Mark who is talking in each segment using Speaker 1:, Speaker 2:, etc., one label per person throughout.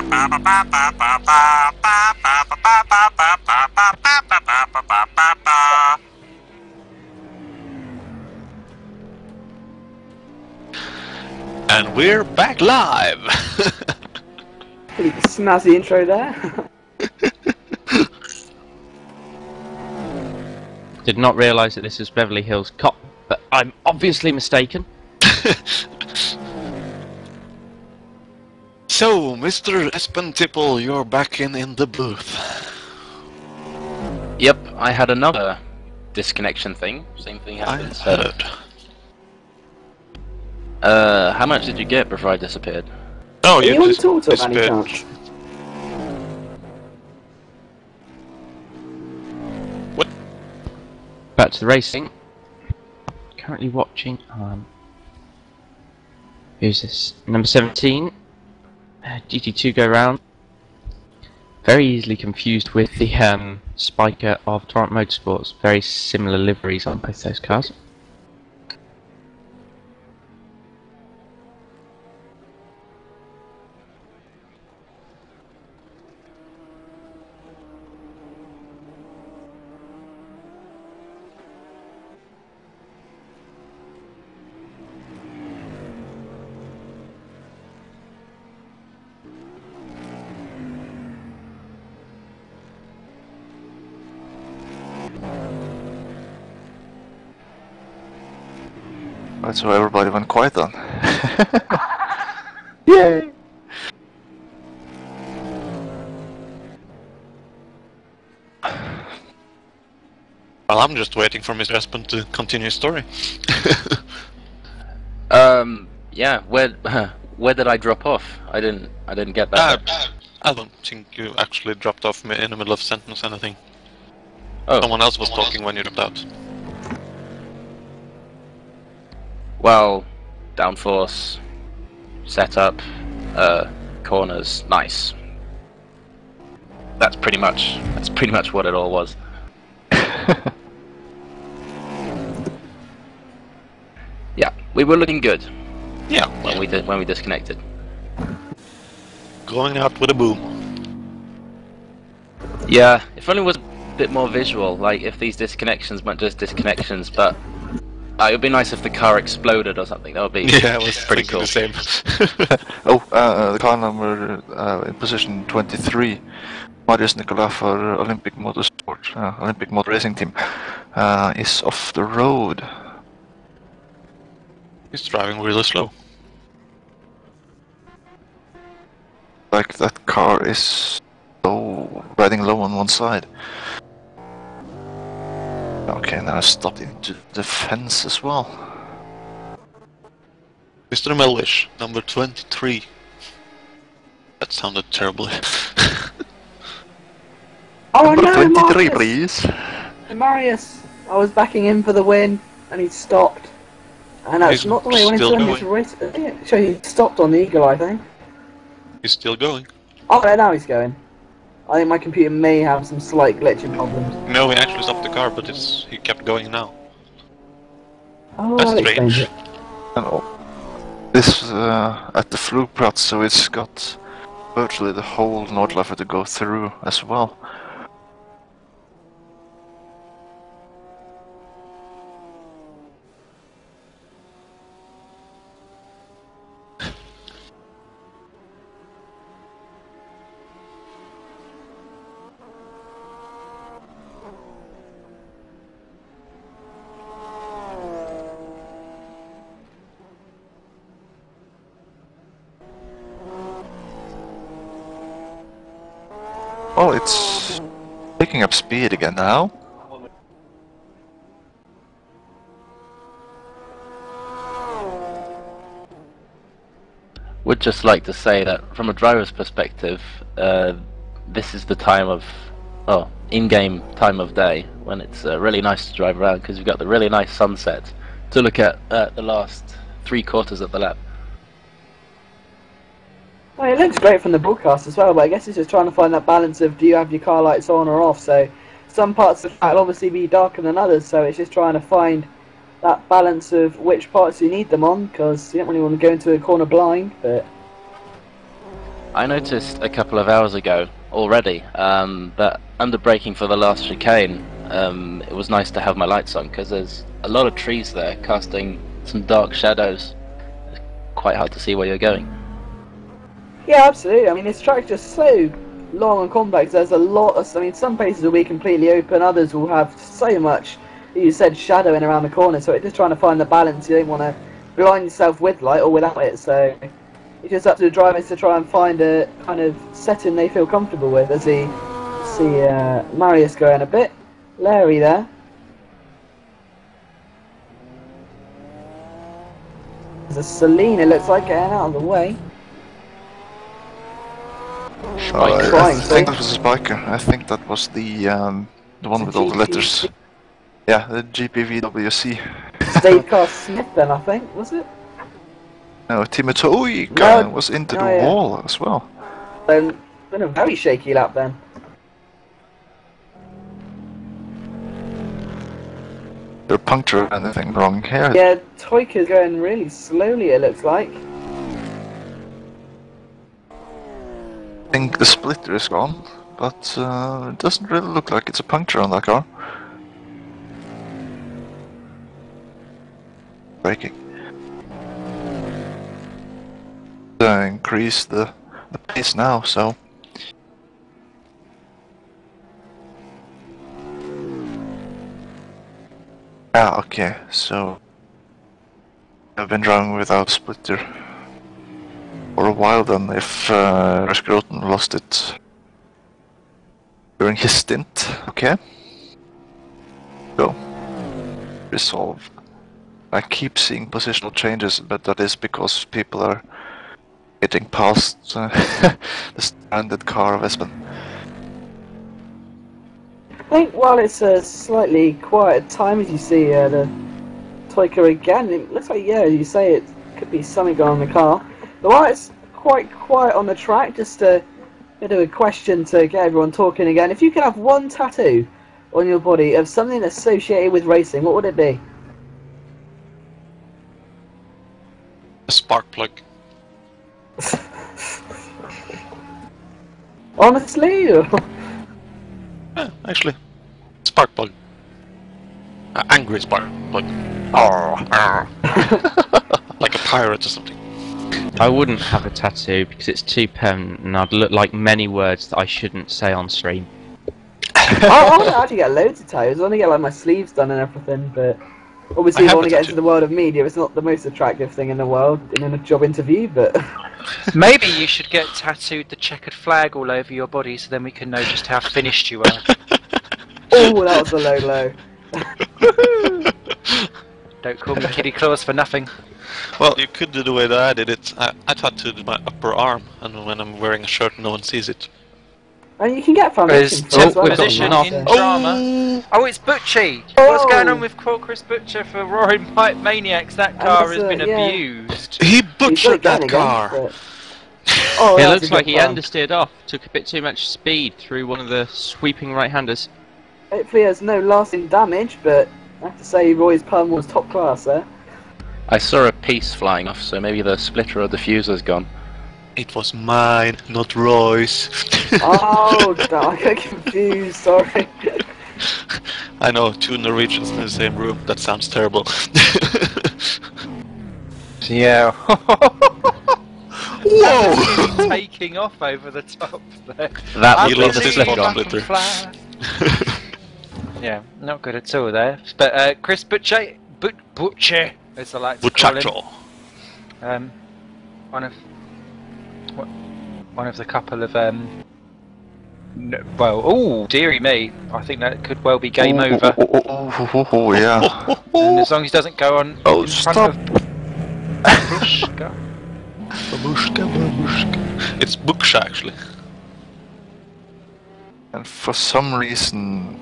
Speaker 1: And we're back live!
Speaker 2: Pretty snazzy intro there.
Speaker 3: Did not realise that this is Beverly Hills Cop, but I'm obviously mistaken.
Speaker 1: So, Mr. Espen Tipple, you're back in the booth.
Speaker 3: Yep, I had another disconnection thing. Same thing happened.
Speaker 1: I heard.
Speaker 3: How much did you get before I disappeared?
Speaker 1: Oh, you
Speaker 2: Anyone
Speaker 1: just
Speaker 2: talk to any
Speaker 1: disappeared.
Speaker 2: chance?
Speaker 1: What?
Speaker 3: Back to the racing. Currently watching. Who's this? Number 17. GT2 go round. Very easily confused with the Spiker of Torrent Motorsports. Very similar liveries on both those cars.
Speaker 4: Right, so everybody went quiet then.
Speaker 2: Yay!
Speaker 1: Well, I'm just waiting for Mr. Espen to continue his story.
Speaker 3: Yeah. Where did I drop off? I didn't get that.
Speaker 1: I don't think you actually dropped off me in the middle of a sentence or anything.
Speaker 3: Oh.
Speaker 1: Someone else was talking when you dropped out.
Speaker 3: Well, downforce, setup, corners, nice. That's pretty much what it all was. Yeah, we were looking good.
Speaker 1: Yeah.
Speaker 3: When we disconnected.
Speaker 1: Going out with a boom.
Speaker 3: Yeah, if only it was a bit more visual. Like if these disconnections weren't just disconnections, but it would be nice if the car exploded or something. That would be
Speaker 1: Yeah, I was
Speaker 3: pretty
Speaker 1: thinking
Speaker 3: cool.
Speaker 1: the same.
Speaker 4: The car number in position 23, Marius Nicolas for Olympic Motorsport, Olympic Motor Racing Team, is off the road.
Speaker 1: He's driving really slow.
Speaker 4: Like that car is riding low on one side. Okay, now I stopped into the fence as well.
Speaker 1: Mr. Melwish, number 23. That sounded terribly.
Speaker 2: Oh
Speaker 4: Number
Speaker 2: no,
Speaker 4: 23,
Speaker 2: Marius!
Speaker 4: please.
Speaker 2: Marius! I was backing in for the win, and he stopped. And that's
Speaker 1: He's
Speaker 2: not the way I wanted
Speaker 1: still
Speaker 2: to his race. So he stopped on the Eagle, I think.
Speaker 1: He's still going.
Speaker 2: Oh, yeah, now he's going. I think my computer may have some slight glitching problems.
Speaker 1: No, he actually stopped the car, but he kept going now.
Speaker 2: Oh,
Speaker 1: That's
Speaker 2: that explains
Speaker 1: strange.
Speaker 2: it.
Speaker 4: And this at the Flugplatz, so it's got virtually the whole Nordschleife to go through as well. Well, it's picking up speed again now.
Speaker 3: Would just like to say that from a driver's perspective, this is the time of, in-game time of day when it's really nice to drive around because you've got the really nice sunset to look at the last 3/4 of the lap.
Speaker 2: Well, it looks great from the broadcast as well, but I guess it's just trying to find that balance of do you have your car lights on or off. So some parts of the track will obviously be darker than others, so it's just trying to find that balance of which parts you need them on, because you don't really want to go into a corner blind, but
Speaker 3: I noticed a couple of hours ago already that under braking for the last chicane, it was nice to have my lights on because there's a lot of trees there casting some dark shadows. It's quite hard to see where you're going.
Speaker 2: Yeah, absolutely. I mean, this track's just so long and complex. There's a lot of, I mean, some places will be completely open, others will have so much, you said, shadowing around the corner, so it's just trying to find the balance. You don't want to blind yourself with light or without it, so it's just up to the drivers to try and find a kind of setting they feel comfortable with. As he see Marius going a bit Larry there. There's a Celine, it looks like, getting out of the way.
Speaker 4: I think that was a spiker. I think that was the one with all the letters. Yeah, the GPVWC.
Speaker 2: Steve Carr Smith then, I think, was it?
Speaker 4: No, Timotoi was into the wall as well.
Speaker 2: Been a very shaky lap then.
Speaker 4: There punctured anything wrong here?
Speaker 2: Yeah, Toika's going really slowly, it looks like.
Speaker 4: I think the splitter is gone, but it doesn't really look like it's a puncture on that car. Braking. Increase the pace now, so... Ah, okay, so... I've been driving without splitter for a while then, if Groten lost it during his stint. Okay. So, resolved. I keep seeing positional changes, but that is because people are getting past the standard car of Espen.
Speaker 2: I think while it's a slightly quiet time, as you see the Toika again, it looks like, yeah, as you say, it could be something going on in the car. But while it's quite quiet on the track, just a bit of a question to get everyone talking again. If you could have one tattoo on your body of something associated with racing, what would it be?
Speaker 1: A spark plug.
Speaker 2: Honestly?
Speaker 1: Yeah, actually. Spark plug. Angry spark plug. Like a pirate or something.
Speaker 5: I wouldn't have a tattoo because it's too permanent and I'd look like many words that I shouldn't say on stream.
Speaker 2: I want to actually get loads of tattoos. I want to get like my sleeves done and everything, but obviously if I want to get into the world of media, it's not the most attractive thing in the world in a job interview, but...
Speaker 6: Maybe you should get tattooed the checkered flag all over your body so then we can know just how finished you are.
Speaker 2: Oh, that was a low.
Speaker 6: Don't call me Kitty Claus for nothing.
Speaker 1: Well, you could do the way that I did it. I tattooed my upper arm, and when I'm wearing a shirt, no one sees it.
Speaker 2: And you can get foundation for it as well.
Speaker 6: Position in drama. Oh, it's Butchie! What's going on with Chris Butcher for Roaring Pipe Maniacs? That car has been abused.
Speaker 1: He butchered that car!
Speaker 2: Oh,
Speaker 5: it looks like he understeered off, took a bit too much speed through one of the sweeping right-handers.
Speaker 2: Hopefully there's no lasting damage, but I have to say Roy's pun was top class there.
Speaker 3: I saw a piece flying off, so maybe the splitter or diffuser's gone.
Speaker 1: It was mine, not Roy's.
Speaker 2: Oh, I got confused, sorry.
Speaker 1: I know, two Norwegians in the same room, that sounds terrible.
Speaker 6: Yeah.
Speaker 1: Whoa!
Speaker 6: Taking off over the top there.
Speaker 3: That
Speaker 1: he
Speaker 3: was
Speaker 1: lost his splitter.
Speaker 6: Yeah, not good at all there. But Chris Butcher, Butcher, as I like to call him. One of the couple of well, oh dearie me, I think that could well be game over.
Speaker 4: Oh, yeah.
Speaker 6: And as long as he doesn't go on
Speaker 4: Oh,
Speaker 6: in
Speaker 4: stop.
Speaker 6: front of Babushka.
Speaker 1: Babushka. It's Buksha actually.
Speaker 4: And for some reason,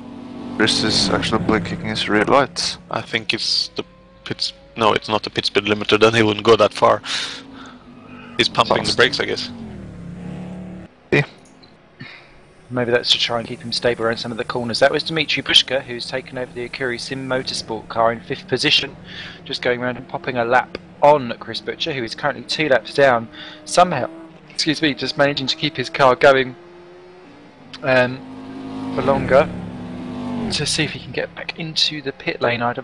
Speaker 4: Chris is actually blinking his rear lights.
Speaker 1: I think it's the pits. No, it's not the pit speed limiter. Then he wouldn't go that far. He's pumping the brakes, I guess.
Speaker 4: Yeah.
Speaker 6: Maybe that's to try and keep him stable around some of the corners. That was Dmitry Bushka, who's taken over the Akuri Sim Motorsport car in 5th position, just going around and popping a lap on Chris Butcher, who is currently 2 laps down. Somehow excuse me, just managing to keep his car going for longer to see if he can get back into the pit lane. I'd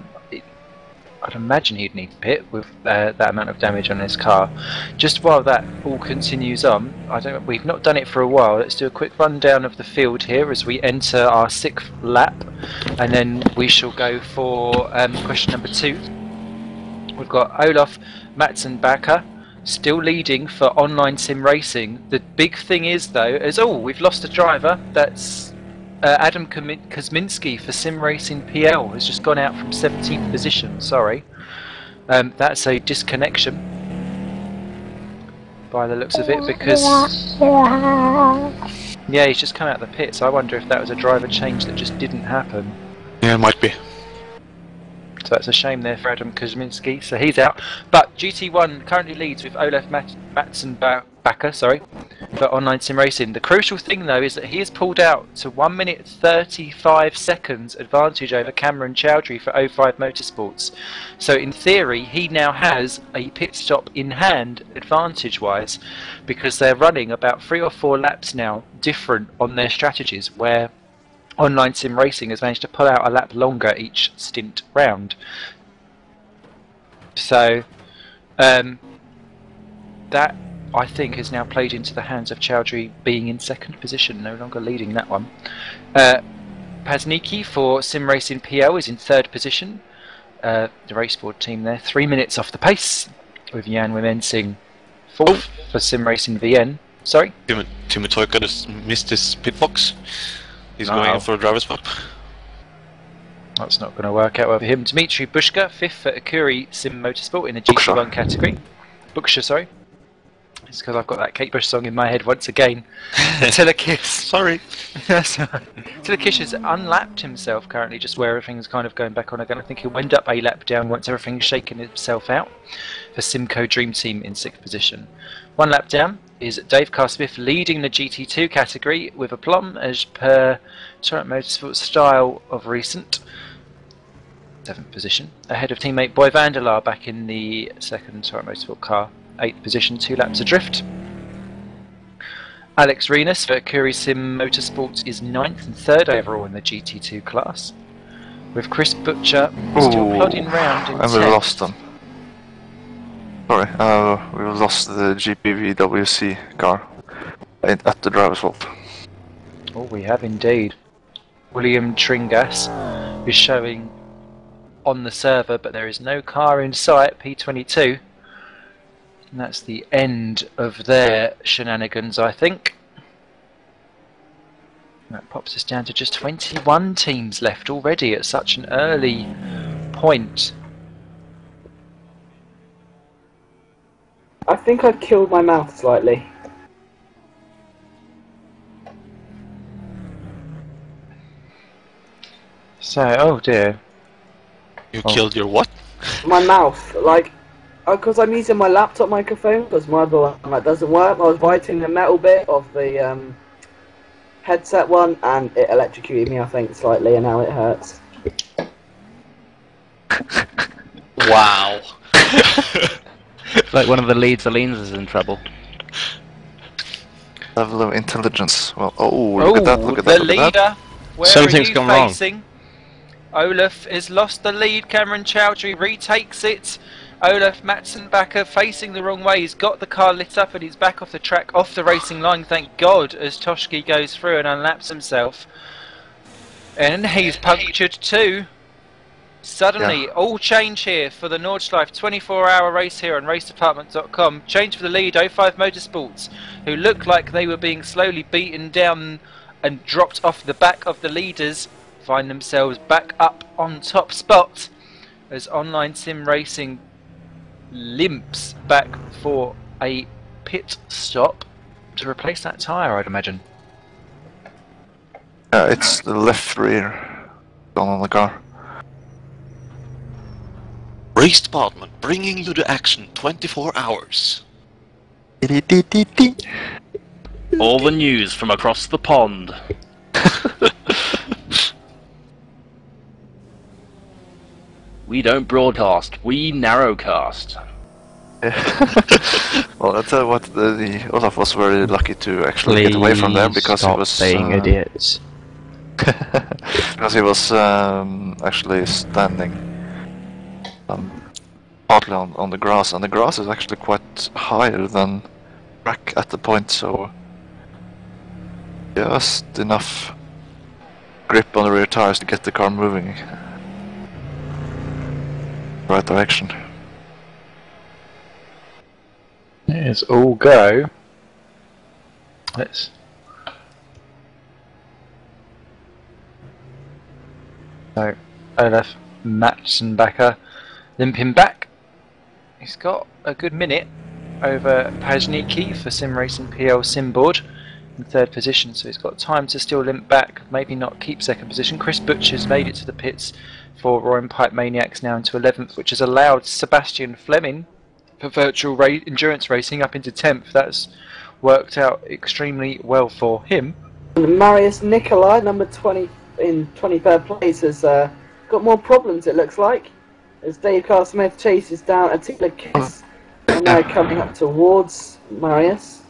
Speaker 6: imagine he'd need to pit with that amount of damage on his car. Just while that all continues on, we've not done it for a while. Let's do a quick rundown of the field here as we enter our 6th lap, and then we shall go for question number 2. We've got Olaf Matzenbacher still leading for online sim racing. The big thing is though, we've lost a driver. That's Adam Kosminski for Sim Racing PL has just gone out from 17th position. Sorry, that's a disconnection by the looks of it, because yeah, he's just come out of the pits. I wonder if that was a driver change that just didn't happen.
Speaker 1: Yeah, it might be.
Speaker 6: So that's a shame there for Adam Kosminski. So he's out. But GT1 currently leads with Olaf Matzenbacher, for online sim racing. The crucial thing though is that he has pulled out to 1 minute 35 seconds advantage over Cameron Chowdhury for 05 Motorsports. So in theory he now has a pit stop in hand advantage wise, because they're running about 3 or 4 laps now different on their strategies, where online sim racing has managed to pull out a lap longer each stint round. So that I think has now played into the hands of Chowdhury being in 2nd position, no longer leading that one. Pazniki for Sim Racing PL is in 3rd position. The raceboard team there, 3 minutes off the pace, with Jan Wimensing 4th for Sim Racing VN. Sorry?
Speaker 1: Timo Toika just missed his pit box. He's going in for a driver swap.
Speaker 6: That's not going to work out over him. Dmitry Bushka, 5th for Akuri Sim Motorsport in the GT1 category. Buksha, sorry. It's because I've got that Kate Bush song in my head once again. Telekiss.
Speaker 1: Sorry.
Speaker 6: Telekiss has unlapped himself currently, just where everything's kind of going back on again. I think he'll end up a lap down once everything's shaken itself out for Simco Dream Team in 6th position. 1 lap down is Dave Carr-Smith leading the GT2 category with aplomb as per Torrent Motorsports style of recent. 7th position, ahead of teammate Boy Vanderlaar back in the 2nd Torrent Motorsport car. 8th position, 2 laps adrift. Alex Renas for Akuri Sim Motorsports is 9th and 3rd overall in the GT2 class, with Chris Butcher still plodding round in 10th.
Speaker 4: And we lost them. Sorry, we lost the GPVWC car at the driver swap.
Speaker 6: Oh, we have indeed. William Tringas is showing on the server, but there is no car in sight, P22. And that's the end of their shenanigans, I think. That pops us down to just 21 teams left already at such an early point.
Speaker 2: I think I've killed my mouth slightly.
Speaker 6: So, oh dear.
Speaker 1: You killed your what?
Speaker 2: My mouth, like, because I'm using my laptop microphone, because my other one that doesn't work. I was biting the metal bit of the headset one, and it electrocuted me, I think, slightly, and now it hurts.
Speaker 1: Wow.
Speaker 3: Like one of the leads, Alines is in trouble.
Speaker 4: Level of intelligence. Well, look at that, look at that.
Speaker 6: The leader, where
Speaker 5: Something's
Speaker 6: are you
Speaker 5: gone wrong.
Speaker 6: facing? Olaf has lost the lead, Cameron Chowdhury retakes it. Olaf Matzenbacher facing the wrong way, he's got the car lit up and he's back off the track, off the racing line, thank God, as Toshki goes through and unlaps himself. And he's punctured too. Suddenly, all change here for the Nordschleife 24-hour race here on racedepartment.com. Change for the lead, 05 Motorsports, who look like they were being slowly beaten down and dropped off the back of the leaders, find themselves back up on top spot as Online Sim Racing limps back for a pit stop to replace that tyre, I'd imagine.
Speaker 4: It's the left rear on the car.
Speaker 1: Race Department bringing you the action 24 hours.
Speaker 3: All the news from across the pond. We don't broadcast, we narrowcast.
Speaker 4: Well, I tell you what, the Olaf was very lucky to actually get away from there because he
Speaker 5: stop
Speaker 4: was
Speaker 5: being idiots.
Speaker 4: because he was actually standing partly on the grass, and the grass is actually quite higher than track at the point, so just enough grip on the rear tires to get the car moving right direction.
Speaker 6: It's all go. Let's. So, Olaf Matzenbacher limping back. He's got a good minute over Pajnicki for Sim Racing PL Simboard in 3rd position, so he's got time to still limp back, maybe not keep 2nd position. Chris Butcher's made it to the pits for Roaring Pipe Maniacs now into 11th, which has allowed Sebastian Fleming for virtual endurance racing up into 10th. That's worked out extremely well for him.
Speaker 2: And Marius Nikolai, number 20 in 23rd place, has got more problems, it looks like, as Dave Carl Smith chases down Attila Kiss, and they're coming up towards Marius.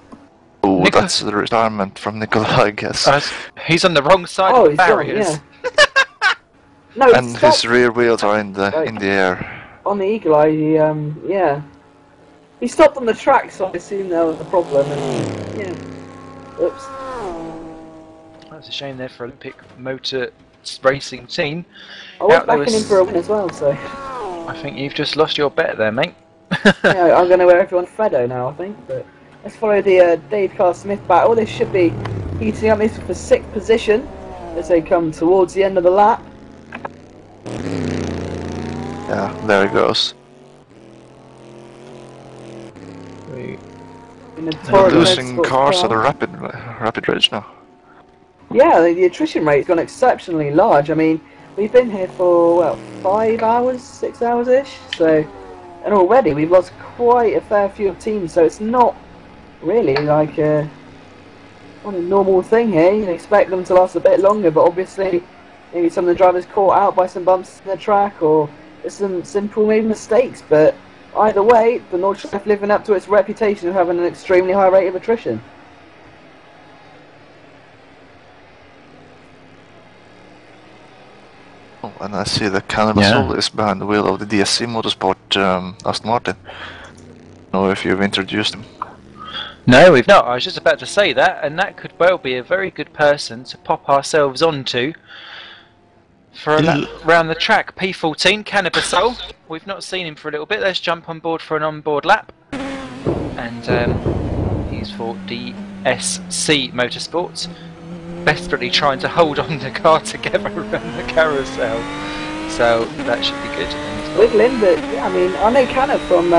Speaker 4: Oh, that's the retirement from Nikolai, I guess.
Speaker 6: He's on the wrong side of the barriers.
Speaker 2: Yeah. No,
Speaker 4: and his rear wheels are in the air.
Speaker 2: On the Eagle Eye, yeah. He stopped on the track, so I assume there was a problem. And, yeah. Oops.
Speaker 6: That's a shame there for Olympic Motor Racing team.
Speaker 2: I was backing him for a win as well, so.
Speaker 6: I think you've just lost your bet there, mate.
Speaker 2: Yeah, I'm going to wear everyone Freddo now, I think. But let's follow the Dave Carl Smith battle. This should be heating up. This for 6th position as they come towards the end of the lap.
Speaker 4: Yeah, there it goes. They're losing cars at a rapid rate now.
Speaker 2: Yeah, the attrition rate's gone exceptionally large. I mean, we've been here for, well, 5 hours, 6 hours-ish, so, and already we've lost quite a fair few of teams, so it's not really like a normal thing here. You'd expect them to last a bit longer, but obviously maybe some of the drivers caught out by some bumps in the track, or some simple maybe mistakes, but either way, the Nordschleife living up to its reputation of having an extremely high rate of attrition.
Speaker 4: Oh, and I see the Cannibal is behind the wheel of the DSC Motorsport Aston Martin. I don't know if you've introduced him.
Speaker 6: No, we've not. I was just about to say that, and that could well be a very good person to pop ourselves onto for a lap round the track. P14, Cannabisol. We've not seen him for a little bit. Let's jump on board for an on-board lap. And he's for DSC Motorsports, desperately trying to hold on the car together around the carousel. So that should be good.
Speaker 2: Wiggling, but I mean, I know Canna from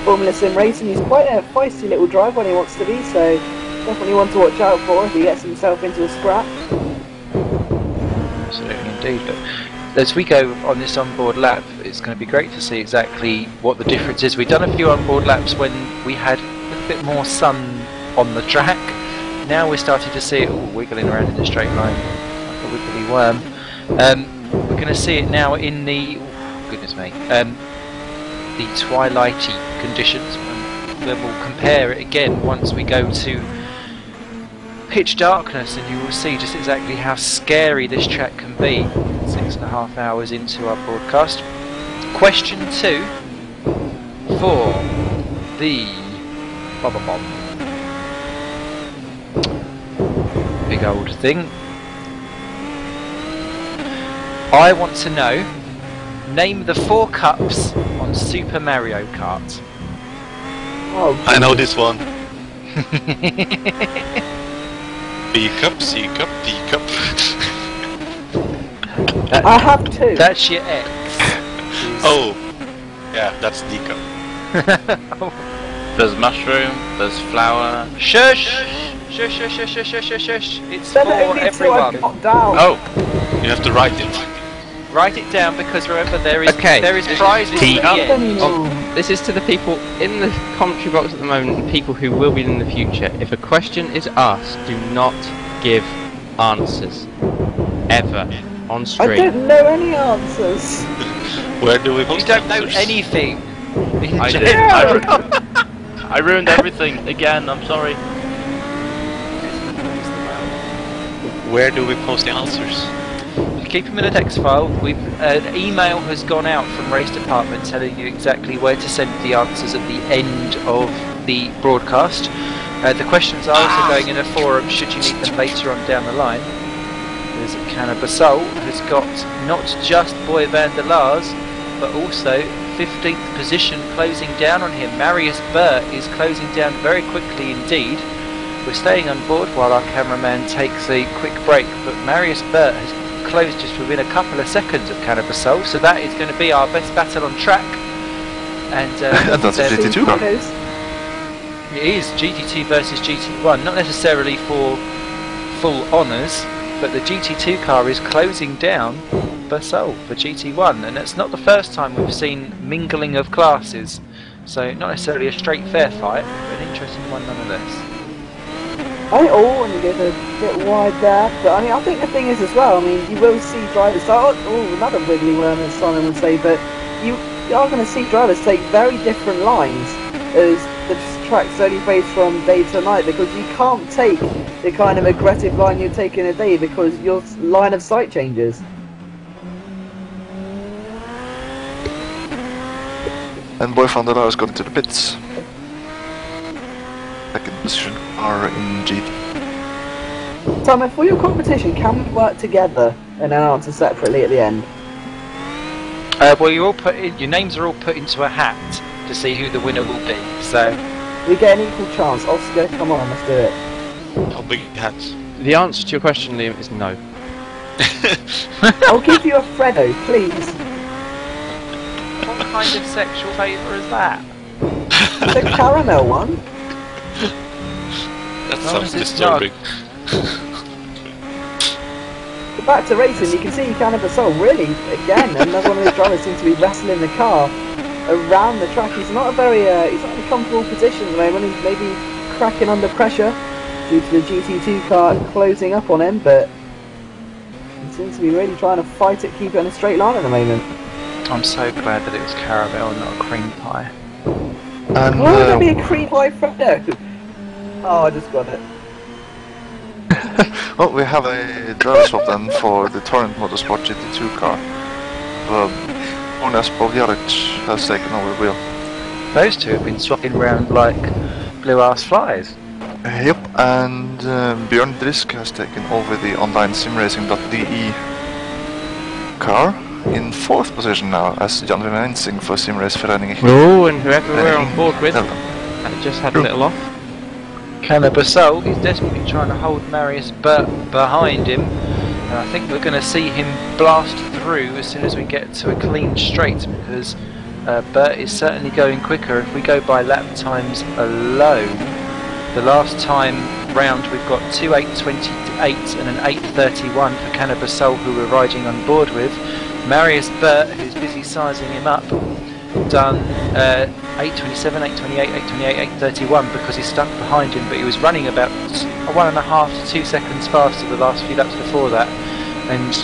Speaker 2: Formula Sim Racing. He's quite a feisty little driver when he wants to be, so definitely one to watch out for if he gets himself into a scrap.
Speaker 6: Absolutely indeed. But as we go on this onboard lap, it's going to be great to see exactly what the difference is. We've done a few onboard laps when we had a little bit more sun on the track. Now we're starting to see it all wiggling around in a straight line like a wiggly worm. We're going to see it now in the goodness me, the twilighty conditions. Then we'll compare it again once we go to pitch darkness, and you will see just exactly how scary this track can be 6.5 hours into our broadcast. Question 2 for the big old thing. I want to know, name the 4 cups on Super Mario Kart.
Speaker 2: Oh,
Speaker 1: I know this one. B cup, C cup, D cup.
Speaker 2: I have 2.
Speaker 6: That's your X.
Speaker 1: Oh, yeah, that's D cup.
Speaker 3: There's mushroom, there's flower.
Speaker 6: Shush! Shush, shush, shush, shush, shush, shush, shush. It's
Speaker 2: Then
Speaker 6: for
Speaker 2: only 2
Speaker 6: everyone.
Speaker 2: I've got down.
Speaker 1: Oh, you have to write it.
Speaker 6: Write it down, because remember there is
Speaker 5: Okay.
Speaker 6: prizes at the end.
Speaker 5: This is to the people in the commentary box at the moment and people who will be in the future. If a question is asked, do not give answers. Ever. On
Speaker 2: I
Speaker 5: stream.
Speaker 2: don't know any answers.
Speaker 1: Where do we
Speaker 6: You
Speaker 1: post
Speaker 6: don't know
Speaker 1: answers?
Speaker 6: anything.
Speaker 3: I did. I ruined everything again. I'm sorry.
Speaker 1: Where do we post the answers?
Speaker 6: Keep them in a text file. An email has gone out from Race Department telling you exactly where to send the answers at the end of the broadcast. The questions are also going in a forum should you need them later on down the line. There's Cannabasol has got not just Boy van der Lars, but also 15th position closing down on him. Marius Burt is closing down very quickly indeed. We're staying on board while our cameraman takes a quick break, but Marius Burt has closed just within a couple of seconds of Cannabasol, so that is going to be our best battle on track. And
Speaker 4: that's a GT2 car.
Speaker 6: It is GT2 versus GT1, not necessarily for full honours, but the GT2 car is closing down Basol for GT1, and it's not the first time we've seen mingling of classes, so not necessarily a straight fair fight, but an interesting one nonetheless.
Speaker 2: I think all when you get a bit wide there, but I mean I think the thing is as well, I mean you will see drivers another wiggly worm as Simon would say, but you are going to see drivers take very different lines as the track's only based from day to night, because you can't take the kind of aggressive line you take in a day because your line of sight changes.
Speaker 4: And Boy van der Lars going to the pits. Second position are in GT.
Speaker 2: Simon, for your competition, can we work together and then answer separately at the end?
Speaker 6: Well, you're all your names are all put into a hat to see who the winner will be, so...
Speaker 2: We get an equal chance. Oscar, come on, let's do it.
Speaker 1: How big hats?
Speaker 5: The answer to your question, Liam, is no.
Speaker 2: I'll give you a Freddo, please.
Speaker 6: What kind of sexual favour is that?
Speaker 2: The caramel one.
Speaker 1: That
Speaker 6: No,
Speaker 1: sounds
Speaker 6: it's
Speaker 1: disturbing.
Speaker 2: But back to racing, you can see Cannabasol really, again, another one of his drivers seems to be wrestling the car around the track. He's not he's not in a comfortable position at the moment. He's maybe cracking under pressure due to the GT2 car closing up on him, but he seems to be really trying to fight it, keep it on a straight line at the moment.
Speaker 6: I'm so glad that it was caramel and not a cream pie.
Speaker 4: And
Speaker 2: Why would there be a cream pie Freddo? Oh, I just got it.
Speaker 4: well, we have a driver swap then for the Torrent Motorsport GT2 car. Jonas Bovjaric has taken over the wheel.
Speaker 6: Those two have been swapping around like blue-ass flies.
Speaker 4: Yep, and Björn Drisk has taken over the online simracing.de car in 4th position now as Jan Rensing for Simracevereniging.
Speaker 5: Oh, and whoever we're on board with, and just had a little off.
Speaker 6: Cannabasol is desperately trying to hold Marius Burt behind him, and I think we're going to see him blast through as soon as we get to a clean straight, because Burt is certainly going quicker. If we go by lap times alone, the last time round we've got 2:8:28 and an 8:31 for Cannabasol, who we're riding on board with. Marius Burt, who's busy sizing him up, done 8:27, 8:28, 8:28, 8:31 because he's stuck behind him, but he was running about 1.5 to 2 seconds faster the last few laps before that. And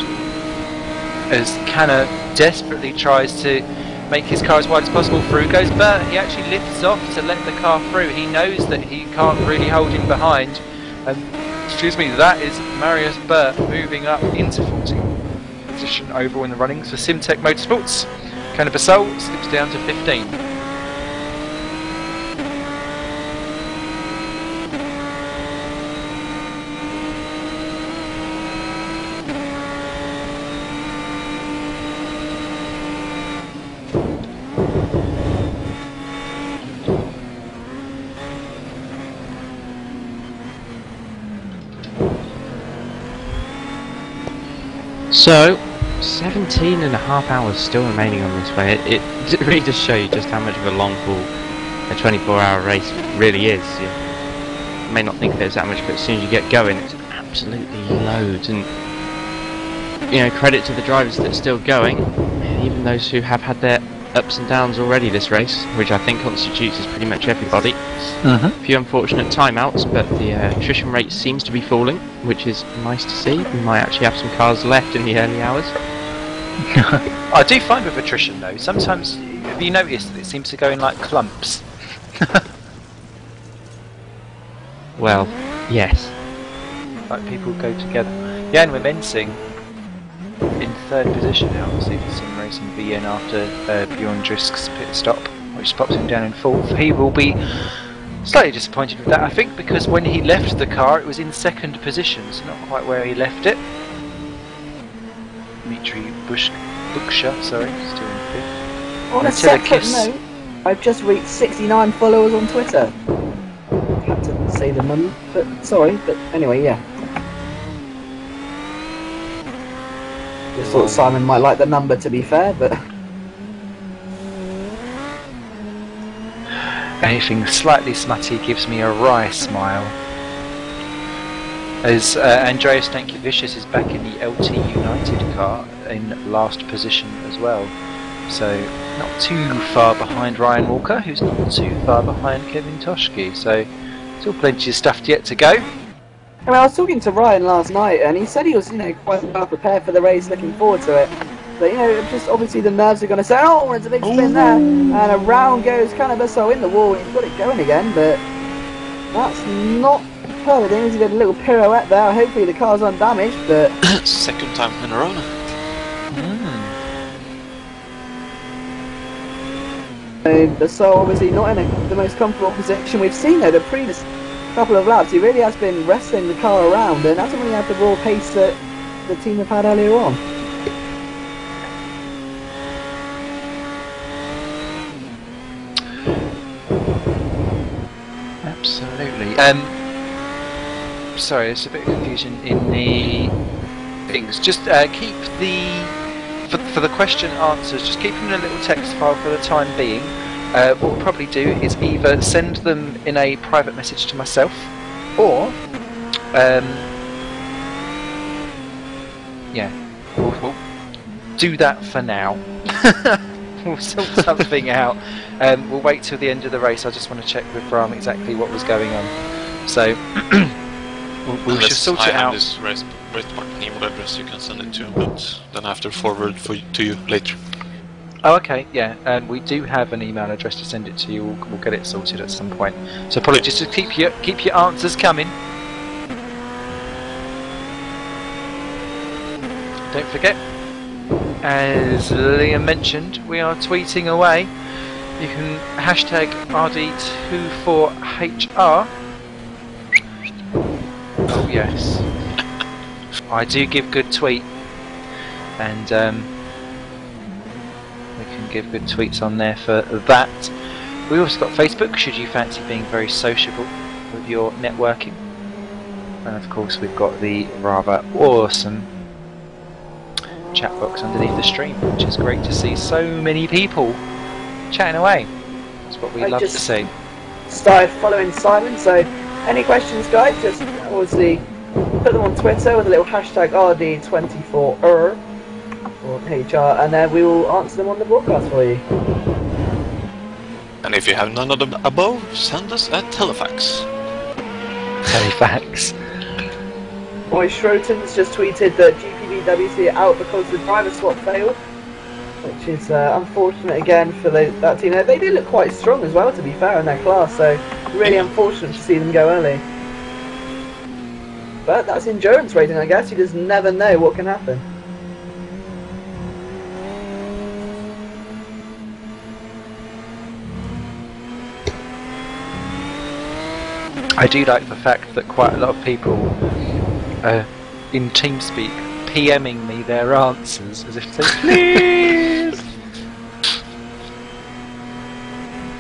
Speaker 6: as Canna desperately tries to make his car as wide as possible, through goes Burt. He actually lifts off to let the car through. He knows that he can't really hold him behind, and that is Marius Burt moving up into 14th position overall in the runnings for Simtech Motorsports. Cannabasol slips down to 15.
Speaker 5: So, 17.5 hours still remaining on this way. It really does show you just how much of a long haul a 24-hour race really is. You may not think there's that much, but as soon as you get going, it's absolutely loads. And you know, credit to the drivers that are still going, even those who have had their ups and downs already this race, which I think constitutes as pretty much everybody. A few unfortunate timeouts, but the attrition rate seems to be falling, which is nice to see. We might actually have some cars left in the early hours.
Speaker 6: I do find with attrition though, sometimes have you noticed that it seems to go in like clumps?
Speaker 5: Well, yes.
Speaker 6: Like people go together. Yeah, and we're Mensing in 3rd position now. Obviously, for Sim Racing VN after Bjorn Drisk's pit stop, which pops him down in 4th. He will be slightly disappointed with that, I think, because when he left the car, it was in 2nd position, so not quite where he left it. Dmitry Buksha, sorry, still in 5th.
Speaker 2: On a separate note, I've just reached 69 followers on Twitter. Had to say the number, but sorry, but anyway, yeah. Just thought Simon might like the number, to be fair, but
Speaker 6: anything slightly smutty gives me a wry smile. As Andreas Stankiewicz is back in the LT United car in last position as well. So not too far behind Ryan Walker, who's not too far behind Kevin Toshki. So still plenty of stuff yet to go.
Speaker 2: I mean, I was talking to Ryan last night, and he said he was, quite well prepared for the race, looking forward to it. But, just obviously the nerves are going to say, oh, it's a big spin there, and around goes Cannabis in the wall, he's got it going again, but that's not perfect. He did a little pirouette there, hopefully the car's undamaged, but...
Speaker 1: 2nd time in a row.
Speaker 2: So obviously not in the most comfortable position we've seen though. The previous couple of laps, he really has been wrestling the car around and hasn't really had the raw pace that the team have had earlier on.
Speaker 6: Absolutely. Sorry, there's a bit of confusion in the things. Just keep the for the question answers. Just keep them in a little text file for the time being. What we'll probably do is either send them in a private message to myself, or yeah, we'll do that for now. We'll sort something out. We'll wait till the end of the race. I just want to check with Bram exactly what was going on. So we should sort it out.
Speaker 1: This race parking email address, you can send it to him, but then I have to forward to you later.
Speaker 6: Oh, okay, yeah, and we do have an email address to send it to you. We'll get it sorted at some point. So apologies, just keep your answers coming. Don't forget, as Liam mentioned, we are tweeting away. You can hashtag RD24HR. Oh yes, I do give good tweet, and we can give good tweets on there for that. We also got Facebook, should you fancy being very sociable with your networking. And of course we've got the rather awesome chat box underneath the stream, which is great to see so many people chatting away. That's what we love to see.
Speaker 2: Started following Simon, so any questions, guys, just obviously put them on Twitter with a little hashtag RD24HR or HR, and then we will answer them on the broadcast for you.
Speaker 1: And if you have none of the above, send us a telefax.
Speaker 6: Telefax.
Speaker 2: Roy Schroten's just tweeted that GPVWC are out because the driver swap failed, which is unfortunate again for that team. They did look quite strong as well, to be fair, in their class, so really unfortunate to see them go early. But that's endurance racing, I guess. You just never know what can happen.
Speaker 6: I do like the fact that quite a lot of people in TeamSpeak PMing me their answers as if to say, please!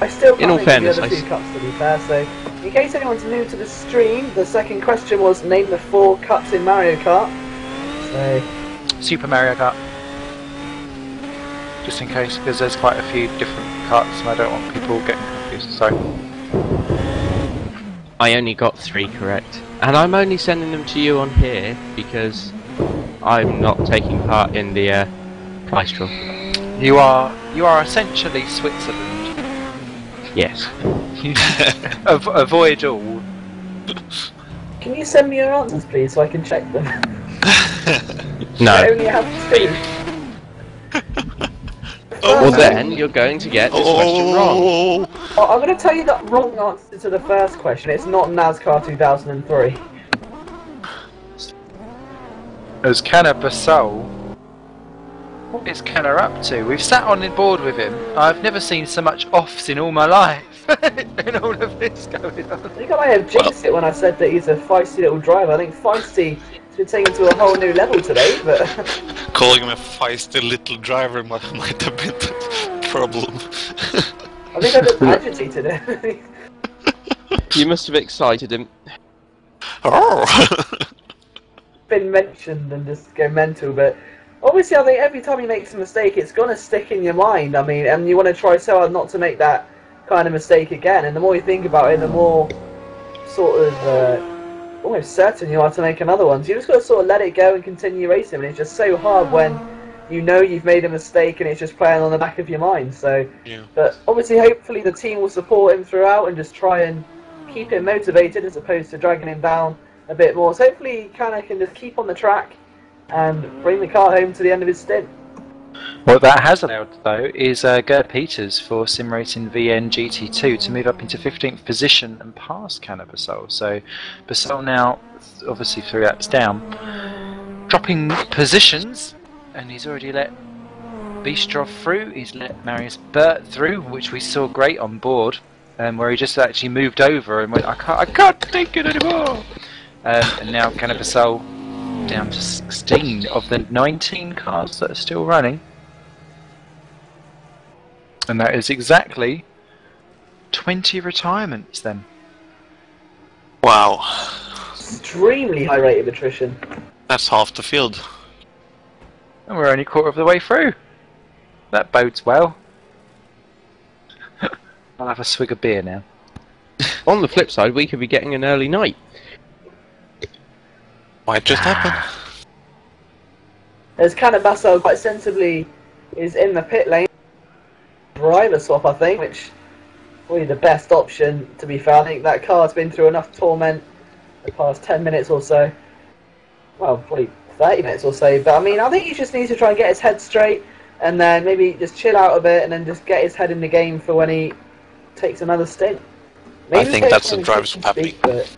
Speaker 2: I still can't
Speaker 5: In all
Speaker 2: think
Speaker 5: fairness,
Speaker 2: of the other 2 cups, to be fair, so in case anyone's new to the stream, the second question was name the 4 cups in Mario Kart. So
Speaker 6: Super Mario Kart. Just in case, because there's quite a few different karts and I don't want people getting confused, sorry.
Speaker 5: I only got 3 correct. And I'm only sending them to you on here because I'm not taking part in the prize draw.
Speaker 6: You are essentially Switzerland.
Speaker 5: Yes.
Speaker 6: Avoid all.
Speaker 2: can you send me your answers, please, so I can check them? I
Speaker 5: No.
Speaker 2: only have 2.
Speaker 5: Well,
Speaker 2: first
Speaker 5: then you're going to get this question wrong.
Speaker 2: I'm going to tell you the wrong answer to the first question. It's not NASCAR 2003.
Speaker 6: As Canna Basol, what is Canna up to? We've sat on the board with him. I've never seen so much offs in all my life. In all of this going on.
Speaker 2: I think I might have jinxed it when I said that he's a feisty little driver. I think feisty has been taken to a whole new level today, but...
Speaker 1: Calling him a feisty little driver might have been the problem.
Speaker 2: I think I just agitated him.
Speaker 5: You must have excited him.
Speaker 1: Oh.
Speaker 2: Been mentioned and just go mental, but obviously I think every time you make a mistake it's going to stick in your mind. I mean, and you want to try so hard not to make that kind of mistake again, and the more you think about it, the more sort of almost certain you are to make another one. So you just got to sort of let it go and continue racing, and it's just so hard when you know you've made a mistake and it's just playing on the back of your mind. So
Speaker 1: Yeah.
Speaker 2: but obviously hopefully the team will support him throughout and just try and keep him motivated as opposed to dragging him down a bit more. So hopefully he kind of can just keep on the track and bring the car home to the end of his stint.
Speaker 6: What that has allowed, though, is Gerd Peters for Sim Racing VN GT2 to move up into 15th position and pass Canna Basol. So Basol now, obviously 3 laps down, dropping positions, and he's already let Bistrov through, he's let Marius Burt through, which we saw great on board, where he just actually moved over and went, I can't take it anymore! And now Canna Basol down to 16 of the 19 cars that are still running. And that is exactly 20 retirements then.
Speaker 1: Wow.
Speaker 2: Extremely high rate of attrition.
Speaker 1: That's half the field.
Speaker 6: And we're only quarter of the way through. That bodes well. I'll have a swig of beer now.
Speaker 5: On the flip side, we could be getting an early night.
Speaker 1: Might just happen.
Speaker 2: As Canna Basol quite sensibly is in the pit lane. Driver swap, I think, which probably the best option, to be fair. I think that car's been through enough torment the past 10 minutes or so. Well, probably 30 minutes or so. But I mean, I think he just needs to try and get his head straight and then maybe just chill out a bit and then just get his head in the game for when he takes another stint. Maybe
Speaker 1: I think that's the driver swap happening.
Speaker 2: But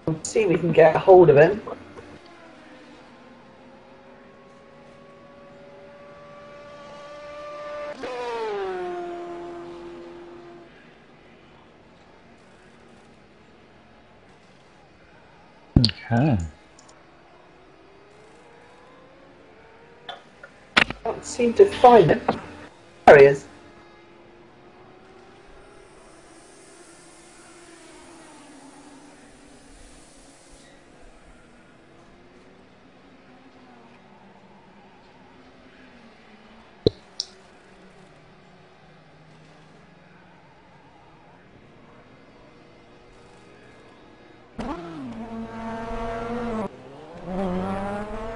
Speaker 2: we'll see if we can get a hold of him.
Speaker 6: Okay.
Speaker 2: Can't seem to find him. There he is.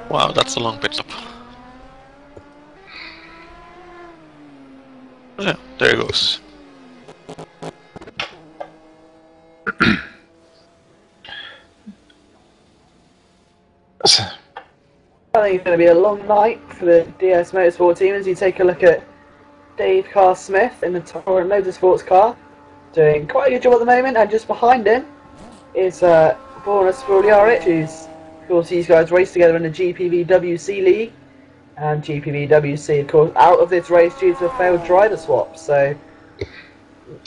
Speaker 1: Wow, that's a long pit stop. Yeah, there he goes.
Speaker 2: I think it's going to be a long night for the DS Motorsport team as you take a look at Dave Carr-Smith in the Torrent Motorsports car, doing quite a good job at the moment, and just behind him is Borna Spoljaric, who's, of course, these guys race together in the GPVWC League, and GPVWC, of course, out of this race due to a failed driver swap, so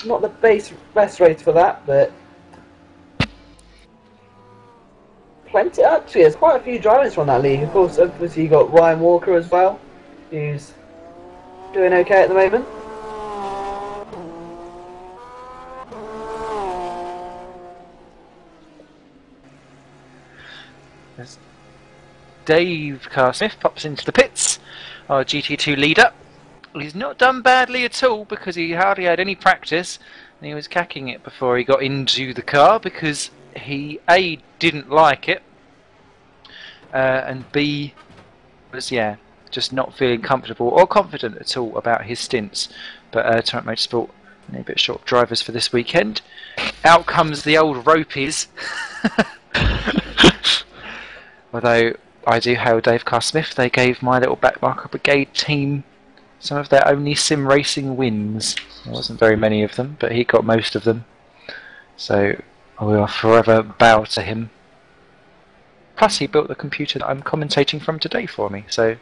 Speaker 2: not the best race for that, but plenty, actually, there's quite a few drivers from that league. Of course, obviously you got Ryan Walker as well, who's doing okay at the moment.
Speaker 6: As Dave Carr-Smith pops into the pits, our GT2 leader. He's not done badly at all because he hardly had any practice and he was cacking it before he got into the car because he A, didn't like it, and B, was just not feeling comfortable or confident at all about his stints. But Torrent Motorsport, a bit short drivers for this weekend. Out comes the old ropies. Although I do hail Dave Carr-Smith, they gave my little Backmarker Brigade team some of their only sim racing wins. There wasn't very many of them, but he got most of them. So I will forever bow to him. Plus, he built the computer that I'm commentating from today for me. So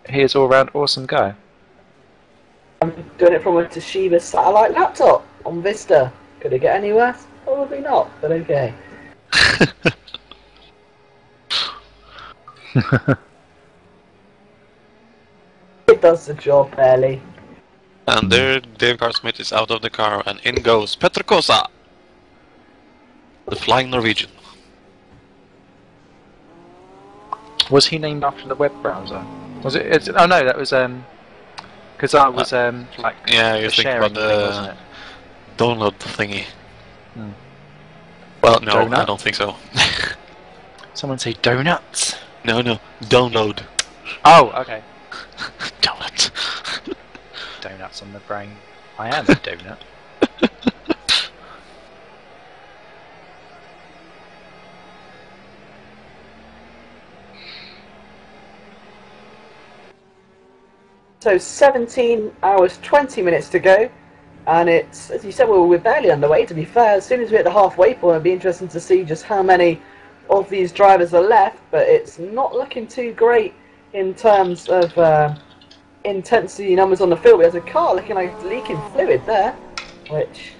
Speaker 6: he is all round awesome guy.
Speaker 2: I'm doing it from a Toshiba satellite laptop on Vista. Could it get any worse? Probably not, but okay. It does the job barely.
Speaker 1: And there, Dave Carsmith is out of the car, and in goes Petrakosa, the flying Norwegian.
Speaker 6: Was he named after the web browser? Was it? Oh no, that was because I was like
Speaker 1: Yeah, you're
Speaker 6: a
Speaker 1: thinking
Speaker 6: sharing
Speaker 1: about
Speaker 6: thing,
Speaker 1: the
Speaker 6: wasn't it?
Speaker 1: download thingy.
Speaker 6: Hmm.
Speaker 1: Well, no,
Speaker 6: Donut?
Speaker 1: I don't think so.
Speaker 6: Someone say donuts.
Speaker 1: No, download.
Speaker 6: Oh, okay.
Speaker 1: Donut.
Speaker 6: Donuts on the brain. I am a donut.
Speaker 2: So 17 hours 20 minutes to go, and it's, as you said, we're barely underway. To be fair, as soon as we're at the halfway point, it'll be interesting to see just how many of these drivers are left. But it's not looking too great in terms of intensity numbers on the field. There's a car looking like it's leaking fluid there, which,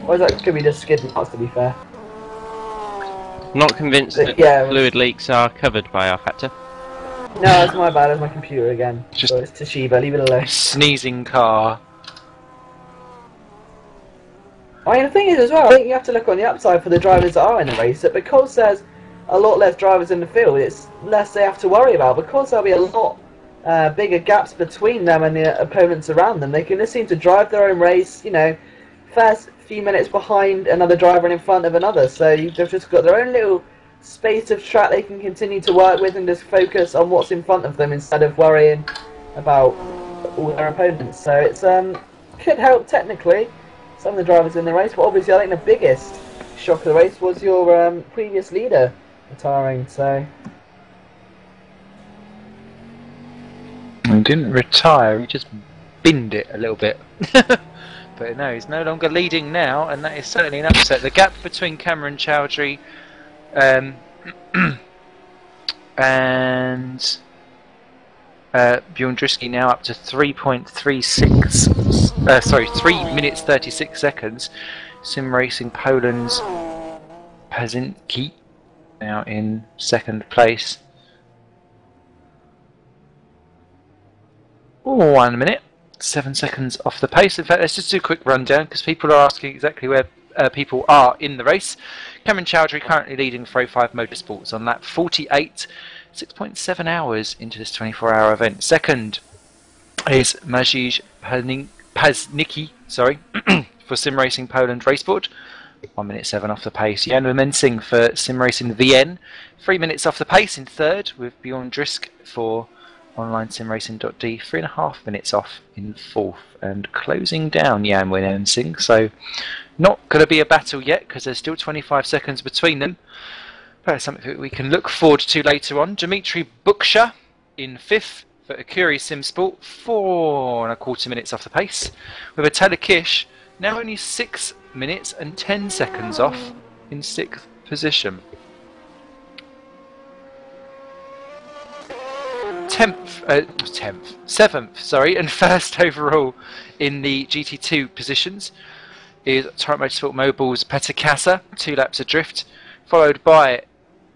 Speaker 2: or is that could be just skid marks? To be fair,
Speaker 5: Not convinced that
Speaker 2: Yeah,
Speaker 5: fluid leaks are covered by our factor.
Speaker 2: no, it's my bad. It's my computer again.
Speaker 6: Just-
Speaker 2: So it's Toshiba. Leave it alone.
Speaker 6: Sneezing car.
Speaker 2: I mean, the thing is as well, I think you have to look on the upside for the drivers that are in the race, that because there's a lot less drivers in the field, it's less they have to worry about. Because there'll be a lot bigger gaps between them and the opponents around them, they can just seem to drive their own race, you know, first few minutes behind another driver and in front of another. So they've just got their own little space of track they can continue to work with and just focus on what's in front of them instead of worrying about all their opponents. So it's could help technically some of the drivers in the race, but obviously I think the biggest shock of the race was your previous leader retiring. So
Speaker 6: He didn't retire, he just binned it a little bit. But no, he's no longer leading now, and that is certainly an upset. The gap between Cameron Chowdhury and Bjorn Drisky now up to 3.36. Sorry, 3 minutes 36 seconds. Sim Racing Poland's Pazinki now in second place. 1 minute, 7 seconds off the pace. In fact, let's just do a quick rundown because people are asking exactly where people are in the race. Cameron Chowdhury currently leading for 05 Motorsports on lap 48, 6.7 hours into this 24-hour event. Second is Maciej Paznicki, for Sim Racing Poland Raceboard, 1 minute 7 off the pace. Jan Mensing for Sim Racing VN, 3 minutes off the pace in third, with Bjorn Drisk for Online Sim Racing.d, 3.5 minutes off in fourth, and closing down Jan Mensing. So not going to be a battle yet because there's still 25 seconds between them. But something that we can look forward to later on. Dimitri Buksha in fifth for Akuri Sim Sport, 4.25 minutes off the pace, with Atala Kish now only 6 minutes and 10 seconds off in sixth position. 7th, and first overall in the GT2 positions is Torrent Motorsport Mobile's Petakasa, 2 laps adrift, followed by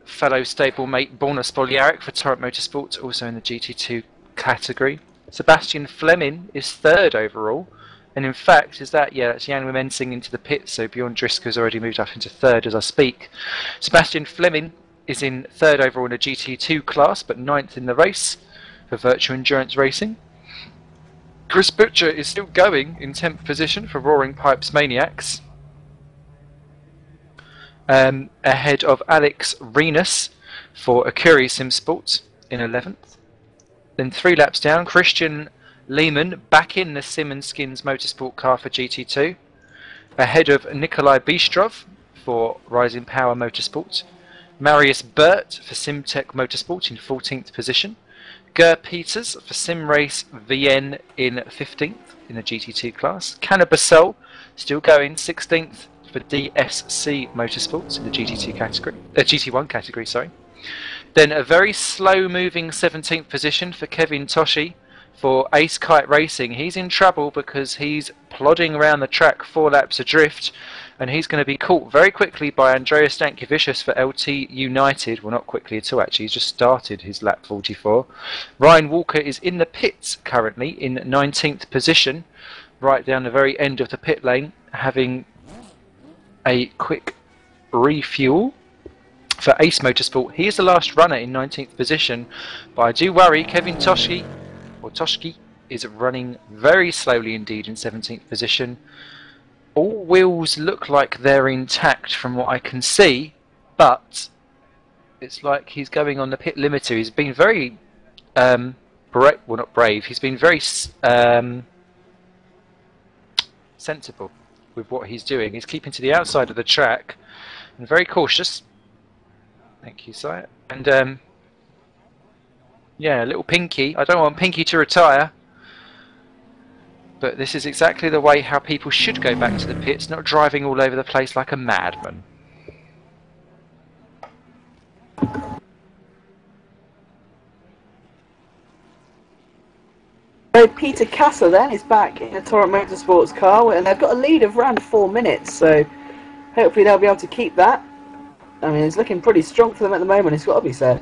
Speaker 6: fellow stablemate Borna Spoljaric for Torrent Motorsport, also in the GT2 category. Sebastian Fleming is third overall, and in fact, that's Jan Mensing into the pits, so Bjorn Drisk has already moved up into third as I speak. Sebastian Fleming is in third overall in the GT2 class, but 9th in the race for Virtua Endurance Racing. Chris Butcher is still going in 10th position for Roaring Pipes Maniacs, ahead of Alex Renus for Akuri Sim Sports in 11th. Then 3 laps down, Christian Lehman back in the Sim & Skins Motorsport car for GT2, ahead of Nikolai Bistrov for Rising Power Motorsport. Marius Burt for Simtech Motorsport in 14th position. Ger Peters for Sim Race VN in 15th in the GT2 class. Cannabasol still going 16th for DSC Motorsports in the GT2 category, GT1 category, sorry. Then a very slow-moving 17th position for Kevin Toshi for Ace Kite Racing. He's in trouble because he's plodding around the track 4 laps adrift, and he's going to be caught very quickly by Andreas Stankiewicz for LT United. Well, not quickly at all, actually. He's just started his lap 44. Ryan Walker is in the pits currently in 19th position, right down the very end of the pit lane, having a quick refuel. For Ace Motorsport, he is the last runner in 19th position, but I do worry Kevin Toshki is running very slowly indeed in 17th position. All wheels look like they're intact from what I can see, but it's like he's going on the pit limiter. He's been very well, not brave, he's been very sensible with what he's doing. He's keeping to the outside of the track and very cautious. Thank you, sire. And yeah, little Pinky. I don't want Pinky to retire, but this is exactly the way how people should go back to the pits, not driving all over the place like a madman.
Speaker 2: So Peter Casser then is back in the Torrent Motorsports car, and they've got a lead of around 4 minutes, so hopefully they'll be able to keep that. I mean, it's looking pretty strong for them at the moment, it's got to be said.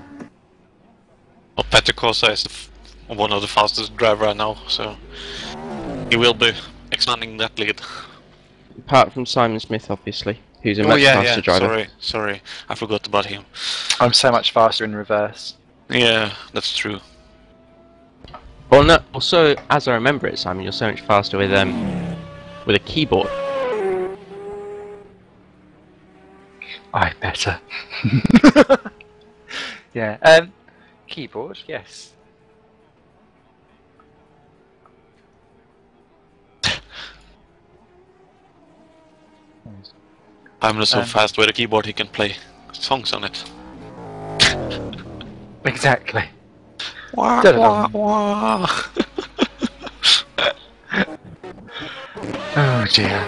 Speaker 1: Well, Petrocosa is one of the fastest drivers right now, so he will be expanding that lead.
Speaker 5: Apart from Simon Smith, obviously, who's a much faster driver.
Speaker 1: Sorry, I forgot about him.
Speaker 6: I'm so much faster in reverse.
Speaker 1: Yeah, that's true.
Speaker 5: Well, no, also, as I remember it, Simon, you're so much faster with a keyboard.
Speaker 6: I better. Yeah. Keyboard, yes.
Speaker 1: I'm not so fast with a keyboard he can play songs on it.
Speaker 6: Exactly.
Speaker 1: Wah, wah, wah.
Speaker 6: Oh dear.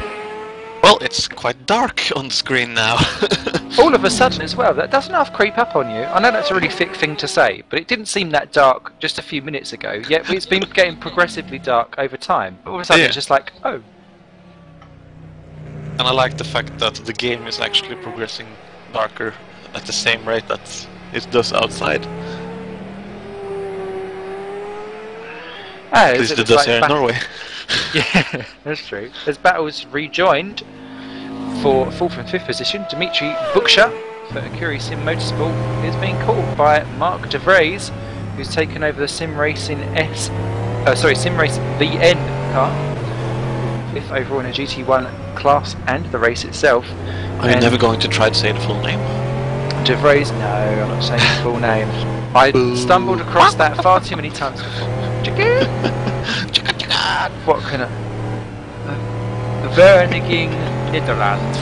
Speaker 1: Well, it's quite dark on the screen now.
Speaker 6: All of a sudden as well, that doesn't half creep up on you. I know that's a really thick thing to say, but it didn't seem that dark just a few minutes ago, yet it's been getting progressively dark over time. All of a sudden it's just like, oh.
Speaker 1: And I like the fact that the game is actually progressing darker at the same rate that it does outside. At least it does here in Norway.
Speaker 6: Yeah, that's true. As battles rejoined for 4th and 5th position, Dimitri Buksha for Akuri Sim Motorsport is being caught by Mark De Vries, who's taken over the Sim Racing Sim Racing VN car, 5th overall in a GT1 class and the race itself.
Speaker 1: Are you never going to try to say the full name?
Speaker 6: De Vries? No, I'm not saying his full name. I stumbled across that far too many times before. What kind of Vereniging Nederland?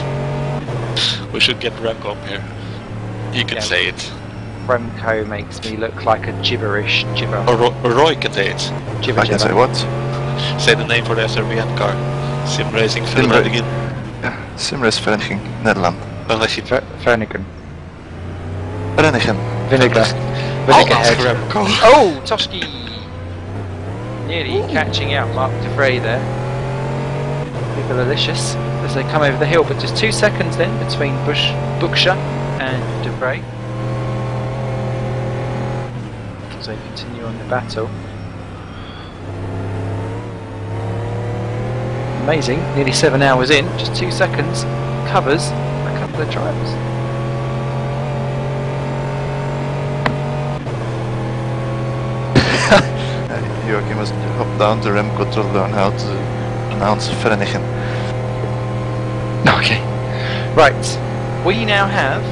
Speaker 1: We should get Remco up here. He can say it.
Speaker 6: Remco makes me look like a gibberish gibber.
Speaker 1: Or Roy can say it.
Speaker 6: Gibber
Speaker 4: I can say what?
Speaker 1: Say the name for the SRVN car. Sim Racing Vereniging.
Speaker 4: Yeah, Sim Race Vereniging Nederland.
Speaker 6: Vereniging.
Speaker 4: Vereniging.
Speaker 6: Vinegar.
Speaker 1: I'll
Speaker 6: Vinegar
Speaker 1: ask
Speaker 6: head.
Speaker 1: Remco.
Speaker 6: Oh, Toski! Nearly catching out Mark De Vries there. Delicious as they come over the hill, but just 2 seconds then between Buksha and De Vries as they continue on the battle. Amazing, nearly 7 hours in, just 2 seconds covers a couple of drivers.
Speaker 4: Joachim must hop down to Remco to learn how to pronounce Vereniging.
Speaker 6: Okay, right, we now have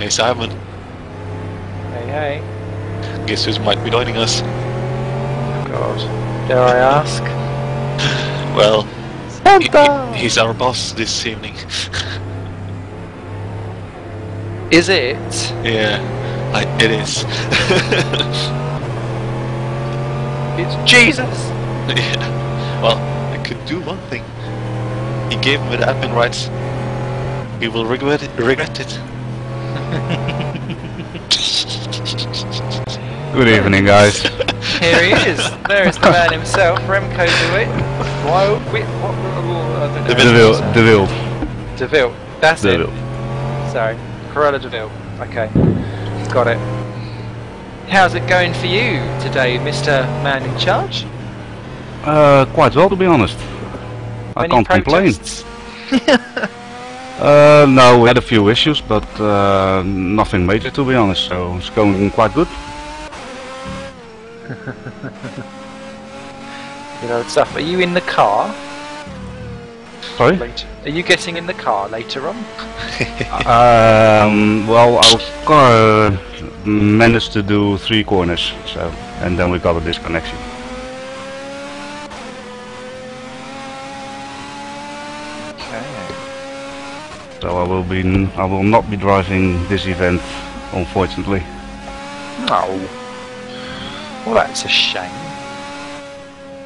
Speaker 1: Hey Simon,
Speaker 6: Hey, hey.
Speaker 1: guess who might be joining us?
Speaker 6: God. Dare I ask?
Speaker 1: Well, he's our boss this evening.
Speaker 6: Is it?
Speaker 1: Yeah, it is.
Speaker 6: It's Jesus!
Speaker 1: Yeah. Well, I could do one thing. He gave me the admin rights. He will regret it.
Speaker 7: Good evening, guys.
Speaker 6: Here he is. There is the man himself, Remco DeWitt.
Speaker 7: DeVille.
Speaker 6: DeVille. That's
Speaker 7: DeVille.
Speaker 6: it. Sorry. Corolla DeVille. Okay. Got it. How's it going for you today, Mr. Man in Charge?
Speaker 7: Quite well, to be honest. I
Speaker 6: Many
Speaker 7: can't complain.
Speaker 6: protests?
Speaker 7: No, we had a few issues, but nothing major, to be honest. So it's going quite good.
Speaker 6: You know, stuff. Are you in the car?
Speaker 7: Sorry.
Speaker 6: Later? Are you getting in the car later on?
Speaker 7: Well, our car managed to do 3 corners, so and then we got a disconnection.
Speaker 6: Okay.
Speaker 7: So I will not be driving this event, unfortunately.
Speaker 6: Oh. Well, that's a shame.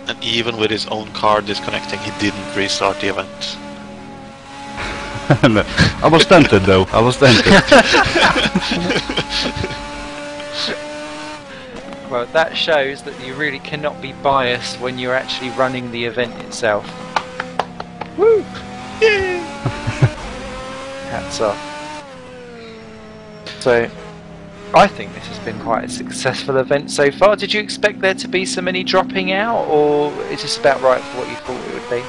Speaker 1: And even with his own car disconnecting, he didn't restart the event.
Speaker 7: No, I was tempted though. I was tempted.
Speaker 6: Well, that shows that you really cannot be biased when you're actually running the event itself. Woo! Yay! Hats off. So, I think this has been quite a successful event so far. Did you expect there to be so many dropping out, or is this about right for what you thought it would be?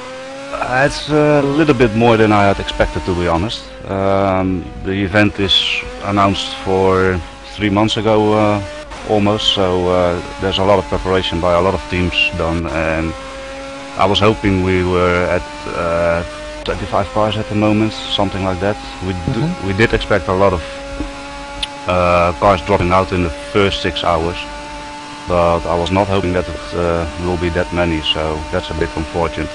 Speaker 7: It's a little bit more than I had expected, to be honest. The event is announced for 3 months ago, almost, so there's a lot of preparation by a lot of teams done, and I was hoping we were at 25 cars at the moment, something like that. We did expect a lot of cars dropping out in the first 6 hours, but I was not hoping that it will be that many, so that's a bit unfortunate.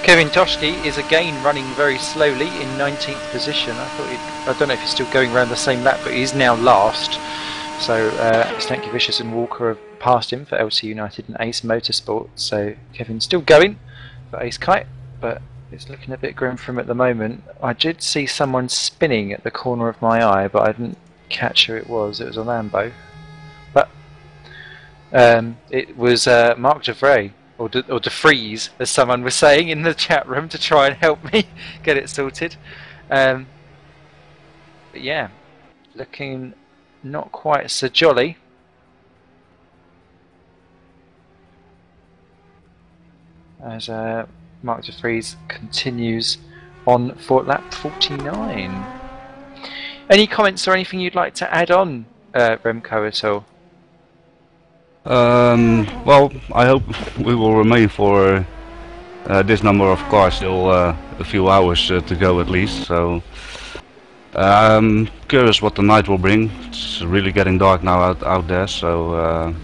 Speaker 6: Kevin Toshki is again running very slowly in 19th position. I don't know if he's still going around the same lap, but he's now last. So Stanky Vicious and Walker have passed him for LT United and Ace Motorsport. So Kevin's still going for Ace Kite, but it's looking a bit grim for him at the moment. I did see someone spinning at the corner of my eye, but I didn't catch who it was. It was a Lambo. But it was Mark DeVray. Or De Freeze, as someone was saying in the chat room, to try and help me get it sorted. But yeah, looking not quite so jolly. As Mark De Freeze continues on for lap 49. Any comments or anything you'd like to add on, Remco, at all?
Speaker 7: Well, I hope we will remain for this number of cars still a few hours to go at least. So I'm curious what the night will bring. It's really getting dark now out there, so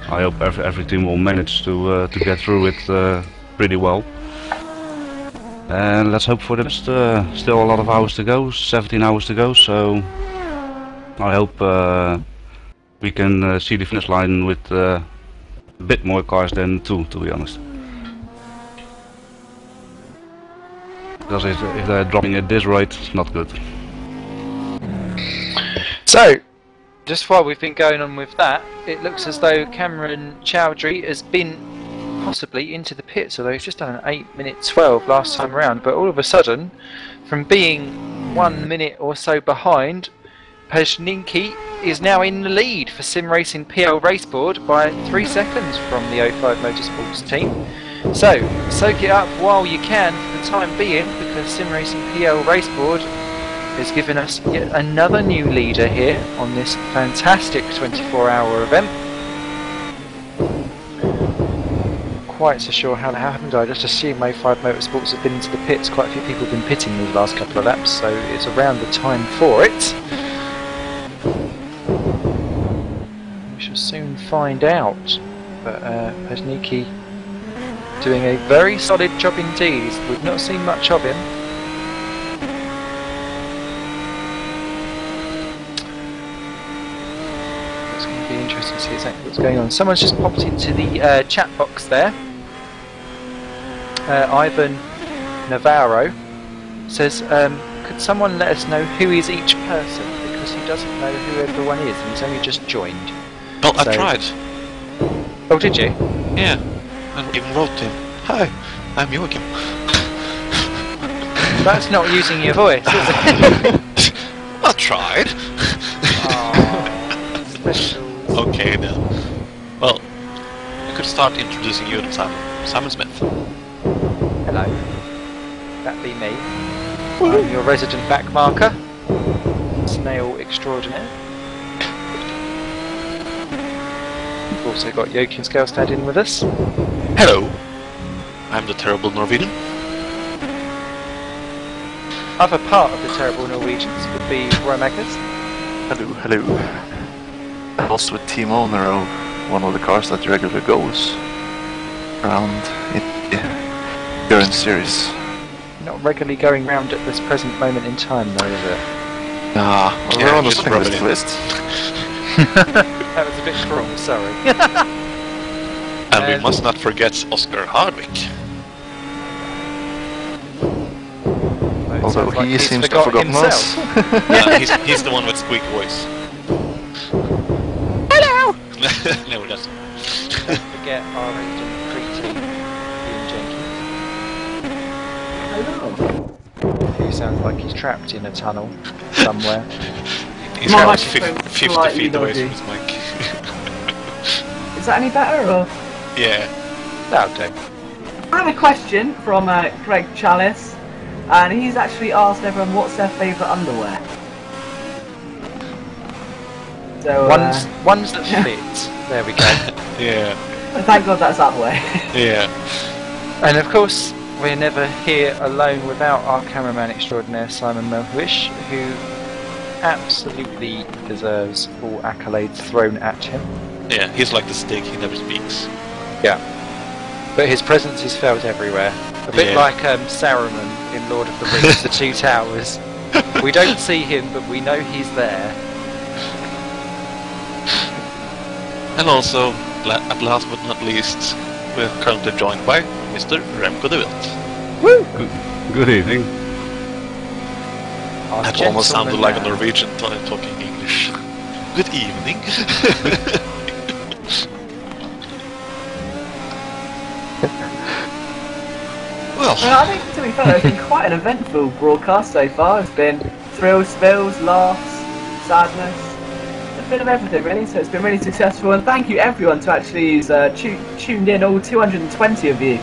Speaker 7: I hope every team will manage to get through it pretty well. And let's hope for the best. Still a lot of hours to go, 17 hours to go. So I hope we can see the finish line with a bit more cars than 2, to be honest. Because if they're dropping at this rate, it's not good.
Speaker 6: So, just while we've been going on with that, it looks as though Cameron Chowdhury has been possibly into the pits, although he's just done an 8:12 last time around. But all of a sudden, from being 1 minute or so behind, Pezhninki is now in the lead for Sim Racing PL Raceboard by 3 seconds from the 05 Motorsports team. So, soak it up while you can for the time being, because Sim Racing PL Raceboard has given us yet another new leader here on this fantastic 24-hour event. quite so sure how that happened. I just assume A5 Motorsports have been into the pits. Quite a few people have been pitting these last couple of laps, so it's around the time for it. We shall soon find out. But Pesniki doing a very solid job indeed. We've not seen much of him. It's going to be interesting to see exactly what's going on. Someone's just popped into the chat box there. Ivan Navarro says, could someone let us know who is each person, because he doesn't know who everyone is and he's only just joined.
Speaker 1: Well, I tried.
Speaker 6: Oh, did you?
Speaker 1: Yeah, and even wrote to him. Hi, I'm Joachim.
Speaker 6: That's not using your voice, is it?
Speaker 1: I tried.
Speaker 6: Aww, special.
Speaker 1: Okay then. Well, I could start introducing you to Simon Smith.
Speaker 6: Hello. That be me. I'm your resident backmarker. Snail extraordinaire. We've also got Joachim Skalstad in with us.
Speaker 1: Hello. I'm the terrible Norwegian.
Speaker 6: Other part of the terrible Norwegians would be Roy Magnus.
Speaker 4: Hello. Also a team owner of one of the cars that regularly goes around in the current series.
Speaker 6: Not regularly going round at this present moment in time, though, is it?
Speaker 4: We're on the
Speaker 1: just rub it in.
Speaker 4: list.
Speaker 6: That was a bit cruel, sorry.
Speaker 1: And we must not forget Oscar Hardwick.
Speaker 4: Although
Speaker 6: Sounds like
Speaker 4: he
Speaker 6: he's
Speaker 4: seems to have
Speaker 6: forgot
Speaker 4: forgotten us.
Speaker 1: He's the one with squeaky voice. No, he doesn't.
Speaker 6: Don't forget our agent Preeti, Ian Jenkins. Who sounds like he's trapped in a tunnel somewhere.
Speaker 1: He's
Speaker 2: My
Speaker 1: about
Speaker 2: microphone's
Speaker 1: 50
Speaker 2: slightly
Speaker 1: feet away
Speaker 2: dodgy.
Speaker 1: from his mic.
Speaker 2: Is that any better, or?
Speaker 1: Yeah.
Speaker 6: That'll do.
Speaker 2: I have a question from Greg Chalice, and he's actually asked everyone what's their favourite underwear. So,
Speaker 6: Ones that fit. There we go.
Speaker 1: Yeah.
Speaker 2: thank God that's out of the way.
Speaker 1: Yeah.
Speaker 6: And of course, we're never here alone without our cameraman extraordinaire Simon Melhuish, who absolutely deserves all accolades thrown at him.
Speaker 1: Yeah, he's like the stick, he never speaks.
Speaker 6: Yeah. But his presence is felt everywhere. A bit
Speaker 1: Yeah.
Speaker 6: like Saruman in Lord of the Rings, the Two Towers. We don't see him, but we know he's there.
Speaker 1: And also, at last but not least, we're currently joined by Mr. Remco de Wilt.
Speaker 6: Woo!
Speaker 7: Good evening.
Speaker 6: Our
Speaker 1: That almost sounded
Speaker 6: gentleman
Speaker 1: like a
Speaker 6: man.
Speaker 1: Norwegian talking English. Good evening. Well,
Speaker 2: I think, to be fair, it's been quite an eventful broadcast so far. It's been thrills, spills, laughs, sadness, a bit of everything really, so it's been really successful, and thank you everyone to actually who's tuned in, all 220 of you.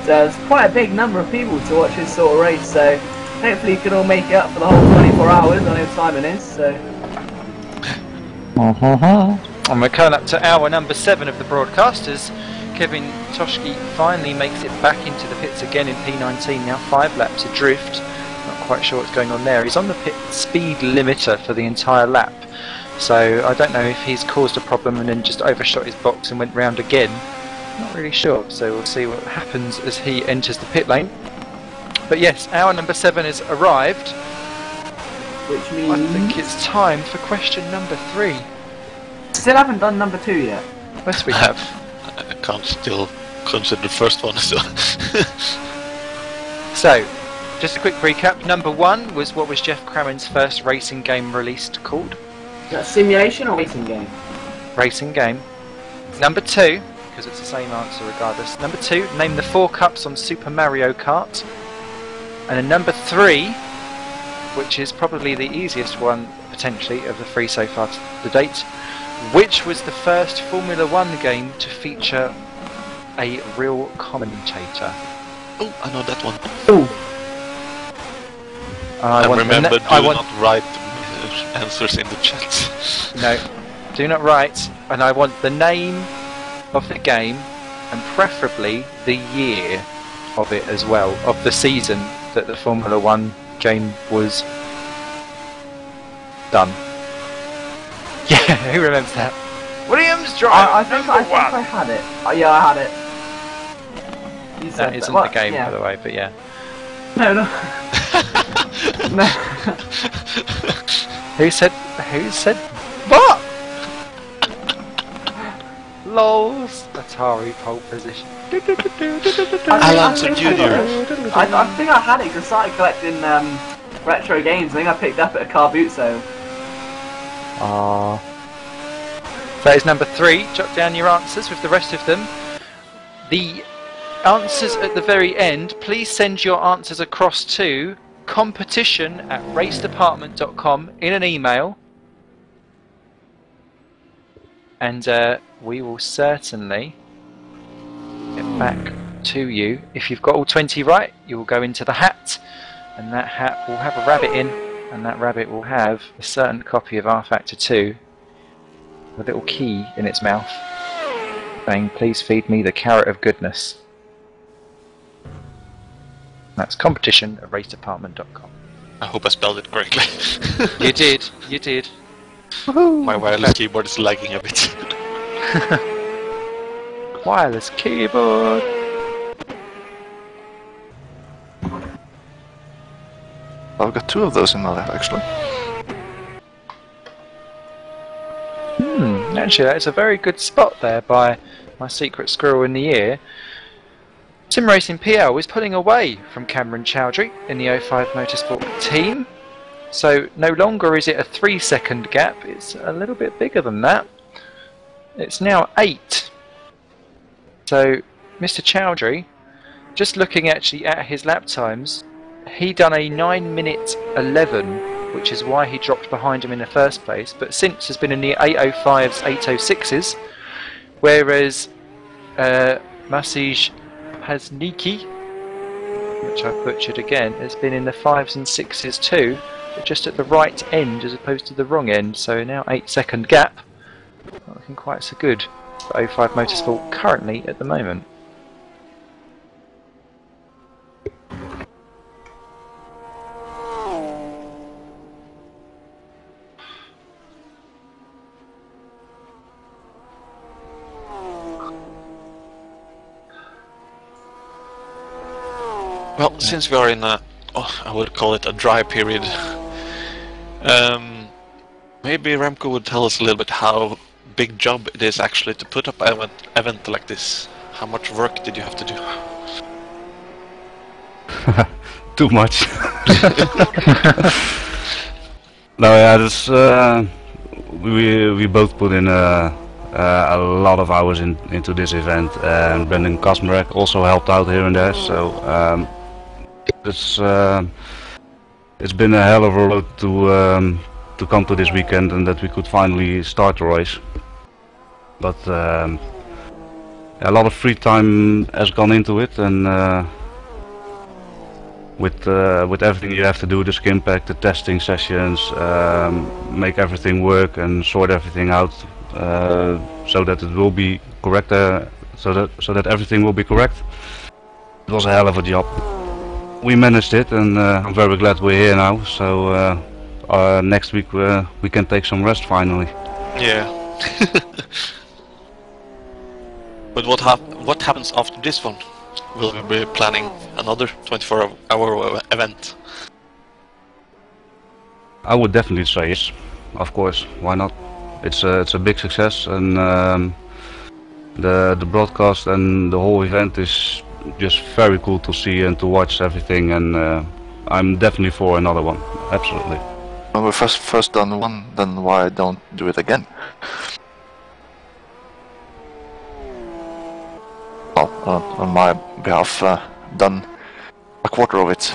Speaker 2: So it's quite a big number of people to watch this sort of race, so hopefully you can all make it up for the whole 24 hours. I know Simon is, so...
Speaker 6: And we're coming up to hour number 7 of the broadcast as Kevin Toshki finally makes it back into the pits again in P19, now 5 laps adrift. Not quite sure what's going on there. He's on the pit speed limiter for the entire lap, so I don't know if he's caused a problem and then just overshot his box and went round again. Not really sure, so we'll see what happens as he enters the pit lane. But yes, hour number 7 has arrived.
Speaker 2: Which means...
Speaker 6: I think it's time for question number 3.
Speaker 2: Still haven't done number 2 yet.
Speaker 6: Yes, we have.
Speaker 1: I can't still consider the first one, so...
Speaker 6: So, just a quick recap. Number 1 was what was Jeff Crammond's first racing game released called?
Speaker 2: Is that simulation or racing game?
Speaker 6: Racing game. Number 2, because it's the same answer regardless. Number 2, name the 4 cups on Super Mario Kart. And then number 3, which is probably the easiest one, potentially, of the 3 so far to date, which was the first Formula 1 game to feature a real commentator?
Speaker 1: Oh, I know that one.
Speaker 2: Ooh.
Speaker 1: And remember, do
Speaker 6: I want
Speaker 1: not write answers in the chat.
Speaker 6: no, do not write, and I want the name of the game and preferably the year of it as well, of the season that the Formula 1 game was done. Yeah, who remembers that? Williams drive.
Speaker 2: I think I had it. Yeah, I had it. You said
Speaker 6: That isn't
Speaker 2: well,
Speaker 6: the game,
Speaker 2: yeah.
Speaker 6: by the way, but yeah.
Speaker 2: No, no. No.
Speaker 6: Who said what? Lols. Atari pole position.
Speaker 1: Alonso Jr.
Speaker 2: I think I had it because I started collecting retro games. I think I picked up at a car boot sale.
Speaker 6: Ah. That is number 3. Jot down your answers with the rest of them. The answers at the very end, please send your answers across to competition@racedepartment.com in an email, and we will certainly get back to you. If you've got all 20 right, you will go into the hat, and that hat will have a rabbit in, and that rabbit will have a certain copy of R Factor 2, a little key in its mouth, saying, "Please feed me the carrot of goodness." That's competition@racedepartment.com.
Speaker 1: I hope I spelled it correctly.
Speaker 6: You did, you did.
Speaker 1: My wireless keyboard is lagging a bit.
Speaker 6: Wireless keyboard.
Speaker 4: I've got 2 of those in my life, actually.
Speaker 6: Actually, that is a very good spot there by my secret squirrel in the ear. Sim Racing PL is pulling away from Cameron Chowdhury in the 05 Motorsport team. So no longer is it a 3-second gap, it's a little bit bigger than that. It's now 8. So Mr. Chowdhury, just looking actually at his lap times, he done a 9:11, which is why he dropped behind him in the first place, but since has been in the 8:05s, 8:06s, whereas Masij Pasniki, which I've butchered again, has been in the 5s and 6s too, but just at the right end as opposed to the wrong end, so now 8-second gap. Not looking quite so good for 05 Motorsport currently at the moment.
Speaker 1: Well, since we are in a, I would call it a dry period, maybe Remco would tell us a little bit how big job it is actually to put up an event like this. How much work did you have to do?
Speaker 7: Too much. No, yeah, this, we both put in a lot of hours into this event, and Brendan Kasmarek also helped out here and there. So it's been a hell of a road to come to this weekend, and that we could finally start the race. But a lot of free time has gone into it, and with everything you have to do, the skim pack, the testing sessions, make everything work and sort everything out, so that it will be correct, so that everything will be correct. It was a hell of a job. We managed it, and I'm very glad we're here now. So next week we can take some rest finally.
Speaker 1: Yeah. But what happens after this one? Will we be planning another 24-hour event?
Speaker 7: I would definitely say yes, of course. Why not? It's a big success, and the broadcast and the whole event is just very cool to see and to watch everything. And I'm definitely for another one. Absolutely.
Speaker 4: When we first done one, then why don't do it again? Well, on my behalf, done a quarter of it.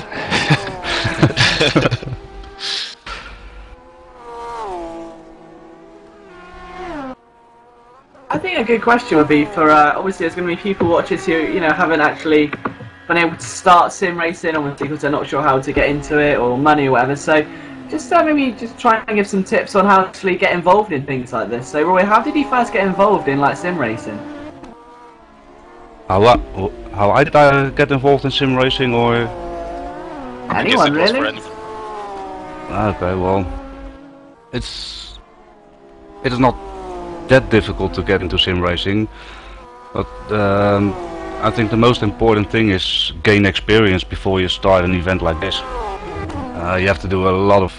Speaker 2: I think a good question would be for obviously there's going to be people watching who haven't actually been able to start sim racing, or because they're not sure how to get into it or money or whatever. So just maybe just try and give some tips on how to actually get involved in things like this. So Roy, how did you first get involved in like sim racing?
Speaker 7: How I did I get involved in sim racing, or?
Speaker 1: I guess
Speaker 2: Anyone
Speaker 1: it was for
Speaker 2: really?
Speaker 1: anyone.
Speaker 7: Okay, well, it is not that difficult to get into sim racing, but I think the most important thing is gain experience before you start an event like this. You have to do a lot of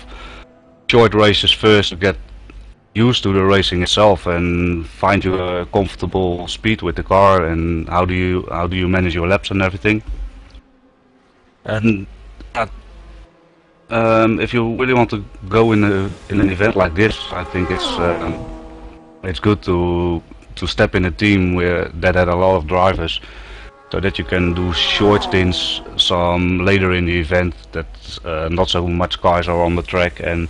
Speaker 7: short races first to get used to the racing itself and find your comfortable speed with the car, and how do you manage your laps and everything. And if you really want to go in an event like this, I think it's good to step in a team that had a lot of drivers, so that you can do short stints some later in the event that not so much cars are on the track and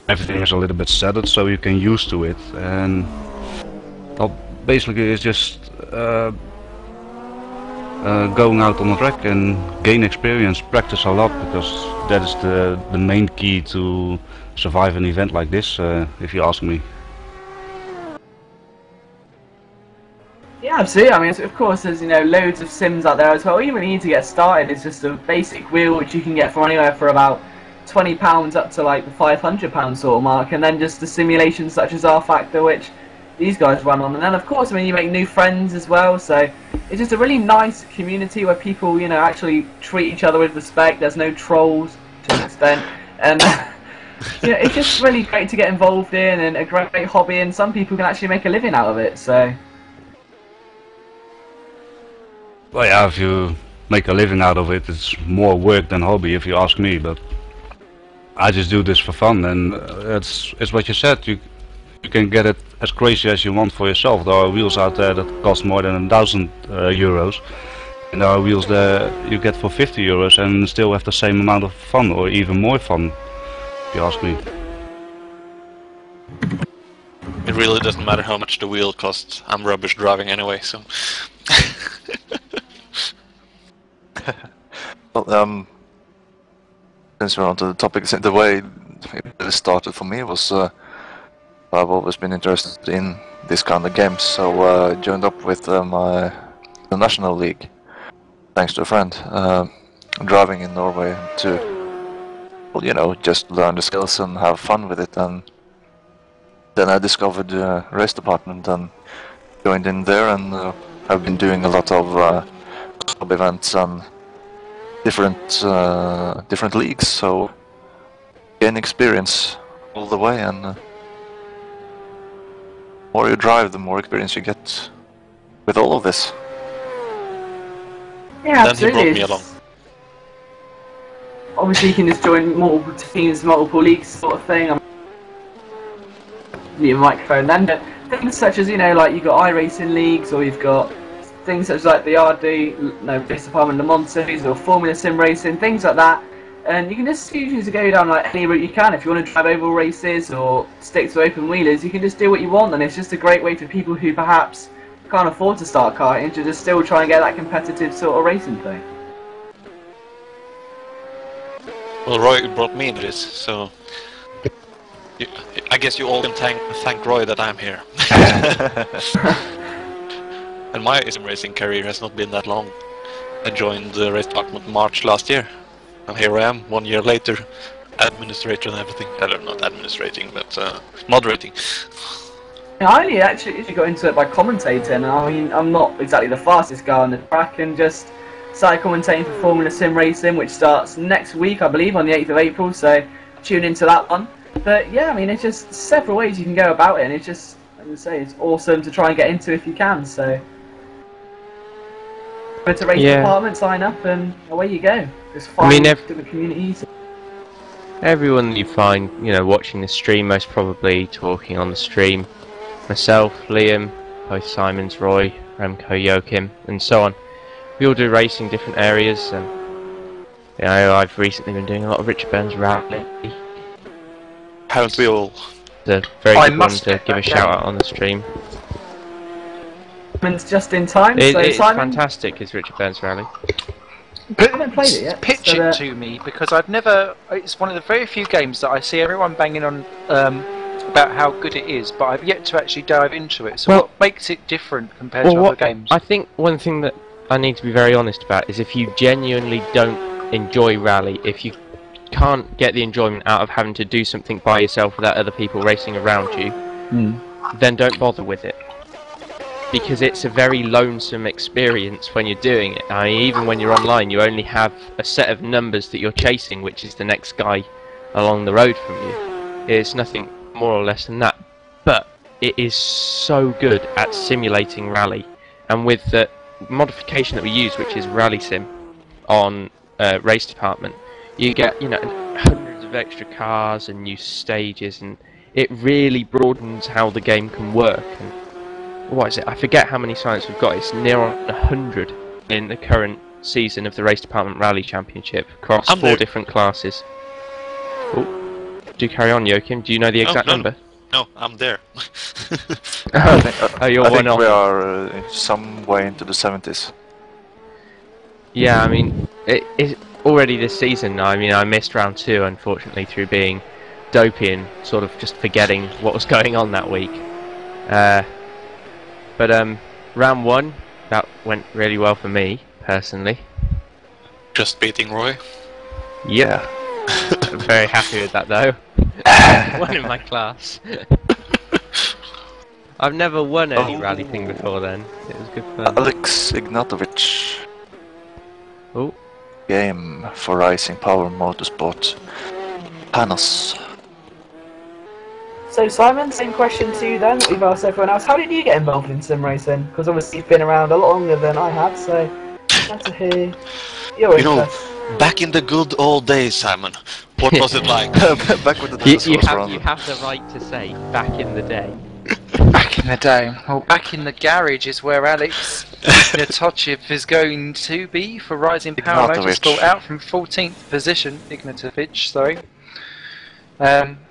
Speaker 7: everything is a little bit settled, so you can used to it. And well, basically it's just going out on the track and gain experience, practice a lot, because that is the main key to survive an event like this, if you ask me.
Speaker 2: Yeah, absolutely. I mean, of course, there's loads of sims out there as well. All you really need to get started is just a basic wheel, which you can get from anywhere for about £20 up to like the £500 sort of mark, and then just the simulations such as R Factor, which these guys run on. And then, of course, I mean, you make new friends as well. So it's just a really nice community where people, actually treat each other with respect. There's no trolls to an extent, and it's just really great to get involved in, and a great hobby. And some people can actually make a living out of it. So.
Speaker 7: Well, yeah, if you make a living out of it, it's more work than hobby, if you ask me. But I just do this for fun, and it's what you said. You can get it as crazy as you want for yourself. There are wheels out there that cost more than €1,000, and there are wheels that you get for €50 and still have the same amount of fun, or even more fun, if you ask me.
Speaker 1: It really doesn't matter how much the wheel costs. I'm rubbish driving anyway, so.
Speaker 4: Well, since we're on to the topic, the way it started for me was I've always been interested in this kind of games, so I joined up with the national league, thanks to a friend, driving in Norway to, well, just learn the skills and have fun with it. And then I discovered the race department and joined in there, and I've been doing a lot of club events and different leagues, so gain experience all the way. And the more you drive, the more experience you get with all of this.
Speaker 2: Yeah,
Speaker 1: Then he
Speaker 2: absolutely.
Speaker 1: brought me along.
Speaker 2: Obviously, you can just join multiple teams, multiple leagues, sort of thing. Your microphone. Then things such as like you've got iRacing leagues, or you've got things such as like the Race Department Le Mans Series, or Formula Sim Racing, things like that. And you can just choose to go down like any route you can. If you want to drive oval races or stick to open wheelers, you can just do what you want. And it's just a great way for people who perhaps can't afford to start karting to just still try and get that competitive sort of racing thing.
Speaker 1: Well, Roy brought me into this, so I guess you all can thank Roy that I'm here. And my sim racing career has not been that long. I joined the race department March last year, and here I am 1 year later, administrator and everything. Not administrating, but moderating.
Speaker 2: I only actually got into it by commentating. I mean, I'm not exactly the fastest guy on the track, and just started commentating for Formula Sim Racing, which starts next week, I believe, on the 8th of April, so tune into that one. But yeah, I mean, it's just several ways you can go about it, and it's just, as I say, it's awesome to try and get into if you can, so. Go to race department, sign up, and away you go. Just find different communities.
Speaker 5: Everyone that you find, watching the stream, most probably talking on the stream, myself, Liam, both Simons, Roy, Remco, Joachim, and so on. We all do racing in different areas, and I've recently been doing a lot of Richard Burns rally.
Speaker 1: Haven't we all?
Speaker 5: It's a very good one to give a shout out on the stream.
Speaker 2: Simon's just in time.
Speaker 5: It's
Speaker 2: Simon,
Speaker 5: fantastic, is Richard Burns rally.
Speaker 2: I haven't played it yet.
Speaker 6: Pitch
Speaker 2: so,
Speaker 6: it to me, because I've never. It's one of the very few games that I see everyone banging on about how good it is, but I've yet to actually dive into it. So what makes it different compared to other games?
Speaker 5: I think one thing that I need to be very honest about is if you genuinely don't enjoy rally, if you can't get the enjoyment out of having to do something by yourself without other people racing around you, then don't bother with it. Because it's a very lonesome experience when you're doing it. I mean, even when you're online, you only have a set of numbers that you're chasing, which is the next guy along the road from you. It's nothing more or less than that. But it is so good at simulating rally. And with the modification that we use, which is Rally Sim on Race Department, you get, you know, hundreds of extra cars and new stages, and it really broadens how the game can work. And what is it? I forget how many sites we've got. It's near on 100 in the current season of the Race Department Rally Championship across 4 different classes. Oh, do carry on, Joachim. Do you know the exact number?
Speaker 1: No, I'm there.
Speaker 5: Oh, you're
Speaker 4: I
Speaker 5: one
Speaker 4: think
Speaker 5: off.
Speaker 4: we are some way into the 70s.
Speaker 5: Yeah, I mean, it already this season. I mean, I missed round 2 unfortunately through being dopey and sort of just forgetting what was going on that week. But round 1, that went really well for me personally.
Speaker 1: Just beating Roy.
Speaker 5: Yeah. I'm very happy with that though. One in my class. I've never won any rally thing before then. It was good fun.
Speaker 4: Alex Ignatovich.
Speaker 5: Oh.
Speaker 4: Game for Rising Power Motorsport. Panos.
Speaker 2: So Simon, same question to you then that we've asked everyone else. How did you get involved in sim racing? Because obviously you've been around a lot longer than I have, so glad to hear your interest.
Speaker 1: Back in the good old days, Simon, what was it like?
Speaker 4: Back with the dinosaurs
Speaker 5: you have the right to say back in the day.
Speaker 6: Back in the day. Well, back in the garage is where Alex Ignatovich is going to be for Rising Power Motorsport, out from 14th position. Ignatovich, sorry.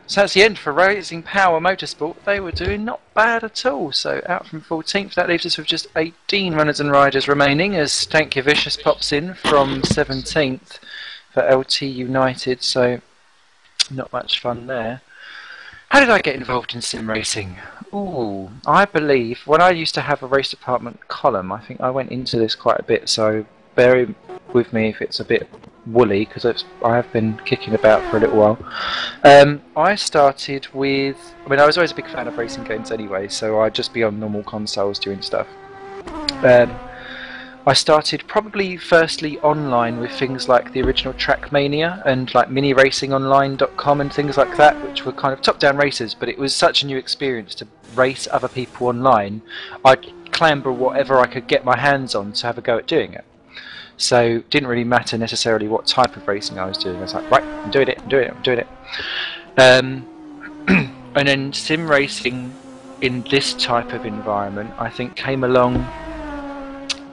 Speaker 6: So that's the end for Rising Power Motorsport. They were doing not bad at all. So out from 14th, that leaves us with just 18 runners and riders remaining as Stanky Vicious pops in from 17th for LT United. So not much fun there. How did I get involved in sim racing? Ooh, I believe when I used to have a race department column, I think I went into this quite a bit. So bear with me if it's a bit woolly, because I have been kicking about for a little while. I started with, I mean, I was always a big fan of racing games anyway, so I'd just be on normal consoles doing stuff. I started probably firstly online with things like the original Trackmania and like miniracingonline.com and things like that, which were kind of top-down races, but it was such a new experience to race other people online. I'd clamber whatever I could get my hands on to have a go at doing it. So it didn't really matter necessarily what type of racing I was doing. I was like, right, I'm doing it. And then sim racing in this type of environment, I think, came along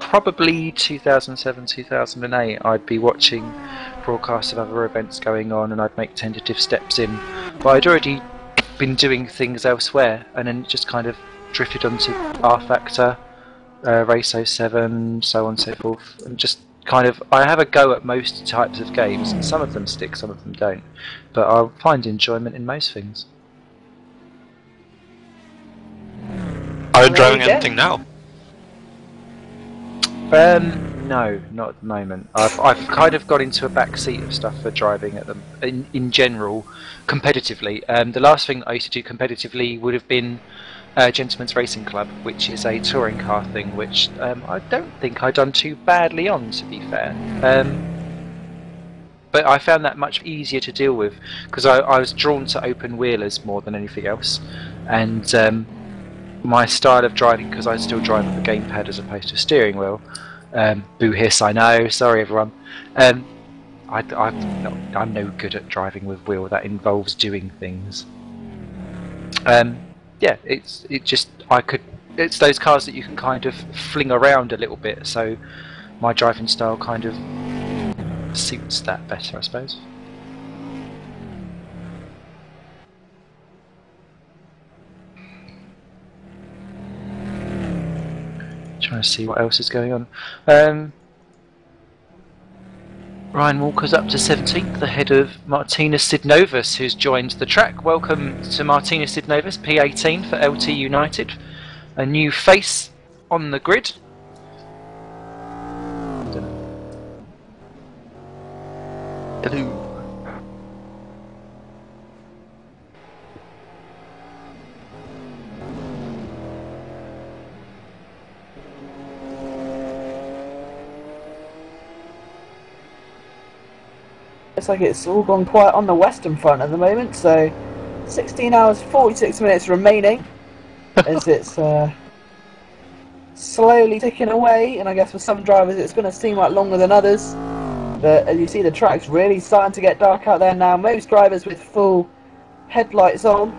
Speaker 6: probably 2007, 2008. I'd be watching broadcasts of other events going on and I'd make tentative steps in. But I'd already been doing things elsewhere, and then just kind of drifted onto R Factor, Race 07, so on and so forth, and just kind of, I have a go at most types of games, and some of them stick, some of them don't, but I find enjoyment in most things.
Speaker 1: Are you driving anything now?
Speaker 6: No, not at the moment. I've kind of got into a back seat of stuff for driving at them in general, competitively. The last thing I used to do competitively would have been Gentleman's Racing Club, which is a touring car thing, which I don't think I'd done too badly on, to be fair. But I found that much easier to deal with because I was drawn to open wheelers more than anything else, and my style of driving, because I still drive with a gamepad as opposed to a steering wheel. Boo hiss, I know. Sorry, everyone. I'm no good at driving with wheel. That involves doing things. Yeah, it's those cars that you can kind of fling around a little bit, so my driving style kind of suits that better, I suppose. Trying to see what else is going on. Ryan Walker's up to 17th, ahead of Martina Sidnovus, who's joined the track. Welcome to Martina Sidnovus, P18 for LT United. A new face on the grid.
Speaker 3: Hello.
Speaker 2: Looks like it's all gone quiet on the western front at the moment, so 16 hours 46 minutes remaining as it's slowly ticking away, and I guess for some drivers it's going to seem like longer than others, but as you see the track's really starting to get dark out there now. Most drivers with full headlights on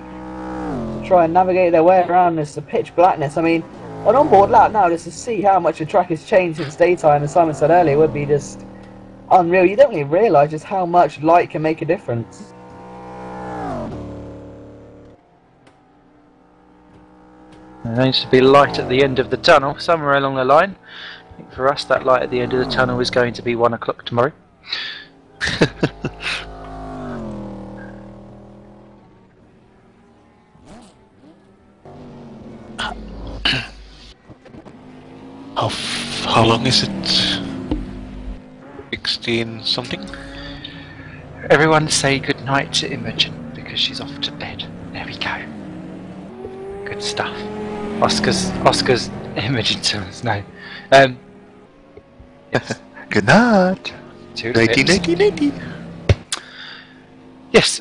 Speaker 2: to try and navigate their way around this pitch blackness. I mean, an onboard lap now just to see how much the track has changed since daytime, as Simon said earlier, would be just unreal. You don't really realise just how much light can make a difference.
Speaker 6: There needs to be light at the end of the tunnel, somewhere along the line. I think for us that light at the end of the tunnel is going to be 1 o'clock tomorrow.
Speaker 1: How long is it? 16 something?
Speaker 6: Everyone say goodnight to Imogen because she's off to bed. There we go. Good stuff. Oscar's Imogen to us. No. Yes.
Speaker 4: Good night.
Speaker 6: Nighty,
Speaker 4: nighty, nighty.
Speaker 6: Yes.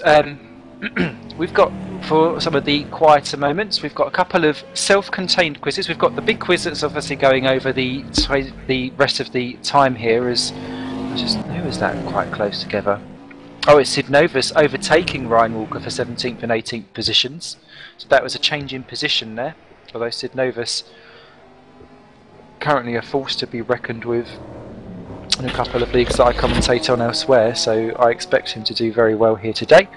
Speaker 6: We've got, for some of the quieter moments, we've got a couple of self-contained quizzes. We've got the big quiz that's obviously going over the rest of the time here. Who is that quite close together? Oh, it's Sid Novus overtaking Ryan Walker for 17th and 18th positions. So that was a change in position there. Although Sid Novus currently a force to be reckoned with in a couple of leagues that I commentate on elsewhere, so I expect him to do very well here today.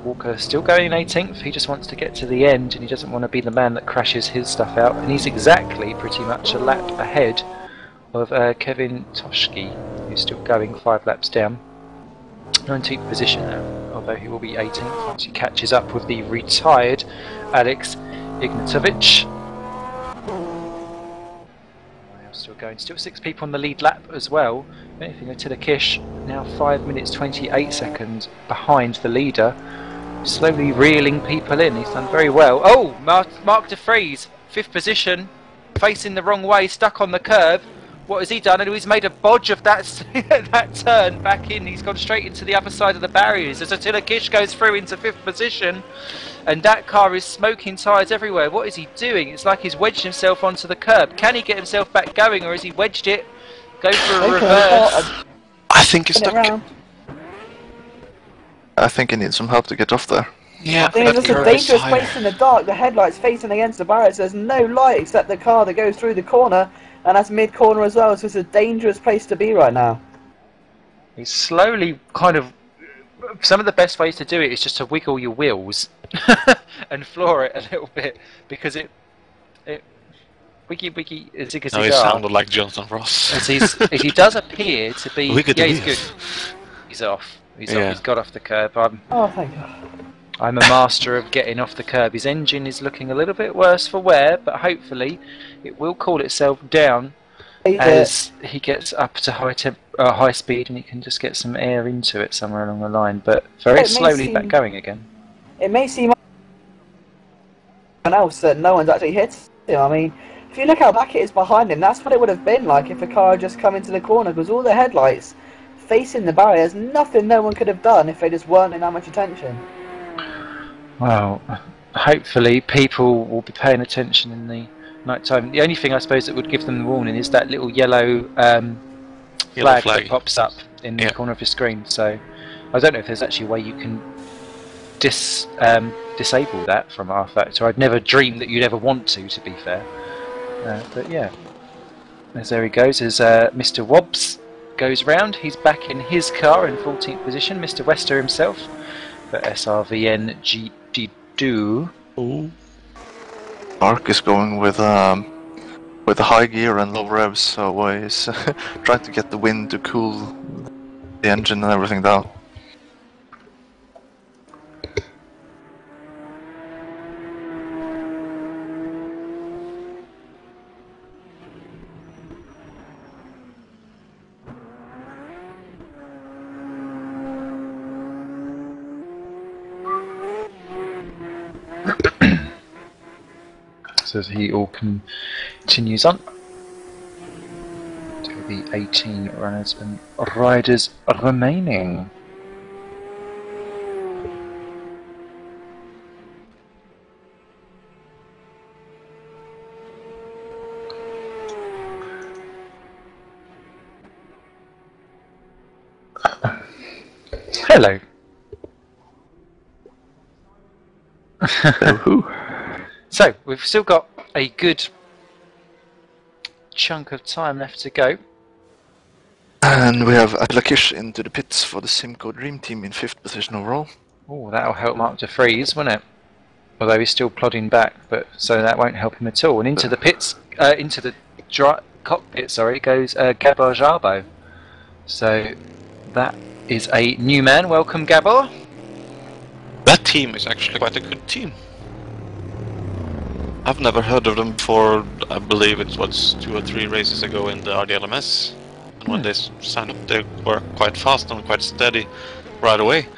Speaker 6: Walker still going 18th, he just wants to get to the end and he doesn't want to be the man that crashes his stuff out, and he's exactly pretty much a lap ahead of Kevin Toshki, who's still going 5 laps down. 19th position, although he will be 18th once he catches up with the retired Alex Ignatovich. Still going, still 6 people on the lead lap as well. Anything, Attila Kish now 5 minutes 28 seconds behind the leader, slowly reeling people in. He's done very well. Oh, Mark de Vries, 5th position, facing the wrong way, stuck on the curb. What has he done? And he's made a bodge of that that turn back in. He's gone straight into the other side of the barriers as Attila Kish goes through into 5th position. And that car is smoking tyres everywhere. What is he doing? It's like he's wedged himself onto the curb. Can he get himself back going, or has he wedged it? Go for a reverse.
Speaker 1: I think he's stuck.
Speaker 4: I think he needs some help to get off there.
Speaker 1: Yeah,
Speaker 2: I think it's just a dangerous place in the dark. The headlights facing against the barriers. There's no light except the car that goes through the corner, and that's mid-corner as well. So it's a dangerous place to be right now.
Speaker 6: He's slowly kind of... Some of the best ways to do it is just to wiggle your wheels and floor it a little bit, because it wiggy zigga
Speaker 1: no, he sounded like Jonathan Ross.
Speaker 6: as he does appear to be.
Speaker 1: Yeah,
Speaker 6: he's good. He's off. He's off. He's got off the curb.
Speaker 2: Oh, thank God.
Speaker 6: I'm a master of getting off the curb. His engine is looking a little bit worse for wear, but hopefully it will cool itself down as he gets up to high speed, and he can just get some air into it somewhere along the line. But very slowly back going again.
Speaker 2: It may seem else that no one's actually hit him. I mean, if you look how back it is behind him, that's what it would have been like if a car had just come into the corner, because all the headlights facing the barriers, nothing no one could have done if they just weren't in that much attention.
Speaker 6: Well, hopefully people will be paying attention in the night time. The only thing I suppose that would give them the warning is that little yellow flag that pops up in the corner of your screen. So I don't know if there's actually a way you can disable that from R-Factor. I'd never dreamed that you'd ever want to be fair. But yeah, as there he goes, as Mr. Wobbs goes round, he's back in his car in 14th position, Mr. Wester himself, for SRVN GD2.
Speaker 1: Ooh.
Speaker 4: Mark is going with the high gear and low revs, so he's trying to get the wind to cool the engine and everything down.
Speaker 6: So he all continues on. To the 18 runners and riders remaining. Hello. So, we've still got a good chunk of time left to go.
Speaker 4: And we have Atlakish into the pits for the Simco Dream Team in 5th position overall.
Speaker 6: Oh, that'll help Mark to freeze, won't it? Although he's still plodding back, but so that won't help him at all. And into the pits, into the cockpit, sorry, goes Gabor Jarbo. So that is a new man. Welcome, Gabor.
Speaker 1: That team is actually quite a good team. I've never heard of them before. I believe it was 2 or 3 races ago in the RDLMS. And when they signed up, they were quite fast and quite steady right away.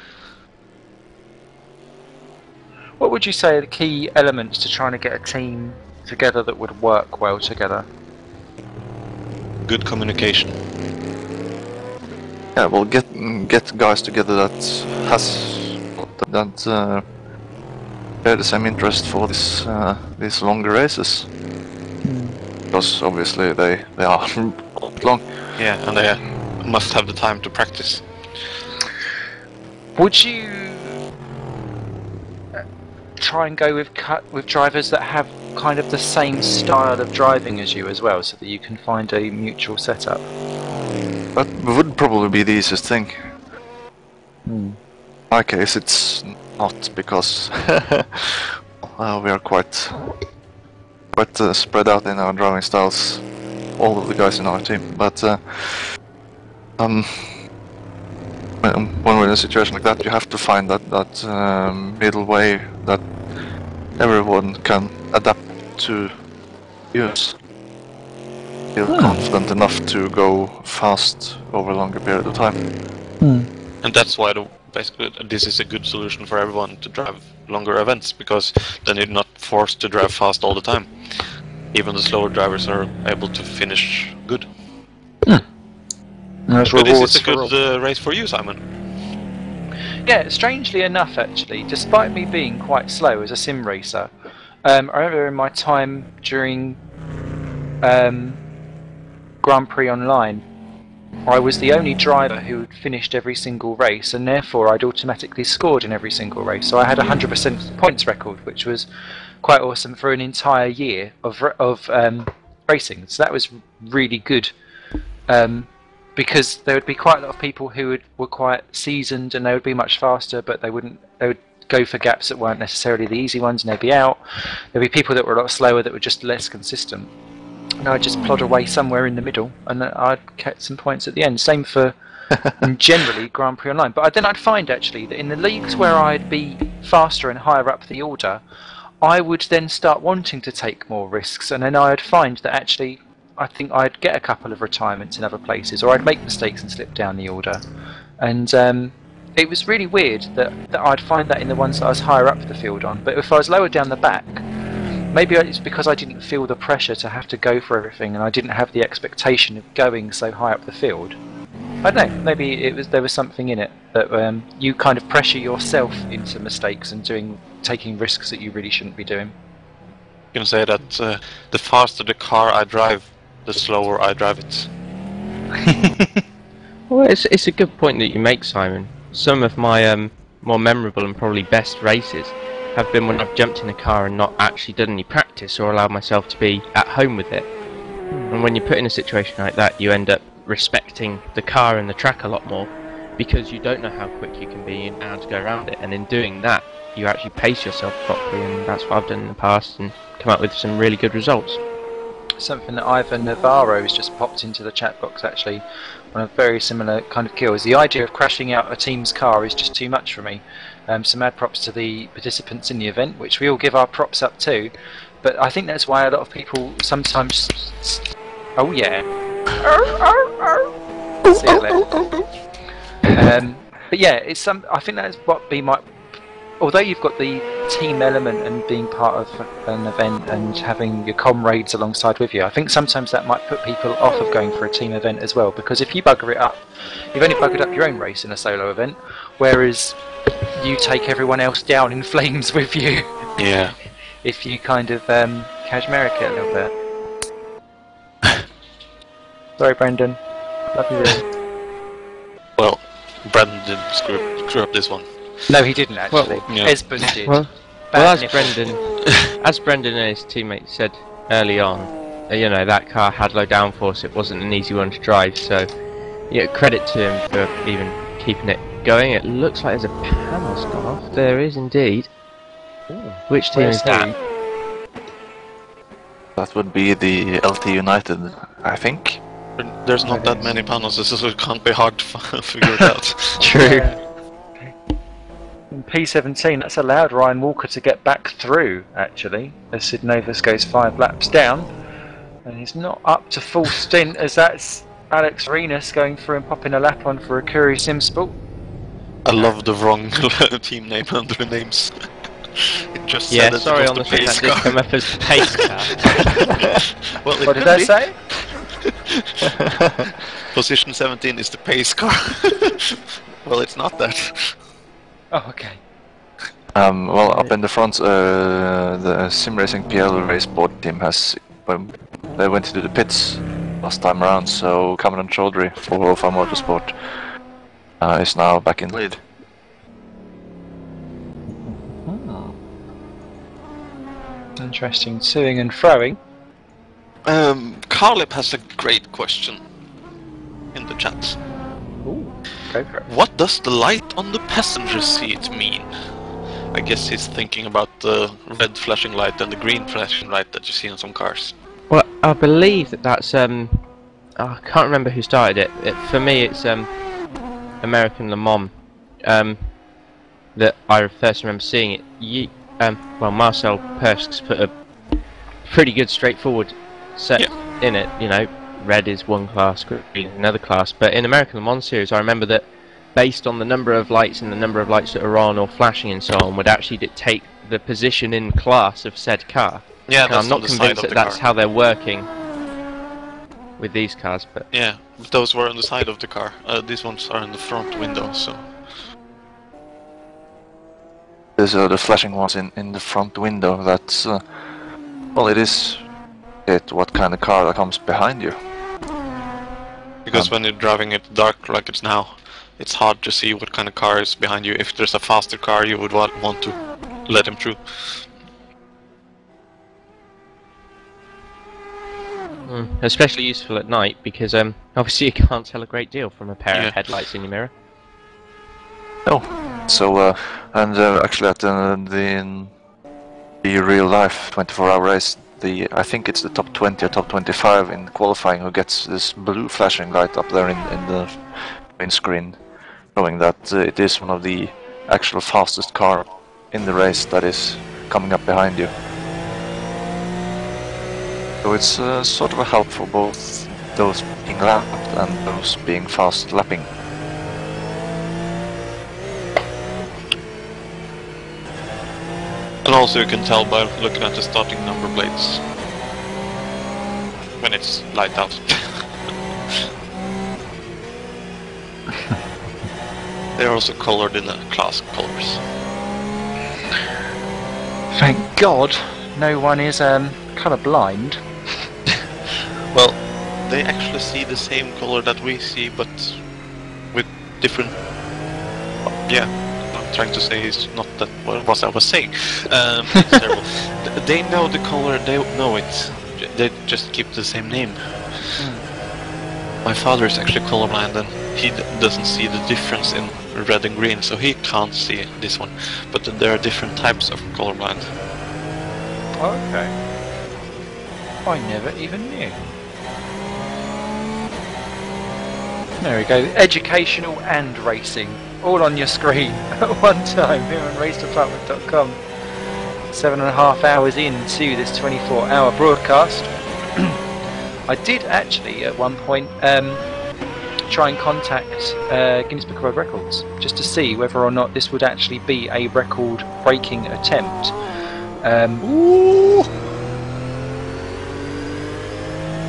Speaker 6: What would you say are the key elements to trying to get a team together that would work well together?
Speaker 1: Good communication.
Speaker 4: Yeah, well, get guys together that share the same interest for these longer races. Because obviously they are long.
Speaker 1: Yeah, and they must have the time to practice.
Speaker 6: Would you try and go with drivers that have kind of the same style of driving as you as well, so that you can find a mutual setup?
Speaker 4: That would probably be the easiest thing. In my case, it's not, because we are quite spread out in our driving styles, all of the guys in our team. But when we're in a situation like that, you have to find that middle way that everyone can adapt to use. Feel confident enough to go fast over a longer period of time.
Speaker 1: And that's why basically this is a good solution for everyone to drive longer events, because then you're not forced to drive fast all the time. Even the slower drivers are able to finish good.
Speaker 6: There's
Speaker 1: But this
Speaker 6: rewards
Speaker 1: is a
Speaker 6: for
Speaker 1: good race for you, Simon.
Speaker 6: Yeah, strangely enough, actually, despite me being quite slow as a sim racer, I remember in my time during Grand Prix Online, I was the only driver who had finished every single race, and therefore I'd automatically scored in every single race. So I had a 100% points record, which was quite awesome for an entire year of racing. So that was really good, because there would be quite a lot of people who were quite seasoned and they would be much faster, but they would go for gaps that weren't necessarily the easy ones, and they'd be out. There'd be people that were a lot slower that were just less consistent. And I'd just plod away somewhere in the middle, and I'd get some points at the end. Same for generally Grand Prix Online. But then I'd find actually that in the leagues where I'd be faster and higher up the order, I would then start wanting to take more risks, and then I'd find that actually I think I'd get a couple of retirements in other places, or I'd make mistakes and slip down the order. And it was really weird that I'd find that in the ones that I was higher up the field on. But if I was lower down the back, maybe it's because I didn't feel the pressure to have to go for everything, and I didn't have the expectation of going so high up the field. I don't know, maybe there was something in it that you kind of pressure yourself into mistakes and taking risks that you really shouldn't be doing.
Speaker 1: You can say that the faster the car I drive, the slower I drive it.
Speaker 5: Well, it's a good point that you make, Simon. Some of my more memorable and probably best races have been when I've jumped in a car and not actually done any practice or allowed myself to be at home with it. And when you're put in a situation like that, you end up respecting the car and the track a lot more, because you don't know how quick you can be and how to go around it. And in doing that, you actually pace yourself properly, and that's what I've done in the past and come up with some really good results.
Speaker 6: Something that Ivan Navarro has just popped into the chat box actually on a very similar kind of kill is the idea of crashing out a team's car is just too much for me. So mad props to the participants in the event, which we all give our props up to, but I think that's why a lot of people sometimes... Oh yeah. See you later. But yeah, I think that's what although you've got the team element and being part of an event and having your comrades alongside with you, I think sometimes that might put people off of going for a team event as well, because if you bugger it up, you've only buggered up your own race in a solo event, whereas you take everyone else down in flames with you.
Speaker 1: Yeah.
Speaker 6: If you kind of Kashmeric it a little bit. Sorry, Brendan. Love you, really.
Speaker 1: Well, Brendan didn't screw up this one.
Speaker 6: No, he didn't actually.
Speaker 1: Well, yeah.
Speaker 6: Esbon did.
Speaker 5: Well,
Speaker 6: Bad
Speaker 5: as
Speaker 6: nipple.
Speaker 5: Brendan and his teammates said early on, you know, that car had low downforce. It wasn't an easy one to drive. So, yeah, credit to him for even keeping it going. It looks like there's a panel's gone off. There is indeed. Which team is that?
Speaker 4: That would be the LT United, I think.
Speaker 1: There's not that many panels, so it can't be hard to figure it out.
Speaker 5: True.
Speaker 6: In P17, that's allowed Ryan Walker to get back through, actually, as Sid Novus goes 5 laps down. And he's not up to full stint, as that's Alex Renus going through and popping a lap on for a Curie Simsport.
Speaker 1: I love the wrong team name under the names. It just said
Speaker 5: Yeah,
Speaker 1: that
Speaker 5: sorry
Speaker 1: it
Speaker 5: on
Speaker 1: was
Speaker 5: the screen that did come up as pace car.
Speaker 1: Well, it
Speaker 6: What did
Speaker 1: could
Speaker 6: I
Speaker 1: be.
Speaker 6: say?
Speaker 1: Position 17 is the pace car. Well, it's not that.
Speaker 6: Oh, okay.
Speaker 4: Well, up in the front, the Sim Racing PL race board team has. They went into the pits last time around, so Cameron Chaudhry for Alpha Motorsport is now back in the lead.
Speaker 6: Interesting. Toing and throwing.
Speaker 1: Carlip has a great question in the chat.
Speaker 6: Ooh, go for it.
Speaker 1: What does the light on the passenger seat mean? I guess he's thinking about the red flashing light and the green flashing light that you see on some cars.
Speaker 5: Well, I believe that's I can't remember who started it. For me, it's American Le Mans that I first remember seeing it. Well, Marcel Persk's put a pretty good straightforward set in it. You know, red is one class, green is another class. But in American Le Mans series, I remember that based on the number of lights and the number of lights that are on or flashing and so on, would actually dictate the position in class of said car.
Speaker 1: Yeah,
Speaker 5: And
Speaker 1: that's
Speaker 5: I'm not
Speaker 1: on the side
Speaker 5: convinced
Speaker 1: of
Speaker 5: that
Speaker 1: the
Speaker 5: that's
Speaker 1: car.
Speaker 5: how they're working with these cars, but
Speaker 1: Yeah, but those were on the side of the car. These ones are in the front window, so...
Speaker 4: There's the flashing ones in the front window. That's well, it is what kind of car that comes behind you.
Speaker 1: Because when you're driving it dark like it's now, it's hard to see what kind of car is behind you. If there's a faster car, you would want to let him through.
Speaker 5: especially useful at night because obviously you can't tell a great deal from a pair of headlights in your mirror.
Speaker 4: No. So actually at the real life 24-hour race, I think it's the top 20 or top 25 in qualifying who gets this blue flashing light up there in the main screen, showing that it is one of the actual fastest car in the race that is coming up behind you. So it's sort of a help for both those being lapped and those being fast lapping.
Speaker 1: And also you can tell by looking at the starting number plates when it's light out. They're also colored in the class colors.
Speaker 6: Thank God no one is colour-blind.
Speaker 1: Well, they actually see the same color that we see, but with different... Yeah, what I'm trying to say is not that what was I was saying. It's terrible. They know the color, they know it. They just keep the same name. My father is actually colorblind and he doesn't see the difference in red and green, so he can't see this one. But there are different types of colorblind.
Speaker 6: Okay. I never even knew. There we go. Educational and racing. All on your screen at one time here on racedepartment.com. 7.5 hours into this 24-hour broadcast. I did actually at one point try and contact Guinness Book of World Records just to see whether or not this would actually be a record-breaking attempt.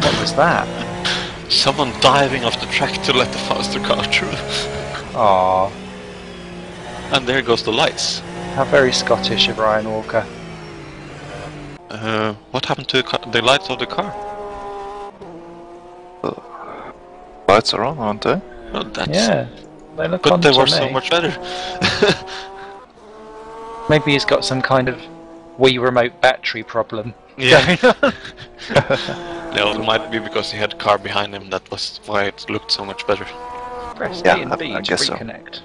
Speaker 6: What was that?
Speaker 1: Someone diving off the track to let the faster car through.
Speaker 6: Aww.
Speaker 1: And there goes the lights.
Speaker 6: How very Scottish of Ryan Walker.
Speaker 1: What happened to the lights of the car?
Speaker 4: Lights are on, aren't they?
Speaker 1: Oh, that's...
Speaker 6: Yeah, they look
Speaker 1: But
Speaker 6: on
Speaker 1: they
Speaker 6: to
Speaker 1: were
Speaker 6: me.
Speaker 1: so much better.
Speaker 6: Maybe he's got some kind of Wii remote battery problem.
Speaker 1: Yeah.
Speaker 6: going on.
Speaker 1: No, it might be because he had a car behind him. That was why it looked so much better.
Speaker 6: Press
Speaker 4: Yeah,
Speaker 6: A and B
Speaker 4: I
Speaker 6: to
Speaker 4: guess so.
Speaker 6: reconnect.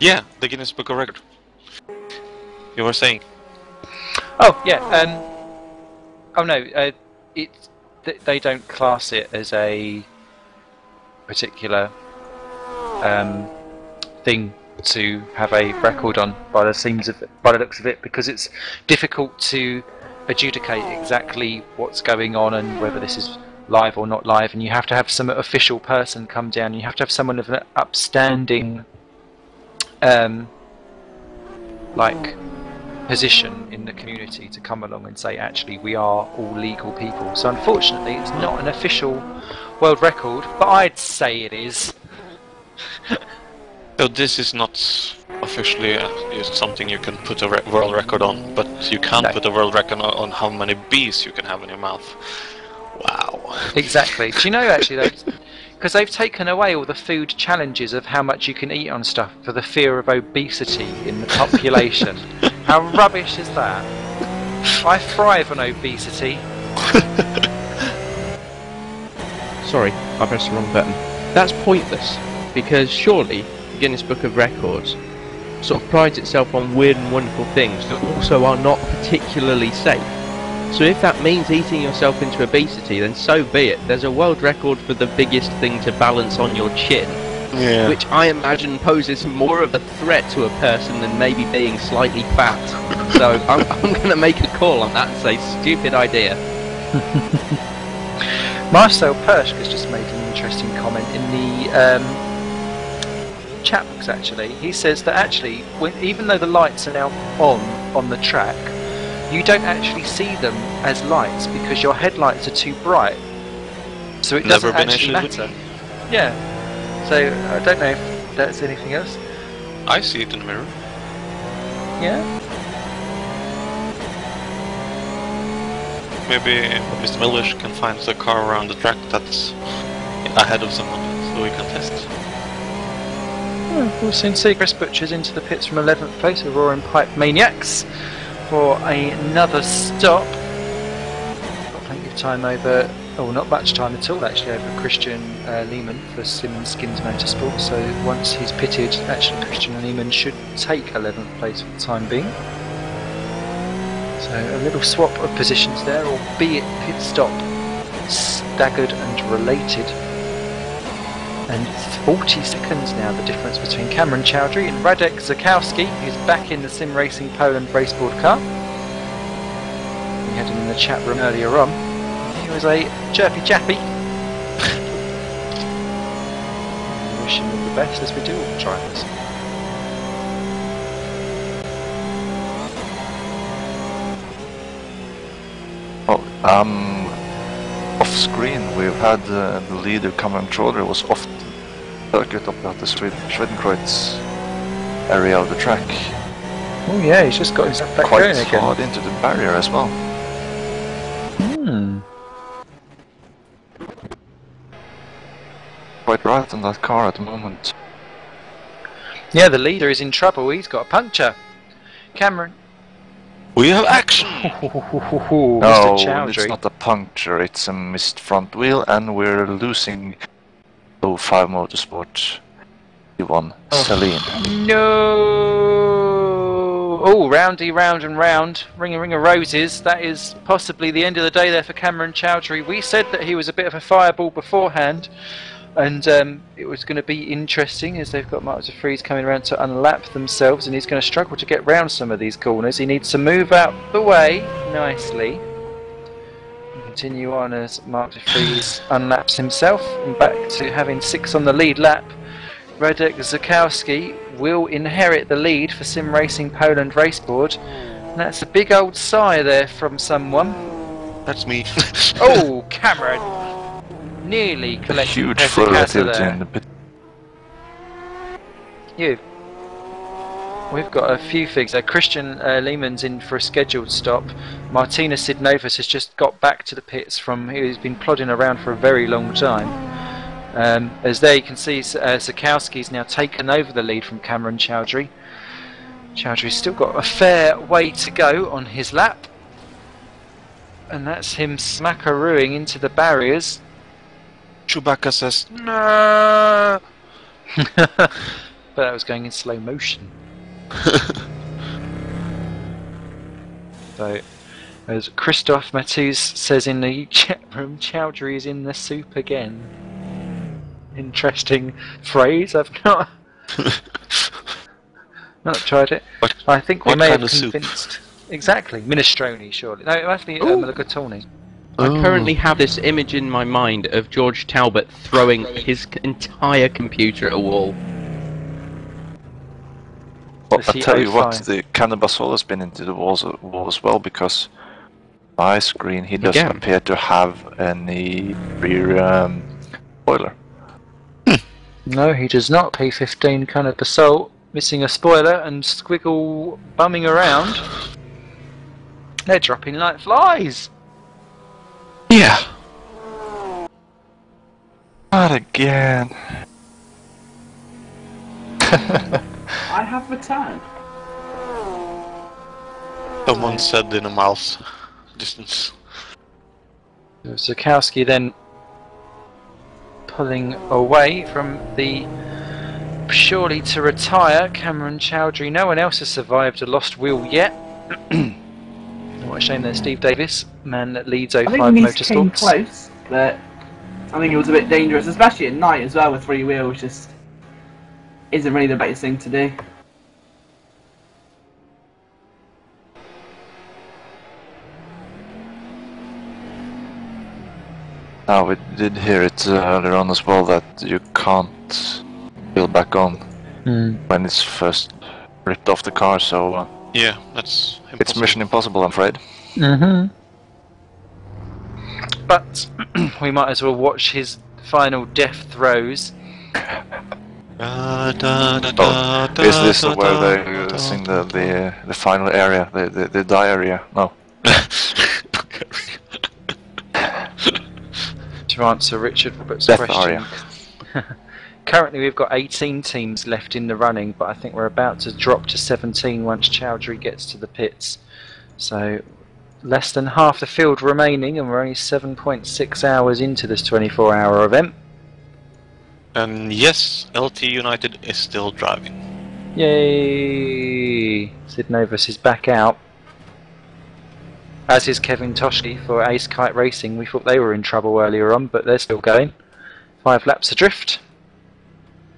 Speaker 1: Yeah, the Guinness Book of Record. You were saying?
Speaker 6: Oh yeah. Oh no. They don't class it as a particular thing to have a record on by the looks of it, because it's difficult to adjudicate exactly what's going on and whether this is live or not live, and you have to have some official person come down. You have to have someone of an upstanding like position in the community to come along and say, actually, we are all legal people. So unfortunately, it's not an official world record, but I'd say it is.
Speaker 1: So this is not officially something you can put a world record on, but you can
Speaker 6: No.
Speaker 1: put a world record on how many bees you can have in your mouth. Wow.
Speaker 6: Exactly. Do you know, actually, because they've taken away all the food challenges of how much you can eat on stuff for the fear of obesity in the population. How rubbish is that? I thrive on obesity.
Speaker 8: Sorry, I pressed the wrong button. That's pointless, because surely the Guinness Book of Records sort of prides itself on weird and wonderful things that also are not particularly safe. So if that means eating yourself into obesity, then so be it. There's a world record for the biggest thing to balance on your chin,
Speaker 1: Yeah.
Speaker 8: which I imagine poses more of a threat to a person than maybe being slightly fat. So I'm going to make a call on that and say, stupid idea.
Speaker 6: Marcel Pershk has just made an interesting comment in the chat box, actually. He says that actually, even though the lights are now on the track, you don't actually see them as lights because your headlights are too bright. So it
Speaker 1: Never
Speaker 6: doesn't
Speaker 1: been
Speaker 6: actually
Speaker 1: issues with
Speaker 6: matter. Yeah. So I don't know if that's anything else.
Speaker 1: I see it in the mirror.
Speaker 6: Yeah.
Speaker 1: Maybe Mr. Millish can find a car around the track that's ahead of someone, so we can test.
Speaker 6: We'll soon see. Chris Butcher's into the pits from 11th place with Roaring Pipe Maniacs for another stop. Got plenty of time over, oh, not much time at all actually, over Christian Lehman for Simmons Skins Motorsport. So once he's pitted, actually Christian Lehman should take 11th place for the time being. So a little swap of positions there, albeit pit stop staggered and related. And it's 40 seconds now, the difference between Cameron Chowdhury and Radek Zakowski, who's back in the Sim Racing Poland raceboard car. We had him in the chat room earlier on. He was a chirpy chappy. We wish him all the best, as we do all the drivers.
Speaker 4: Off screen we've had the leader Cameron Troller was off the circuit up at the Schwedenkreuz area of the track.
Speaker 6: Oh yeah, he's just got himself back
Speaker 4: Quite
Speaker 6: going again.
Speaker 4: hard into the barrier as well. Quite right on that car at the moment.
Speaker 6: Yeah, the leader is in trouble, he's got a puncture. Cameron.
Speaker 1: We have action!
Speaker 6: Mr.
Speaker 4: No, it's
Speaker 6: Chowdhury.
Speaker 4: not a puncture, it's a missed front wheel, and we're losing 05 Motorsport P1 Celine.
Speaker 6: No! Oh, roundy, round and round. Ring a roses. That is possibly the end of the day there for Cameron Chowdhury. We said that he was a bit of a fireball beforehand. And it was going to be interesting as they've got Mark de Vries coming around to unlap themselves, and he's going to struggle to get round some of these corners. He needs to move out the way nicely. And continue on as Mark de Vries unlaps himself and back to having 6 on the lead lap. Radek Zakowski will inherit the lead for Sim Racing Poland Raceboard. And that's a big old sigh there from someone.
Speaker 1: That's me.
Speaker 6: Oh, Cameron! Nearly
Speaker 4: A
Speaker 6: collected
Speaker 4: huge flow of
Speaker 6: Pezzacasa
Speaker 4: activity
Speaker 6: there.
Speaker 4: in the pit.
Speaker 6: We've got a few things. Christian Lehmann's in for a scheduled stop. Martina Sidnovas has just got back to the pits from he's been plodding around for a very long time. As there you can see, Zakowski's now taken over the lead from Cameron Chowdhury. Chowdhury's still got a fair way to go on his lap. And that's him smackarooing into the barriers.
Speaker 1: Chewbacca says, no.
Speaker 6: But that was going in slow motion. So, as Christoph Matthews says in the chat room, Chowdhury is in the soup again. Interesting phrase. I've not tried it. I think we
Speaker 1: what
Speaker 6: may
Speaker 1: kind
Speaker 6: have
Speaker 1: of soup?
Speaker 6: convinced. Exactly, minestrone surely. No, it must be mulligatawny.
Speaker 8: I currently have this image in my mind of George Talbot throwing his entire computer at a wall.
Speaker 4: Well,
Speaker 6: The
Speaker 4: I tell you what,
Speaker 6: CO5.
Speaker 4: the Cannabasol has been into the wall as well, because my screen he doesn't
Speaker 8: Again.
Speaker 4: appear to have any rear spoiler.
Speaker 6: No, he does not. P15 kind of basalt, missing a spoiler and squiggle bumming around. They're dropping like flies.
Speaker 4: Yeah. Not again.
Speaker 2: I have returned.
Speaker 1: Someone said in a mouse distance.
Speaker 6: Zakowski then pulling away from the surely to retire Cameron Chowdhury. No one else has survived a lost wheel yet. What a shame there, Steve Davis, man that leads
Speaker 2: I think
Speaker 6: 05
Speaker 2: Nice came
Speaker 6: Motorsports.
Speaker 2: close, but I think it was a bit dangerous, especially at night as well with 3 wheels. Just isn't really the best thing to do.
Speaker 4: Now we did hear it earlier on as well that you can't build back on when it's first ripped off the car, so
Speaker 1: Yeah, that's impossible.
Speaker 4: it's mission impossible, I'm afraid.
Speaker 6: But we might as well watch his final death throes.
Speaker 4: Oh, is this where they sing the final area, the diarrhea? No.
Speaker 6: To answer Richard Roberts'
Speaker 4: Death
Speaker 6: question.
Speaker 4: aria.
Speaker 6: Currently we've got 18 teams left in the running, but I think we're about to drop to 17 once Chowdhury gets to the pits. So less than half the field remaining, and we're only 7.6 hours into this 24-hour event.
Speaker 1: And yes, LT United is still driving.
Speaker 6: Yay! Sid Novus is back out. As is Kevin Toshki for Ace Kite Racing. We thought they were in trouble earlier on, but they're still going. 5 laps adrift.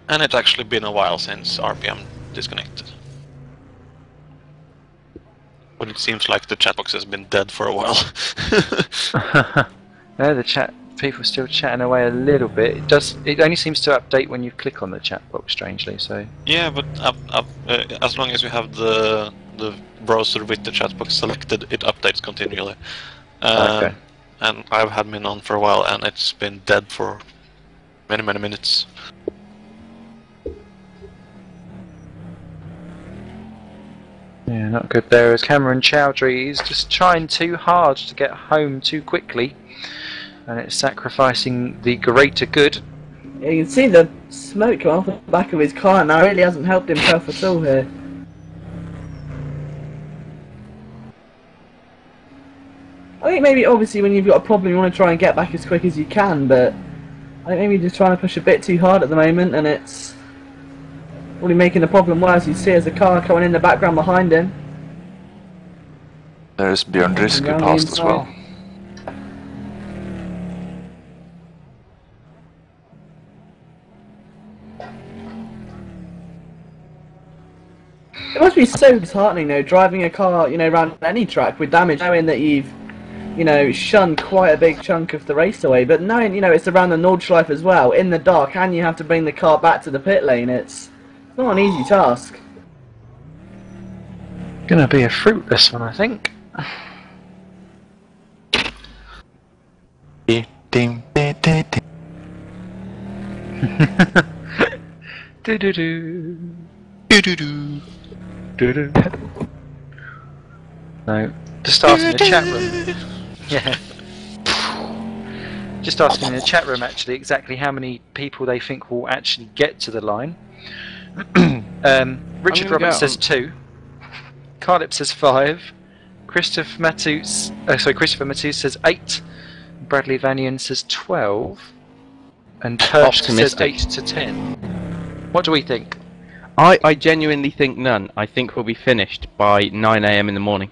Speaker 1: And it's actually been a while since RPM disconnected. But it seems like the chat box has been dead for a while.
Speaker 6: No, the chat people are still chatting away a little bit. It only seems to update when you click on the chat box, strangely. So
Speaker 1: Yeah, but as long as you have the browser with the chat box selected, it updates continually.
Speaker 6: Okay.
Speaker 1: And I've had mine on for a while, and it's been dead for many minutes.
Speaker 6: yeah, not good there. As Cameron Chowdhury is just trying too hard to get home too quickly, and it's sacrificing the greater good.
Speaker 2: Yeah, you can see the smoke coming off the back of his car, and that really hasn't helped himself at all here. I think maybe, obviously, when you've got a problem, you want to try and get back as quick as you can, but I think maybe just trying to push a bit too hard at the moment, and it's really making the problem worse. You see, there's a car coming in the background behind him.
Speaker 4: There's Björn Drisk who
Speaker 2: Around the
Speaker 4: passed as
Speaker 2: inside.
Speaker 4: well.
Speaker 2: It must be so disheartening, though, driving a car, around any track with damage, knowing that you've, shunned quite a big chunk of the race away, but knowing, it's around the Nordschleife as well, in the dark, and you have to bring the car back to the pit lane, it's not an easy task.
Speaker 6: Gonna be a fruitless one, I think. Do do do. Do do do. Do do. No. Just asking in the chat room. Yeah. Just asking in the chat room actually exactly how many people they think will actually get to the line. Richard Roberts says 2. Carlip says 5. Christopher Matthews says 8. Bradley Vanian says 12. And Perch says 8 to 10. What do we think?
Speaker 8: I genuinely think none. I think we'll be finished by 9 AM in the morning.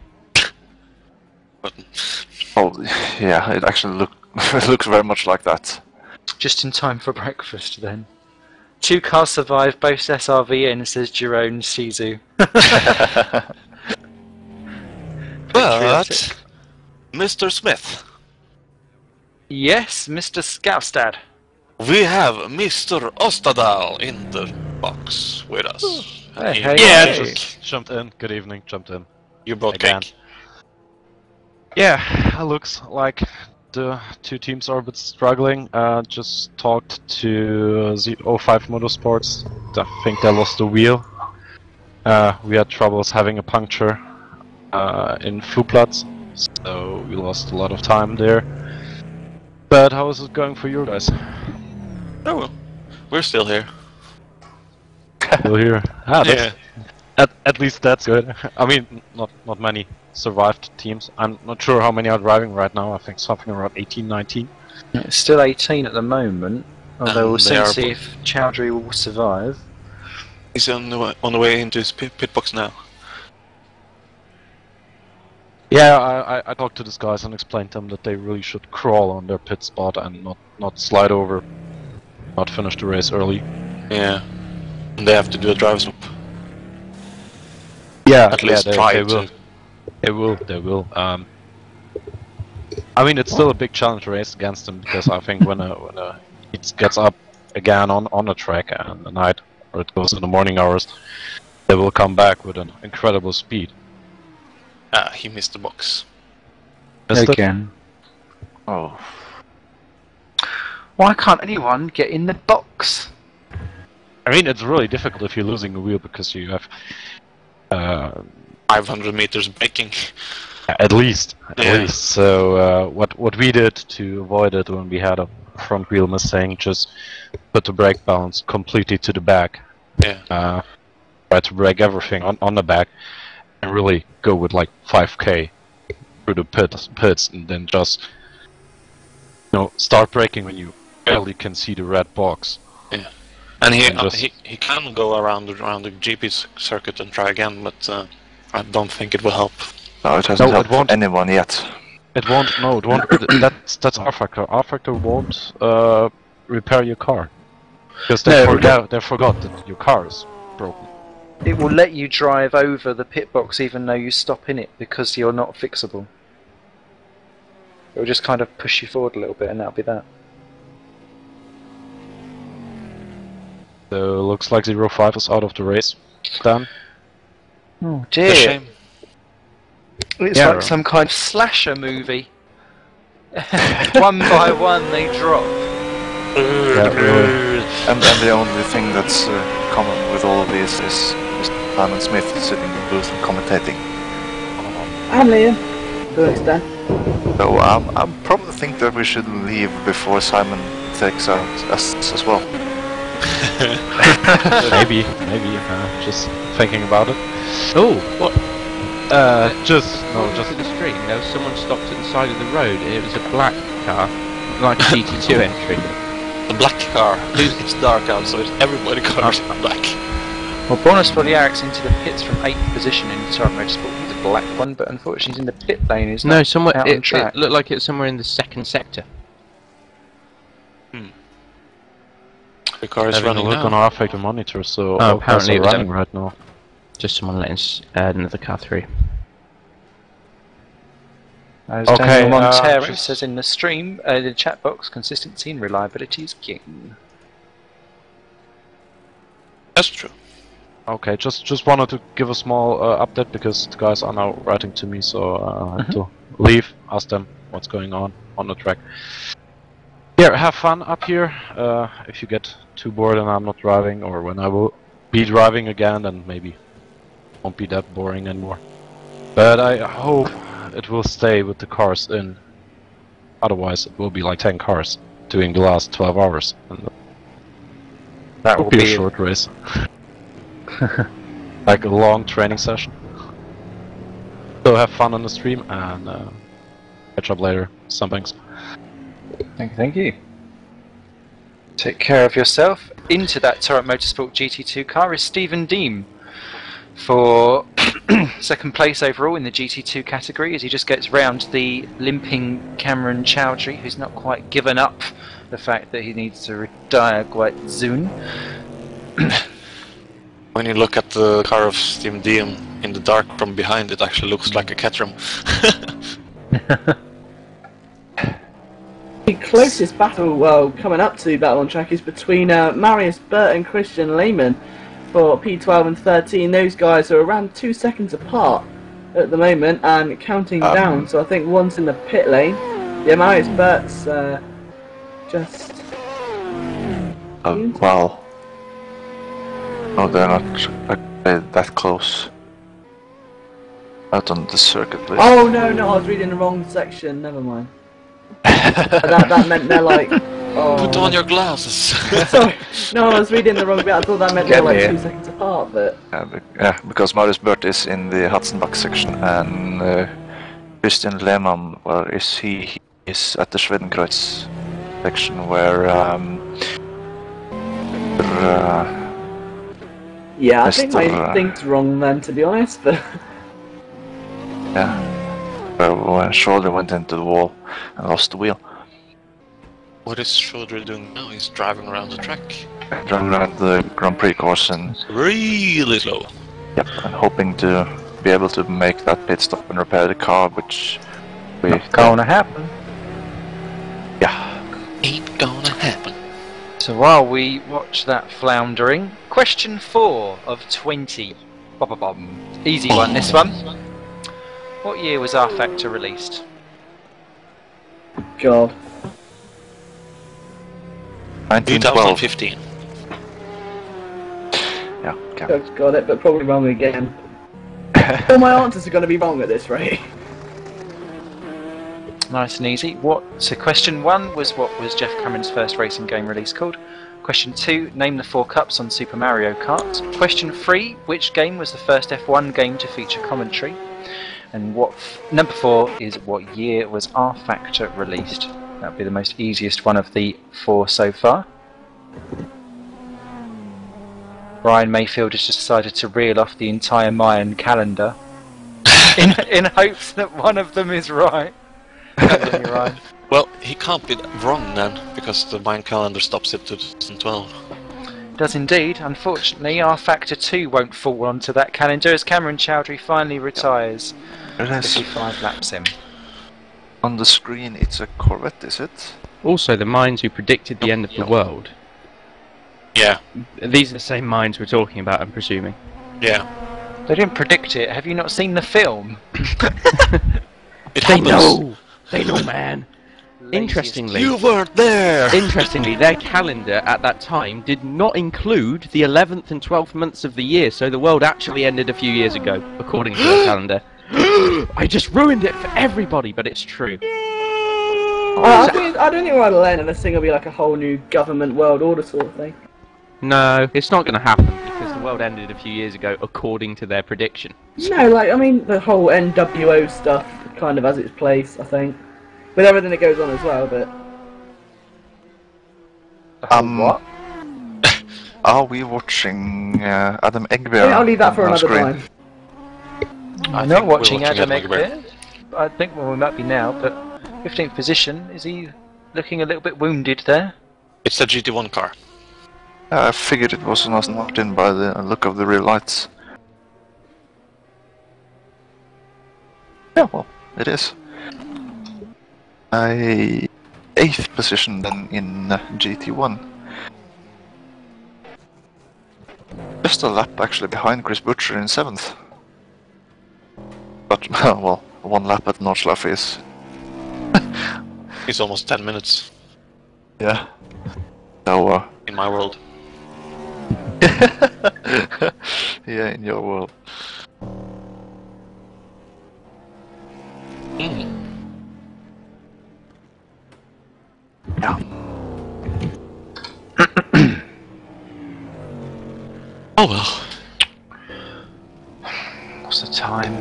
Speaker 4: Oh, yeah, it actually it looks very much like that.
Speaker 6: Just in time for breakfast then. 2 cars survive, both SRV in, says Jerome Sizu.
Speaker 1: But, Mr. Smith,
Speaker 6: Yes, Mr. Scoustad.
Speaker 1: we have Mr. Ostadal in the box with us.
Speaker 6: Hey,
Speaker 1: And
Speaker 6: hey,
Speaker 9: Yeah,
Speaker 6: hey.
Speaker 9: just jumped in. Good evening, jumped in.
Speaker 1: You brought
Speaker 9: Again.
Speaker 1: cake.
Speaker 9: Yeah, looks like the two teams are a bit struggling. Just talked to Z05 Motorsports. I think they lost the wheel. We had troubles having a puncture in Flugplatz, so we lost a lot of time there. But how is it going for you guys?
Speaker 1: Oh well, we're still here.
Speaker 9: Still here? Ah,
Speaker 1: Yeah.
Speaker 9: at least that's good. I mean, not many survived teams. I'm not sure how many are driving right now. I think something around 18, 19.
Speaker 6: It's still 18 at the moment, although we'll
Speaker 1: they
Speaker 6: soon
Speaker 1: are
Speaker 6: see if Chowdhury will survive.
Speaker 1: He's on the way into his pit box now.
Speaker 9: Yeah, I talked to these guys and explained to them that they really should crawl on their pit spot and not slide over, not finish the race early.
Speaker 1: Yeah. And they have to do a drive swap.
Speaker 9: Yeah,
Speaker 1: At least
Speaker 9: they,
Speaker 1: try
Speaker 9: they
Speaker 1: it.
Speaker 9: will. They will. I mean, it's still a big challenge race against them because I think when it gets up again on the track and the night, or it goes in the morning hours, they will come back with an incredible speed.
Speaker 1: Ah, he missed the box.
Speaker 9: Missed it?
Speaker 6: Again.
Speaker 4: Oh,
Speaker 6: Why can't anyone get in the box?
Speaker 9: I mean, it's really difficult if you're losing a wheel because you have
Speaker 1: 500 meters braking.
Speaker 9: at least.
Speaker 1: Yeah.
Speaker 9: So what we did to avoid it when we had a front wheel missing, just put the brake balance completely to the back.
Speaker 1: Yeah.
Speaker 9: Try to brake everything on the back, and really go with like 5k through the pits, and then just start braking when you barely can see the red box.
Speaker 1: Yeah. And
Speaker 9: And just-
Speaker 1: he can go around the GP circuit and try again, but I don't think it will help.
Speaker 4: no, it hasn't
Speaker 9: No, it
Speaker 4: helped
Speaker 9: won't.
Speaker 4: anyone yet.
Speaker 9: It won't. No, it won't. That's R-Factor. R-Factor won't repair your car because they forgot that your car is broken.
Speaker 6: It will let you drive over the pit box even though you stop in it because you're not fixable. It will just kind of push you forward a little bit and that'll be that.
Speaker 9: So looks like 05 is out of the race. Done.
Speaker 6: Oh
Speaker 1: It's a shame.
Speaker 6: It's
Speaker 9: Yeah.
Speaker 6: like some kind of slasher movie. One by one they drop.
Speaker 4: And the only thing that's common with all of these is Simon Smith sitting in the booth and commentating.
Speaker 2: And Liam, to an extent.
Speaker 4: So I probably think that we should leave before Simon takes out us as well.
Speaker 9: maybe. Just thinking about it.
Speaker 8: Oh, what?
Speaker 9: Just
Speaker 8: To the street, there was someone stopped at the side of the road. It was a black car, like a GT2 entry.
Speaker 1: The black car. It's dark out, so everybody cars are black.
Speaker 6: Well, Bonus Foliaric's into the pits from 8th position in Turn Motorsport with the black one, but unfortunately he's in the pit lane. He's
Speaker 8: No,
Speaker 6: not
Speaker 8: somewhere
Speaker 6: out on
Speaker 8: it
Speaker 6: track.
Speaker 8: looked like it was somewhere in the second sector.
Speaker 1: The car is
Speaker 9: Having a
Speaker 1: running
Speaker 9: look
Speaker 1: now.
Speaker 9: on our factor monitor, so
Speaker 5: Oh,
Speaker 9: all cars
Speaker 5: apparently
Speaker 9: are
Speaker 5: it was
Speaker 9: running right now.
Speaker 5: Just someone letting another car through.
Speaker 6: As
Speaker 9: Okay,
Speaker 6: Daniel Montero
Speaker 9: just-
Speaker 6: says in the stream, the chat box, consistency and reliability is king.
Speaker 1: That's true.
Speaker 9: Okay, just wanted to give a small update because the guys are now writing to me, so I have to leave, ask them what's going on the track. Yeah, have fun up here. If you get too bored and I'm not driving, or when I will be driving again, then maybe won't be that boring anymore. But I hope it will stay with the cars in. Otherwise, it will be like 10 cars doing the last 12 hours. And
Speaker 6: That
Speaker 9: will be a short race. Like a long training session. So have fun on the stream and catch up later. Some thanks.
Speaker 6: Thank you. Take care of yourself. Into that Torrent Motorsport GT2 car is Stephen Deem for second place overall in the GT2 category, as he just gets round the limping Cameron Chowdhury, who's not quite given up the fact that he needs to retire quite soon.
Speaker 1: When you look at the car of Steam Diem in the dark from behind, it actually looks like a Caterham.
Speaker 2: The closest battle, well, coming up to battle on track is between Marius Burt and Christian Lehman for P12 and 13. Those guys are around 2 seconds apart at the moment and counting down. So I think one's in the pit lane. Yeah, Marius Burt's just.
Speaker 4: Well. No, they're not that close. Out on the circuit list.
Speaker 2: Oh no, I was reading the wrong section. Never mind. that meant they're like. Oh.
Speaker 1: Put on your glasses!
Speaker 2: Sorry, no, I was reading the wrong bit. I thought that meant they were like 2 seconds apart, but.
Speaker 4: Yeah, because Marius Burt is in the Hudson-Bach section and Christian Lehmann, where is he? He is at the Schwedenkreuz section where
Speaker 2: yeah, I think my
Speaker 4: Mr.
Speaker 2: thing's wrong then, to be honest, but.
Speaker 4: Yeah, where Schroeder went into the wall and lost the wheel.
Speaker 1: What is Schroeder doing now? He's driving around the track.
Speaker 4: Driving around the Grand Prix course and
Speaker 1: Really slow.
Speaker 4: yep, and hoping to be able to make that pit stop and repair the car, which we
Speaker 6: Gonna happen.
Speaker 4: yeah.
Speaker 1: Ain't gonna happen.
Speaker 6: So while we watch that floundering, question 4 of 20. Bom. Easy one, this one. What year was R Factor released?
Speaker 2: God.
Speaker 4: 1912.
Speaker 1: 2015.
Speaker 4: Yeah, okay.
Speaker 2: I've got it, but probably wrong again. All my answers are going to be wrong at this rate.
Speaker 6: Nice and easy. So question 1 was, what was Jeff Cameron's first racing game release called? Question 2, name the 4 cups on Super Mario Kart. Question 3, which game was the first F1 game to feature commentary? And number 4 is, what year was R Factor released? That would be the most easiest one of the 4 so far. Brian Mayfield has just decided to reel off the entire Mayan calendar in hopes that one of them is right. You're right.
Speaker 1: Well, he can't be wrong then, because the Mayan calendar stops at 2012.
Speaker 6: Does indeed. Unfortunately, R Factor 2 won't fall onto that calendar as Cameron Chowdhury finally retires.
Speaker 4: It is.
Speaker 6: 55 laps in.
Speaker 4: On the screen, it's a Corvette, is it?
Speaker 5: Also, the minds who predicted the end of the world.
Speaker 1: Yeah,
Speaker 5: These are the same minds we're talking about, I'm presuming.
Speaker 1: yeah.
Speaker 6: They didn't predict it. Have you not seen the film?
Speaker 1: It
Speaker 5: They
Speaker 1: happens.
Speaker 5: know! They know, man! Interestingly,
Speaker 1: You weren't there!
Speaker 5: Interestingly, their calendar at that time did not include the 11th and 12th months of the year, so the world actually ended a few years ago, according to their calendar. I just ruined it for everybody, but it's true.
Speaker 2: I don't think we're at the end, and this thing will be like a whole new government world order sort of thing.
Speaker 5: No, it's not going to happen, because the world ended a few years ago, according to their prediction.
Speaker 2: No, like, I mean, the whole NWO stuff kind of has its place, I think. With everything that goes on as well, but...
Speaker 6: What?
Speaker 4: Are we watching Adam Egbert?
Speaker 2: I think I'll leave that for
Speaker 4: on
Speaker 2: another
Speaker 4: screen?
Speaker 2: time.
Speaker 6: I'm
Speaker 1: think
Speaker 6: not
Speaker 1: we're
Speaker 6: watching Adam
Speaker 1: Egbert.
Speaker 6: Egbert. I think we might be now, but 15th position. Is he looking a little bit wounded there?
Speaker 1: It's a GT1 car.
Speaker 4: I figured it was an Aston Martin by the look of the rear lights. Yeah, well, it is. 8th position then in GT1. Just a lap actually behind Chris Butcher in 7th. But, well, 1 lap at Nordschleife is...
Speaker 1: It's almost 10 minutes
Speaker 4: Yeah. So,
Speaker 1: in my world.
Speaker 4: yeah, in your world. Yeah.
Speaker 1: Oh well.
Speaker 6: What's the time?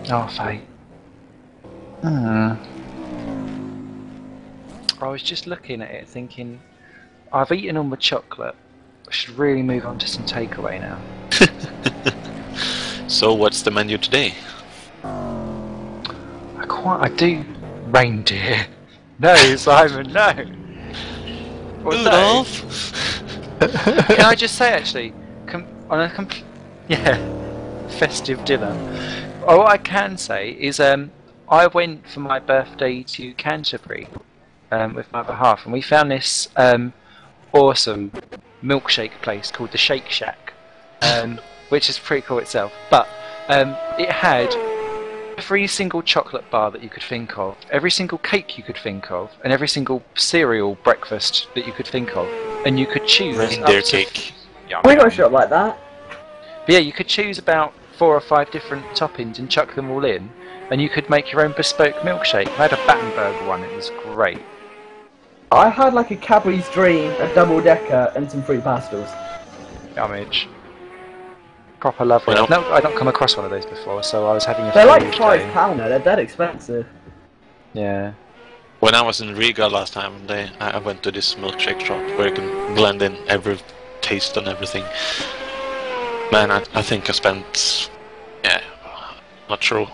Speaker 6: Half 8. I was just looking at it thinking, I've eaten all my chocolate. I should really move on to some takeaway now.
Speaker 1: So what's the menu today?
Speaker 6: I do reindeer. No, Simon, no. Well, no.
Speaker 1: Rudolph?
Speaker 6: Can I just say actually, on a festive dinner. Oh, what I can say is I went for my birthday to Canterbury with my other half, and we found this awesome milkshake place called the Shake Shack, which is pretty cool itself. But it had every single chocolate bar that you could think of, every single cake you could think of, and every single cereal breakfast that you could think of, and you could choose.
Speaker 1: Reindeer cake.
Speaker 6: Yeah,
Speaker 2: We got a shop like that.
Speaker 6: but yeah, you could choose about 4 or 5 different toppings and chuck them all in, and you could make your own bespoke milkshake. I had a Battenberg one, it was great.
Speaker 2: I had like a Cadbury's Dream, a double-decker, and some fruit pastels.
Speaker 6: Damage. Proper lovely.
Speaker 1: Well,
Speaker 6: No, I've not come across one of those before, so I was having a
Speaker 2: They're like
Speaker 6: field day.
Speaker 2: £5, they're dead expensive.
Speaker 6: Yeah.
Speaker 1: When I was in Riga last time, I went to this milkshake shop where you can blend in every taste and everything. Man, I think I spent, not sure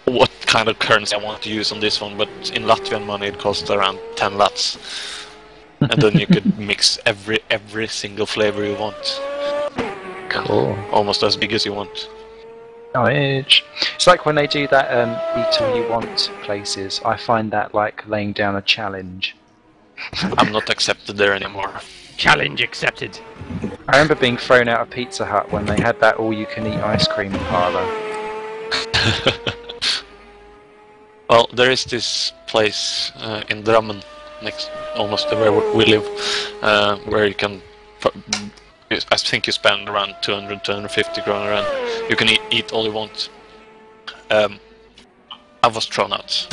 Speaker 1: what kind of currency I want to use on this one, but in Latvian money it cost around 10 lats. And then you could mix every single flavor you want.
Speaker 6: Cool.
Speaker 1: Almost as big as you want.
Speaker 6: Damage. It's like when they do that eat all you want places. I find that like laying down a challenge.
Speaker 1: I'm not accepted there anymore.
Speaker 8: Challenge accepted.
Speaker 6: I remember being thrown out of Pizza Hut when they had that all-you-can-eat ice cream parlour.
Speaker 1: Well, there is this place in Drammen, next almost to where we live, where you can, I think you spend around 200-250 kroner and you can eat all you want. I was thrown out.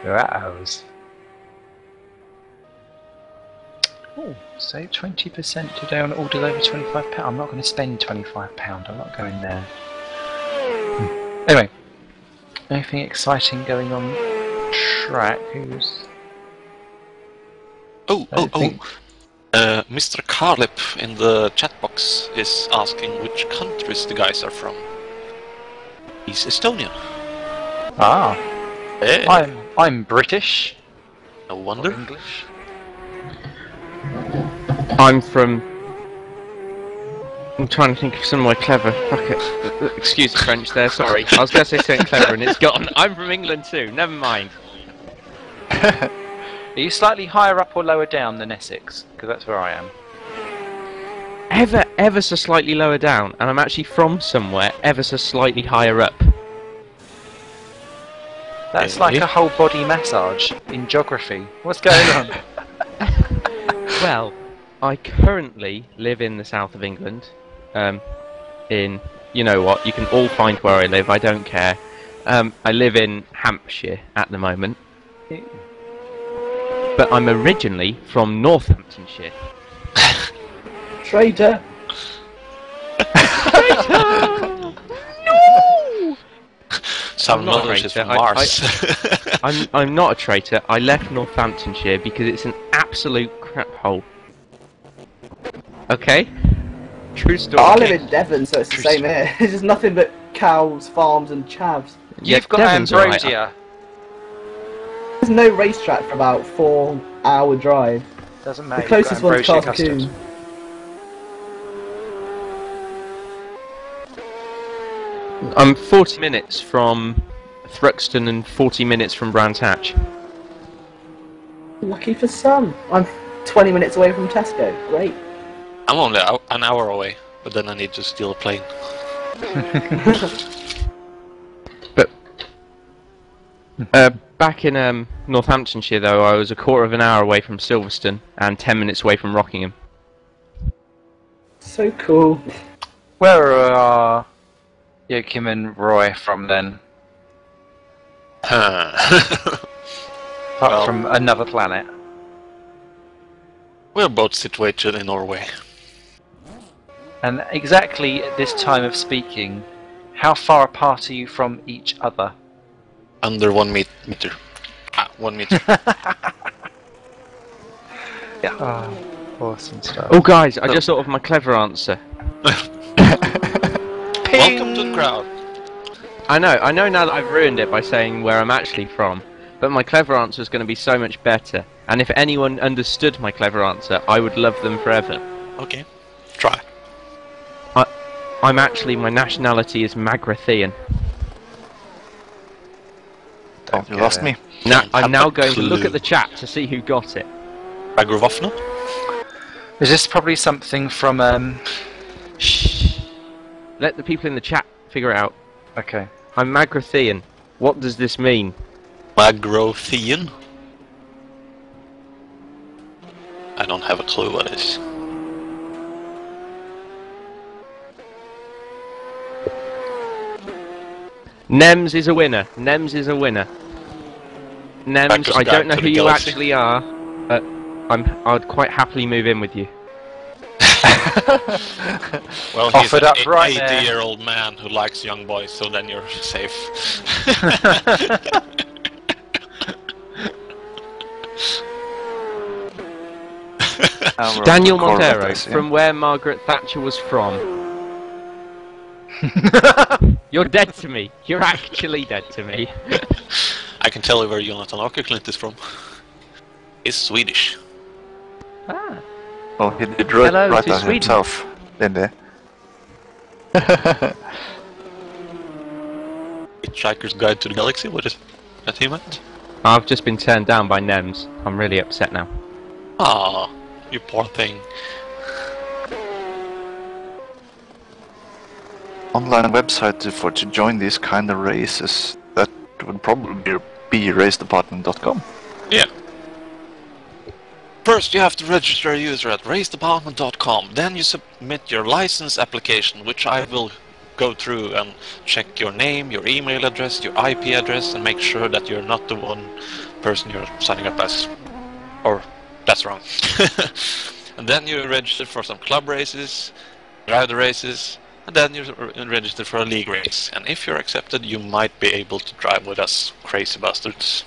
Speaker 6: Rouse. Oh, save 20% today on orders over £25. I'm not going to spend £25. I'm not going there. Anyway, anything exciting going on track? Who's?
Speaker 1: Mr. Carlip in the chat box is asking which countries the guys are from. He's Estonian.
Speaker 6: Ah,
Speaker 1: Hey.
Speaker 6: I'm British.
Speaker 1: No wonder.
Speaker 6: English.
Speaker 8: I'm from... I'm trying to think of somewhere clever. Fuck it. Excuse the French there, sorry. I was going to say something clever and it's gone. I'm from England too, never mind.
Speaker 6: Are you slightly higher up or lower down than Essex? Because that's where I am.
Speaker 8: Ever so slightly lower down, and I'm actually from somewhere ever so slightly higher up.
Speaker 6: That's
Speaker 1: Really?
Speaker 6: like a whole body massage in geography. What's going on?
Speaker 8: Well, I currently live in the south of England. In, you know what, you can all find where I live, I don't care. I live in Hampshire at the moment. But I'm originally from Northamptonshire.
Speaker 2: Traitor!
Speaker 8: No!
Speaker 1: Some
Speaker 8: I'm not a
Speaker 1: knowledge is
Speaker 8: traitor.
Speaker 1: from Mars.
Speaker 8: I'm not a traitor. I left Northamptonshire because it's an absolute crap hole. Okay? True story.
Speaker 2: I live in Devon, so it's the same here. It's just nothing but cows, farms, and chavs.
Speaker 6: You've got
Speaker 8: Devon's alright.
Speaker 6: ambrosia.
Speaker 2: There's no racetrack for about 4-hour drive.
Speaker 6: Doesn't matter.
Speaker 2: The closest
Speaker 6: you've
Speaker 2: one's
Speaker 6: got ambrosia
Speaker 2: Carter
Speaker 6: custard.
Speaker 8: I'm 40 minutes from Thruxton and 40 minutes from Brands Hatch.
Speaker 2: Lucky for some. I'm 20 minutes away from Tesco. Great.
Speaker 1: I'm only an hour away, but then I need to steal a plane.
Speaker 8: But back in Northamptonshire, though, I was a quarter of an hour away from Silverstone and 10 minutes away from Rockingham.
Speaker 2: So cool.
Speaker 6: Where are Joachim and Roy from then? Apart
Speaker 1: Well-
Speaker 6: from another planet.
Speaker 1: We're both situated in Norway.
Speaker 6: And exactly at this time of speaking, how far apart are you from each other?
Speaker 1: Under 1 meter. 1 meter.
Speaker 6: Yeah. Oh, awesome stuff.
Speaker 8: Oh, guys, I just thought of my clever answer.
Speaker 1: Welcome to the crowd.
Speaker 8: I know now that I've ruined it by saying where I'm actually from, but my clever answer is going to be so much better. And if anyone understood my clever answer, I would love them forever.
Speaker 1: Okay, try.
Speaker 8: My nationality is Magrathian.
Speaker 4: Oh, you lost me.
Speaker 8: Now, I'm
Speaker 1: Have
Speaker 8: now
Speaker 1: a
Speaker 8: going to look
Speaker 1: clue.
Speaker 8: at the chat to see who got it.
Speaker 1: Agrovofno?
Speaker 6: Is this probably something from
Speaker 8: Shh. Let the people in the chat figure it out.
Speaker 6: Okay.
Speaker 8: I'm Magrathian. What does this mean?
Speaker 1: Magrothian? I don't have a clue what it is.
Speaker 8: Nems is a winner. Nems is a winner. Nems,
Speaker 1: Backwards
Speaker 8: I don't
Speaker 1: guide
Speaker 8: know
Speaker 1: to
Speaker 8: who
Speaker 1: the
Speaker 8: you
Speaker 1: galaxy.
Speaker 8: actually are, but I'd quite happily move in with you.
Speaker 1: Well, he's
Speaker 6: Offered
Speaker 1: an
Speaker 6: up right there.
Speaker 1: 80-year-old man who likes young boys, so then you're safe.
Speaker 8: Daniel
Speaker 4: Corvette,
Speaker 8: Montero,
Speaker 4: I see.
Speaker 8: from where Margaret Thatcher was from. You're dead to me. You're actually dead to me.
Speaker 1: I can tell you where Jonathan Åkerklint is from. He's Swedish.
Speaker 8: Ah.
Speaker 4: Well, he did write
Speaker 8: Hello
Speaker 4: that
Speaker 8: to Sweden.
Speaker 4: himself, didn't he?
Speaker 1: Hitchhiker's Guide to the Galaxy, what is that he meant?
Speaker 8: I've just been turned down by Nems. I'm really upset now.
Speaker 1: Ah, you poor thing.
Speaker 4: Online website to join these kind of races, that would probably be racedepartment.com.
Speaker 1: Yeah. First, you have to register a user at racedepartment.com. Then you submit your license application, which I will go through and check your name, your email address, your IP address, and make sure that you're not the one person you're signing up as. Or, that's wrong. And then you register for some club races, drive the races, and then you register for a league race. And if you're accepted, you might be able to drive with us, crazy bastards.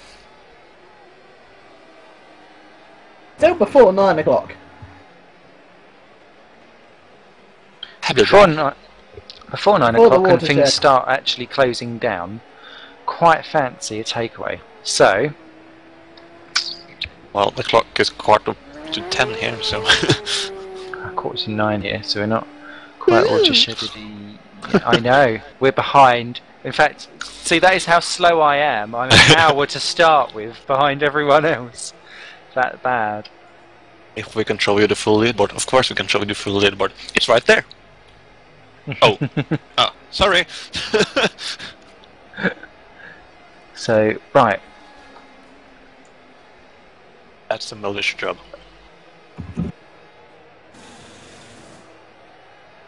Speaker 2: Still before 9 o'clock.
Speaker 6: Before 9
Speaker 2: Before the
Speaker 6: o'clock and
Speaker 2: watershed.
Speaker 6: things start actually closing down, quite fancy a takeaway. So,
Speaker 1: Well, the clock is 9:45 here, so...
Speaker 6: 9:45 here, so we're not quite watersheddy. I know, we're behind. In fact, see, that is how slow I am. I'm an hour to start with, behind everyone else. That bad.
Speaker 1: If we can show you the full leaderboard, of course we can show you the full leaderboard. It's right there. Oh, sorry.
Speaker 6: So, right.
Speaker 1: That's the Mildish job.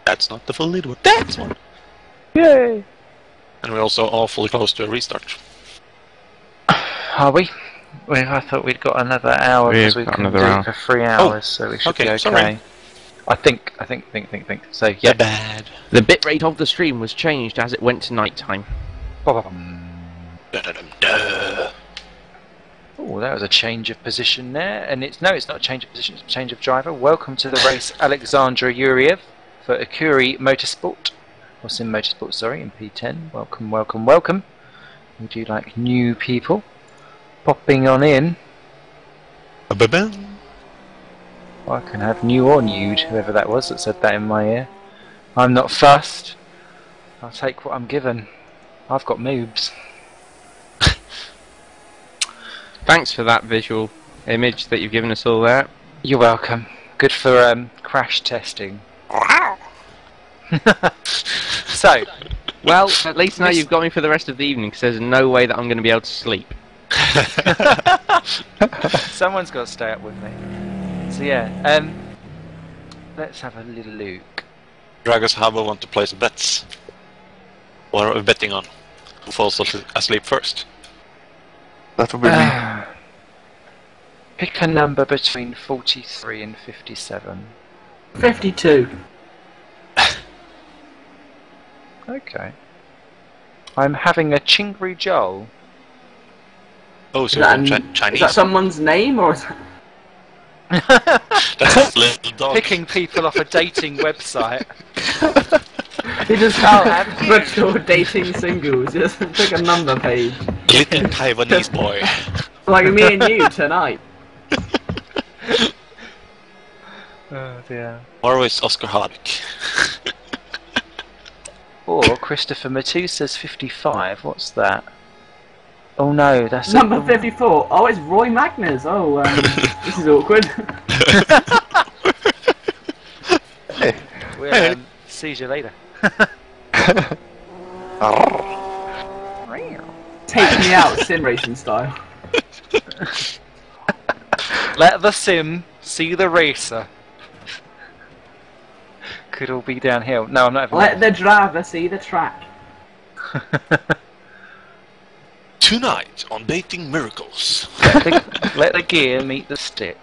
Speaker 1: That's not the full leaderboard. That's one.
Speaker 6: Yay!
Speaker 1: And we're also awfully close to a restart.
Speaker 6: Are we? I thought we'd got another hour
Speaker 8: We've
Speaker 6: because we
Speaker 8: got
Speaker 6: can
Speaker 8: another
Speaker 6: do
Speaker 8: hour.
Speaker 6: it for 3 hours, so we should
Speaker 1: okay,
Speaker 6: be okay.
Speaker 1: sorry.
Speaker 6: I think. So,
Speaker 1: Yeah,
Speaker 6: yeah.
Speaker 1: bad.
Speaker 8: The bitrate of the stream was changed as it went to night time.
Speaker 1: Da-da-dum-da.
Speaker 6: Oh, that was a change of position there, and it's not a change of position; it's a change of driver. Welcome to the race, Alexandra Yuriev for Akuri Motorsport, or Sim Motorsport, sorry, in P10. Welcome, welcome, welcome. We do like new people popping on in.
Speaker 1: Ba-ba-bam.
Speaker 6: I can have new or nude, whoever that was that said that in my ear. I'm not fussed. I'll take what I'm given. I've got moobs.
Speaker 8: Thanks for that visual image that you've given us all there.
Speaker 6: You're welcome. Good for crash testing. So,
Speaker 8: well, at least now you've got me for the rest of the evening, because there's no way that I'm going to be able to sleep.
Speaker 6: Someone's got to stay up with me. So yeah, let's have a little look.
Speaker 1: Dragos Harbor want to place bets. What are we betting on? Who falls asleep first?
Speaker 4: That would be me.
Speaker 6: Pick a number between 43 and 57.
Speaker 2: 52.
Speaker 6: Okay. I'm having a Chingri Joel.
Speaker 1: Oh,
Speaker 2: Is
Speaker 1: so
Speaker 2: that,
Speaker 1: you're Chinese.
Speaker 2: is that someone's name or is that...
Speaker 1: That's a little dog.
Speaker 6: Picking people off a dating website.
Speaker 2: He just can't virtual dating singles, just pick a number page.
Speaker 1: Little Taiwanese boy.
Speaker 2: Like me and you tonight.
Speaker 6: Oh dear.
Speaker 1: Or is Oscar Hardwick.
Speaker 6: Or Christopher Matu says 55. What's that? Oh no, that's
Speaker 2: Number 54. Oh, it's Roy Magnus. Oh, this is awkward.
Speaker 6: We'll see you later.
Speaker 2: Take me out, sim racing style.
Speaker 6: Let the sim see the racer. Could all be downhill. No, I'm not having
Speaker 2: Let the driver see the track.
Speaker 1: Tonight on Dating Miracles.
Speaker 6: let the gear meet the stick.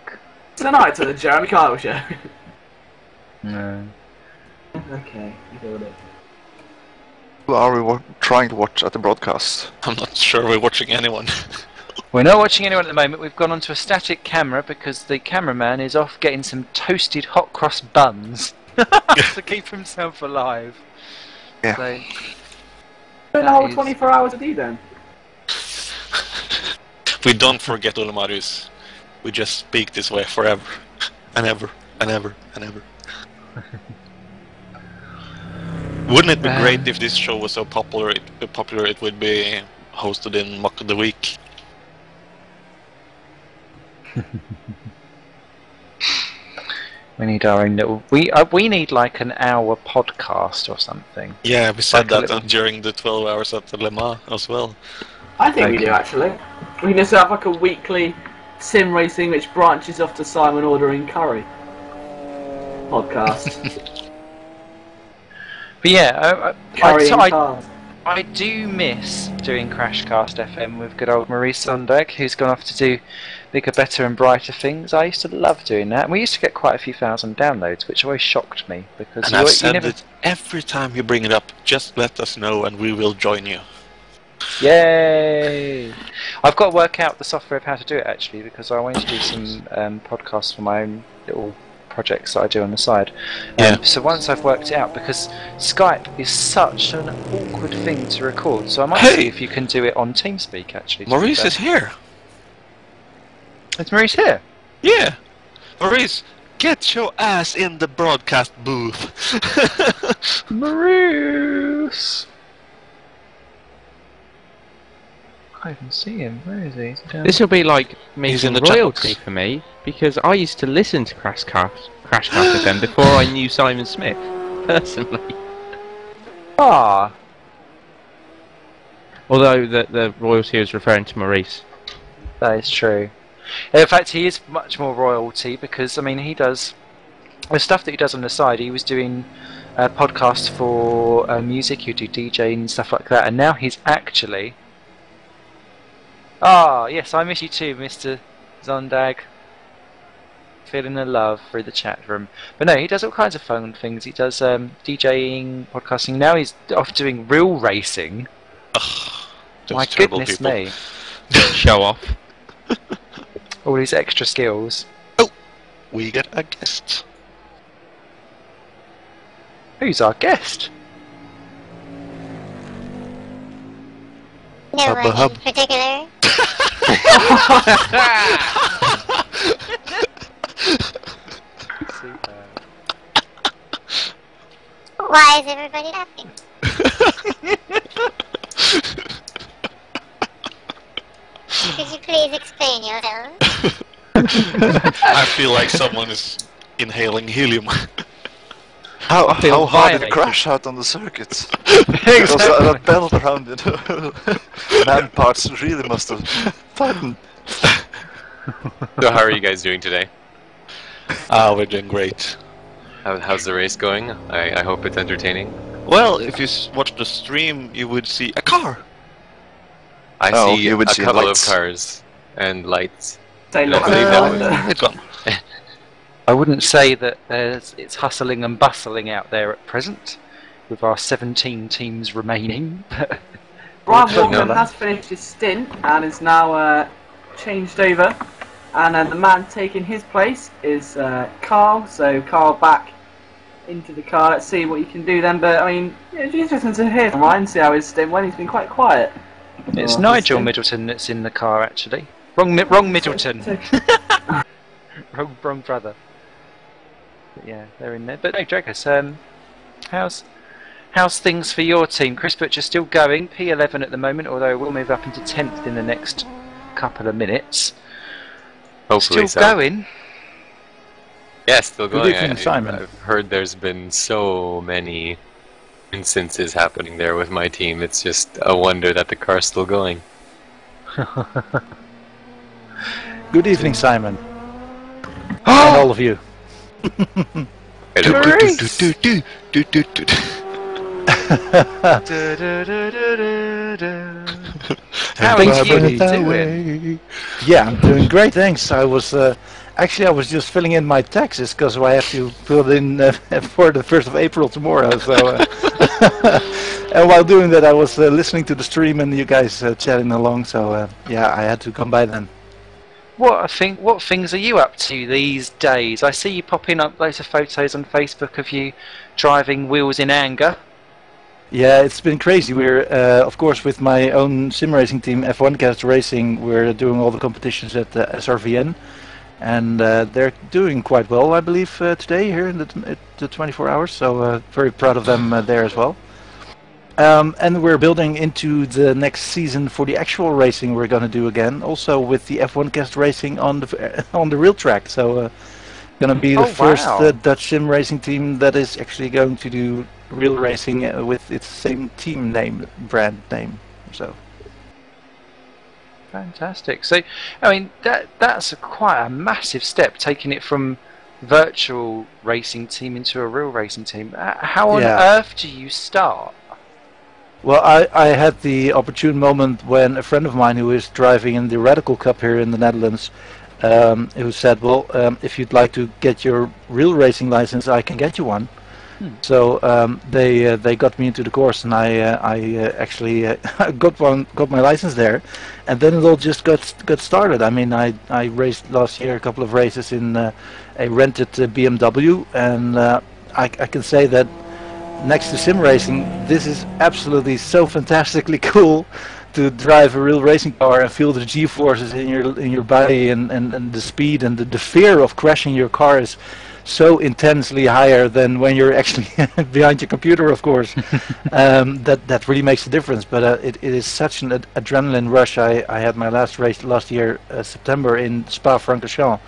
Speaker 2: Tonight on the Jeremy Kyle Show.
Speaker 6: No.
Speaker 2: Okay, you got it.
Speaker 4: Who are we trying to watch at the broadcast?
Speaker 1: I'm not sure we're watching anyone.
Speaker 6: We're not watching anyone at the moment. We've gone onto a static camera because the cameraman is off getting some toasted hot cross buns to keep himself alive.
Speaker 4: Yeah.
Speaker 6: So,
Speaker 2: Spend the whole 24 hours with you then.
Speaker 1: We don't forget Ole Marius. We just speak this way forever. And ever. And ever. And ever. Wouldn't it be great if this show was so popular it would be hosted in Mock of the Week?
Speaker 6: we need our own little... We need like an hour podcast or something.
Speaker 1: Yeah, we said
Speaker 6: Like a
Speaker 1: that
Speaker 6: little-
Speaker 1: during the 12 hours at the Le Mans as well.
Speaker 2: I think we
Speaker 6: Okay.
Speaker 2: do actually. We can just have like a weekly sim racing which branches off to Simon ordering curry podcast.
Speaker 6: But yeah,
Speaker 2: Curry and
Speaker 6: I
Speaker 2: cars.
Speaker 6: I do miss doing Crashcast FM with good old Marie Sondag, who's gone off to do bigger, better and brighter things. I used to love doing that, and we used to get quite a few thousand downloads, which always shocked me, because
Speaker 1: And I've
Speaker 6: you
Speaker 1: said
Speaker 6: never...
Speaker 1: it every time you bring it up, just let us know and we will join you.
Speaker 6: Yay! I've got to work out the software of how to do it, actually, because I wanted to do some podcasts for my own little projects that I do on the side.
Speaker 1: Yeah.
Speaker 6: So once I've worked it out, because Skype is such an awkward thing to record, so I might see if you can do it on TeamSpeak, actually. to be
Speaker 1: Maurice
Speaker 6: fair.
Speaker 1: is here.
Speaker 6: Is Maurice here?
Speaker 1: Yeah. Maurice, get your ass in the broadcast booth.
Speaker 6: Maurice! I can't even see him. Where is he? Is he down
Speaker 8: This will be like
Speaker 1: He's in
Speaker 8: making
Speaker 1: the chat
Speaker 8: royalty
Speaker 1: box.
Speaker 8: for me, because I used to listen to Crashcast FM before I knew Simon Smith, personally.
Speaker 6: Ah!
Speaker 8: Although the royalty is referring to Maurice.
Speaker 6: That is true. In fact, he is much more royalty because, I mean, he does the stuff that he does on the side. He was doing podcasts for music, he'd do DJing and stuff like that, and now he's actually... Ah, yes, I miss you too, Mr. Zondag. Feeling the love through the chat room. But no, he does all kinds of fun things. He does DJing, podcasting. Now he's off doing real racing.
Speaker 1: Ugh, those
Speaker 6: My
Speaker 1: terrible
Speaker 6: goodness
Speaker 1: people.
Speaker 6: me.
Speaker 8: Show off.
Speaker 6: All these extra skills.
Speaker 1: We get a guest.
Speaker 6: Who's our guest?
Speaker 10: No
Speaker 1: Hubba
Speaker 10: one
Speaker 1: hub.
Speaker 10: in particular. Why is everybody laughing? Could you please explain yourself?
Speaker 1: I feel like someone is inhaling helium.
Speaker 4: How hard did
Speaker 5: violated.
Speaker 4: it crash out on the circuit? Because that belt around it, man parts really must have tightened.
Speaker 11: So how are you guys doing today?
Speaker 1: We're doing great.
Speaker 11: How's the race going? I hope it's entertaining.
Speaker 1: Well, if you watch the stream, you would see a car.
Speaker 11: I
Speaker 4: Oh,
Speaker 11: see
Speaker 4: you would
Speaker 11: a
Speaker 4: see
Speaker 11: couple
Speaker 4: lights.
Speaker 11: of cars and lights.
Speaker 2: Say
Speaker 11: I
Speaker 2: look,
Speaker 11: believe that was-
Speaker 1: It's gone.
Speaker 6: I wouldn't say that it's hustling and bustling out there at present, with our 17 teams remaining.
Speaker 2: Brian
Speaker 11: No,
Speaker 2: Walkman
Speaker 11: that-
Speaker 2: has finished his stint and is now changed over. And the man taking his place is Carl. So Carl back into the car. Let's see what you can do then. But I mean, it's interesting to hear from Ryan, see how his stint went. He's been quite quiet.
Speaker 6: It's
Speaker 2: Oh,
Speaker 6: Nigel
Speaker 2: his stint.
Speaker 6: Middleton that's in the car, actually. Wrong Middleton. wrong brother. But yeah, they're in there. But no, Dragos, how's things for your team? Chris Butcher still going, P11 at the moment, although we'll move up into 10th in the next couple of minutes.
Speaker 11: Hopefully
Speaker 6: Still
Speaker 11: so.
Speaker 6: going.
Speaker 11: Yeah, still
Speaker 12: Good
Speaker 11: going.
Speaker 12: evening, Simon.
Speaker 11: I've heard there's been so many instances happening there with my team. It's just a wonder that the car's still going.
Speaker 12: Good evening, Simon. And all of you.
Speaker 6: How
Speaker 12: Thanks
Speaker 6: are
Speaker 12: for
Speaker 6: you
Speaker 12: that
Speaker 6: doing?
Speaker 12: way. Yeah, I'm doing great, thanks. I was actually I was just filling in my taxes because I have to fill it in for the 1st of April tomorrow. So, and while doing that, I was listening to the stream and you guys chatting along. So yeah, I had to come by then.
Speaker 6: What things are you up to these days? I see you popping up loads of photos on Facebook of you driving wheels in anger.
Speaker 12: Yeah, it's been crazy. We're, of course, with my own sim racing team, F1 Cast Racing, we're doing all the competitions at SRVN. And they're doing quite well, I believe, today here in the 24 hours. So very proud of them there as well. And we're building into the next season for the actual racing we're going to do again. Also with the F1 Cast Racing on the real track. So going to be the first Dutch sim racing team that is actually going to do real racing with its same team name, brand name. So
Speaker 6: fantastic. So, I mean, that's quite a massive step, taking it from virtual racing team into a real racing team. How on earth do you start?
Speaker 12: Well, I had the opportune moment when a friend of mine who is driving in the Radical Cup here in the Netherlands, who said, well, if you'd like to get your real racing license, I can get you one. So they got me into the course, and I actually got my license there, and then it all just got started. I mean, I raced last year a couple of races in a rented BMW, and I can say that next to sim racing, this is absolutely so fantastically cool to drive a real racing car and feel the G-forces in your body, and the speed and the fear of crashing your car is so intensely higher than when you're actually behind your computer, of course. That really makes a difference. But it is such an adrenaline rush. I had my last race last year, September, in Spa-Francorchamps,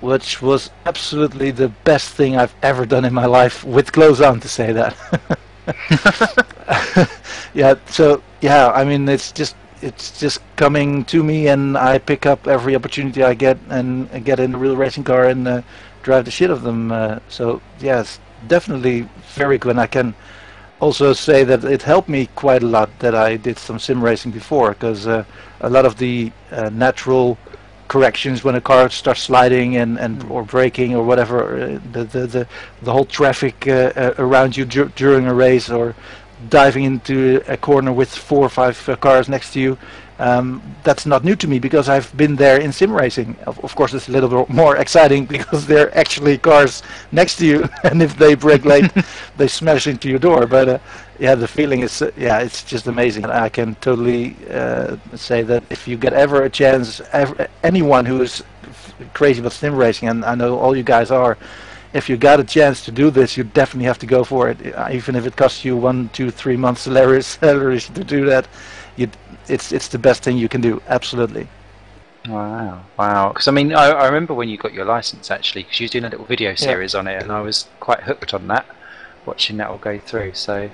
Speaker 12: which was absolutely the best thing I've ever done in my life, with clothes on, to say that. Yeah. So yeah, I mean, it's just coming to me, and I pick up every opportunity I get and get in a real racing car and drive the shit of them. So yes, definitely very good. And I can also say that it helped me quite a lot that I did some sim racing before, because a lot of the natural corrections when a car starts sliding and or braking or whatever, the whole traffic around you during a race, or diving into a corner with 4 or 5 cars next to you, that's not new to me, because I've been there in sim racing. Of course, it's a little bit more exciting because they're actually cars next to you, and if they brake late, they smash into your door. But yeah, the feeling is it's just amazing. And I can totally say that if you get ever a chance, anyone who is crazy about sim racing, and I know all you guys are, if you got a chance to do this, you definitely have to go for it. Even if it costs you 1, 2, 3 months salaries to do that, it's the best thing you can do. Absolutely.
Speaker 13: Wow, wow. Because I mean, I remember when you got your license actually, because you were doing a little video series on it, and I was quite hooked on that, watching that all go through. So.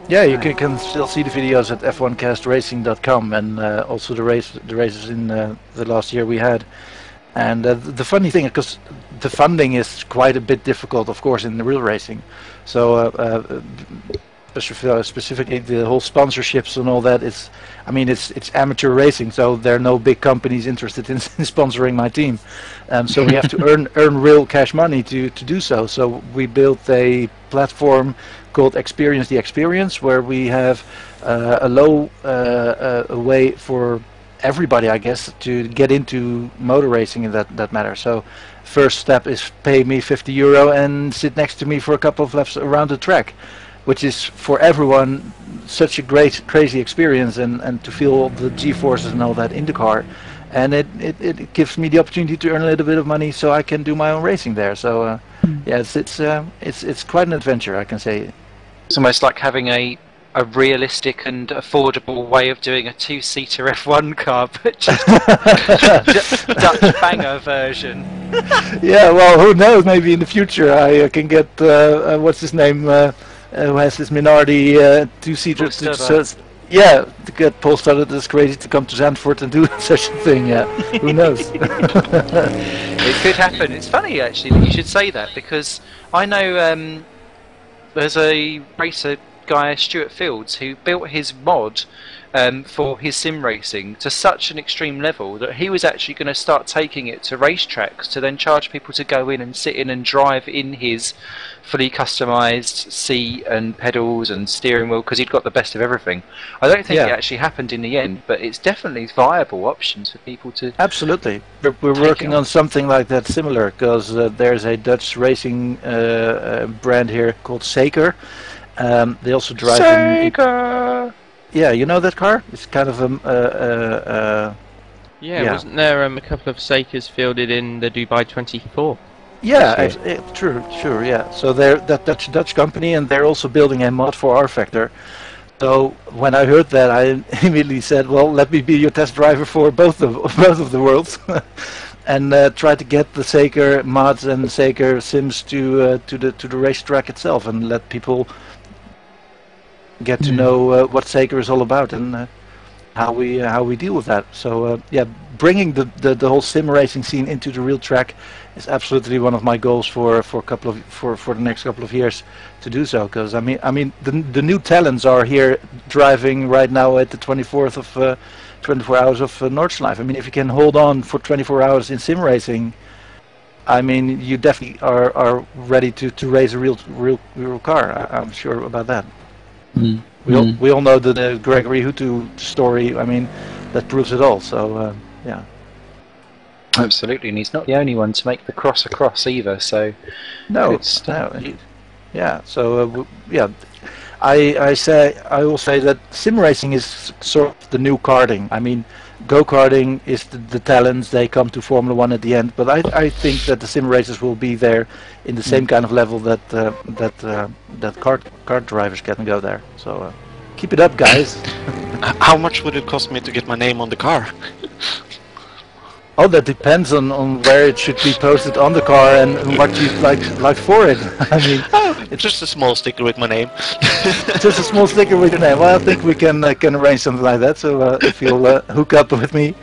Speaker 12: Yeah, you can still see the videos at f1castracing.com, and also the races in the last year we had. And the funny thing, because the funding is quite a bit difficult, of course, in the real racing. So specifically the whole sponsorships and all that, it's amateur racing, so there are no big companies interested in sponsoring my team. So we have to earn real cash money to do so. So we built a platform called Experience the Experience, where we have a low a way for everybody, I guess, to get into motor racing in that matter. So first step is pay me €50 and sit next to me for a couple of laps around the track, which is for everyone such a great, crazy experience, and to feel all the G-forces and all that in the car. And it gives me the opportunity to earn a little bit of money, so I can do my own racing there. So yeah, it's quite an adventure, I can say.
Speaker 13: It's almost like having a realistic and affordable way of doing a 2-seater F1 car, but just Dutch banger version.
Speaker 12: Yeah, well, who knows? Maybe in the future I can get what's his name, who has this Minardi 2-seater. Yeah, to get Paul started. It's crazy to come to Zandvoort and do such a thing. Yeah, who knows?
Speaker 13: It could happen. It's funny actually that you should say that, because I know there's a racer guy, Stuart Fields, who built his mod for his sim racing to such an extreme level that he was actually going to start taking it to racetracks to then charge people to go in and sit in and drive in his fully customized seat and pedals and steering wheel, because he'd got the best of everything. I don't think it actually happened in the end, but it's definitely viable options for people to.
Speaker 12: Absolutely, we're working on something like that similar, because there's a Dutch racing brand here called Zeker. They also drive
Speaker 13: Zeker.
Speaker 12: Yeah, you know that car? It's kind of
Speaker 8: yeah, wasn't there a couple of Sakers fielded in the Dubai 24?
Speaker 12: Yeah, true, yeah. So they're that Dutch company, and they're also building a mod for R-Factor. So when I heard that, I immediately said, "Well, let me be your test driver for both of the worlds," and try to get the Zeker mods and Zeker sims to the racetrack itself, and let people get to know what Zeker is all about, and how we deal with that. So yeah, bringing the whole sim racing scene into the real track is absolutely one of my goals for the next couple of years to do so. Because I mean the new talents are here driving right now at the 24 hours of Nordschleife. I mean, if you can hold on for 24 hours in sim racing, I mean, you definitely are ready to race a real car. I'm sure about that. We all know the Gregory Hutu story. I mean, that proves it all. So yeah.
Speaker 13: Absolutely, and he's not the only one to make the cross across either. So
Speaker 12: no. Yeah. So yeah, I will say that sim racing is sort of the new karting. I mean, go-karting is the talents, they come to Formula 1 at the end, but I think that the sim racers will be there in the same kind of level that kart drivers can go there. So keep it up, guys.
Speaker 1: How much would it cost me to get my name on the car?
Speaker 12: Oh, that depends on where it should be posted on the car and what you'd like for it. I mean,
Speaker 1: it's just a small sticker with my name.
Speaker 12: Just a small sticker with your name. Well, I think we can arrange something like that. So if you'll hook up with me,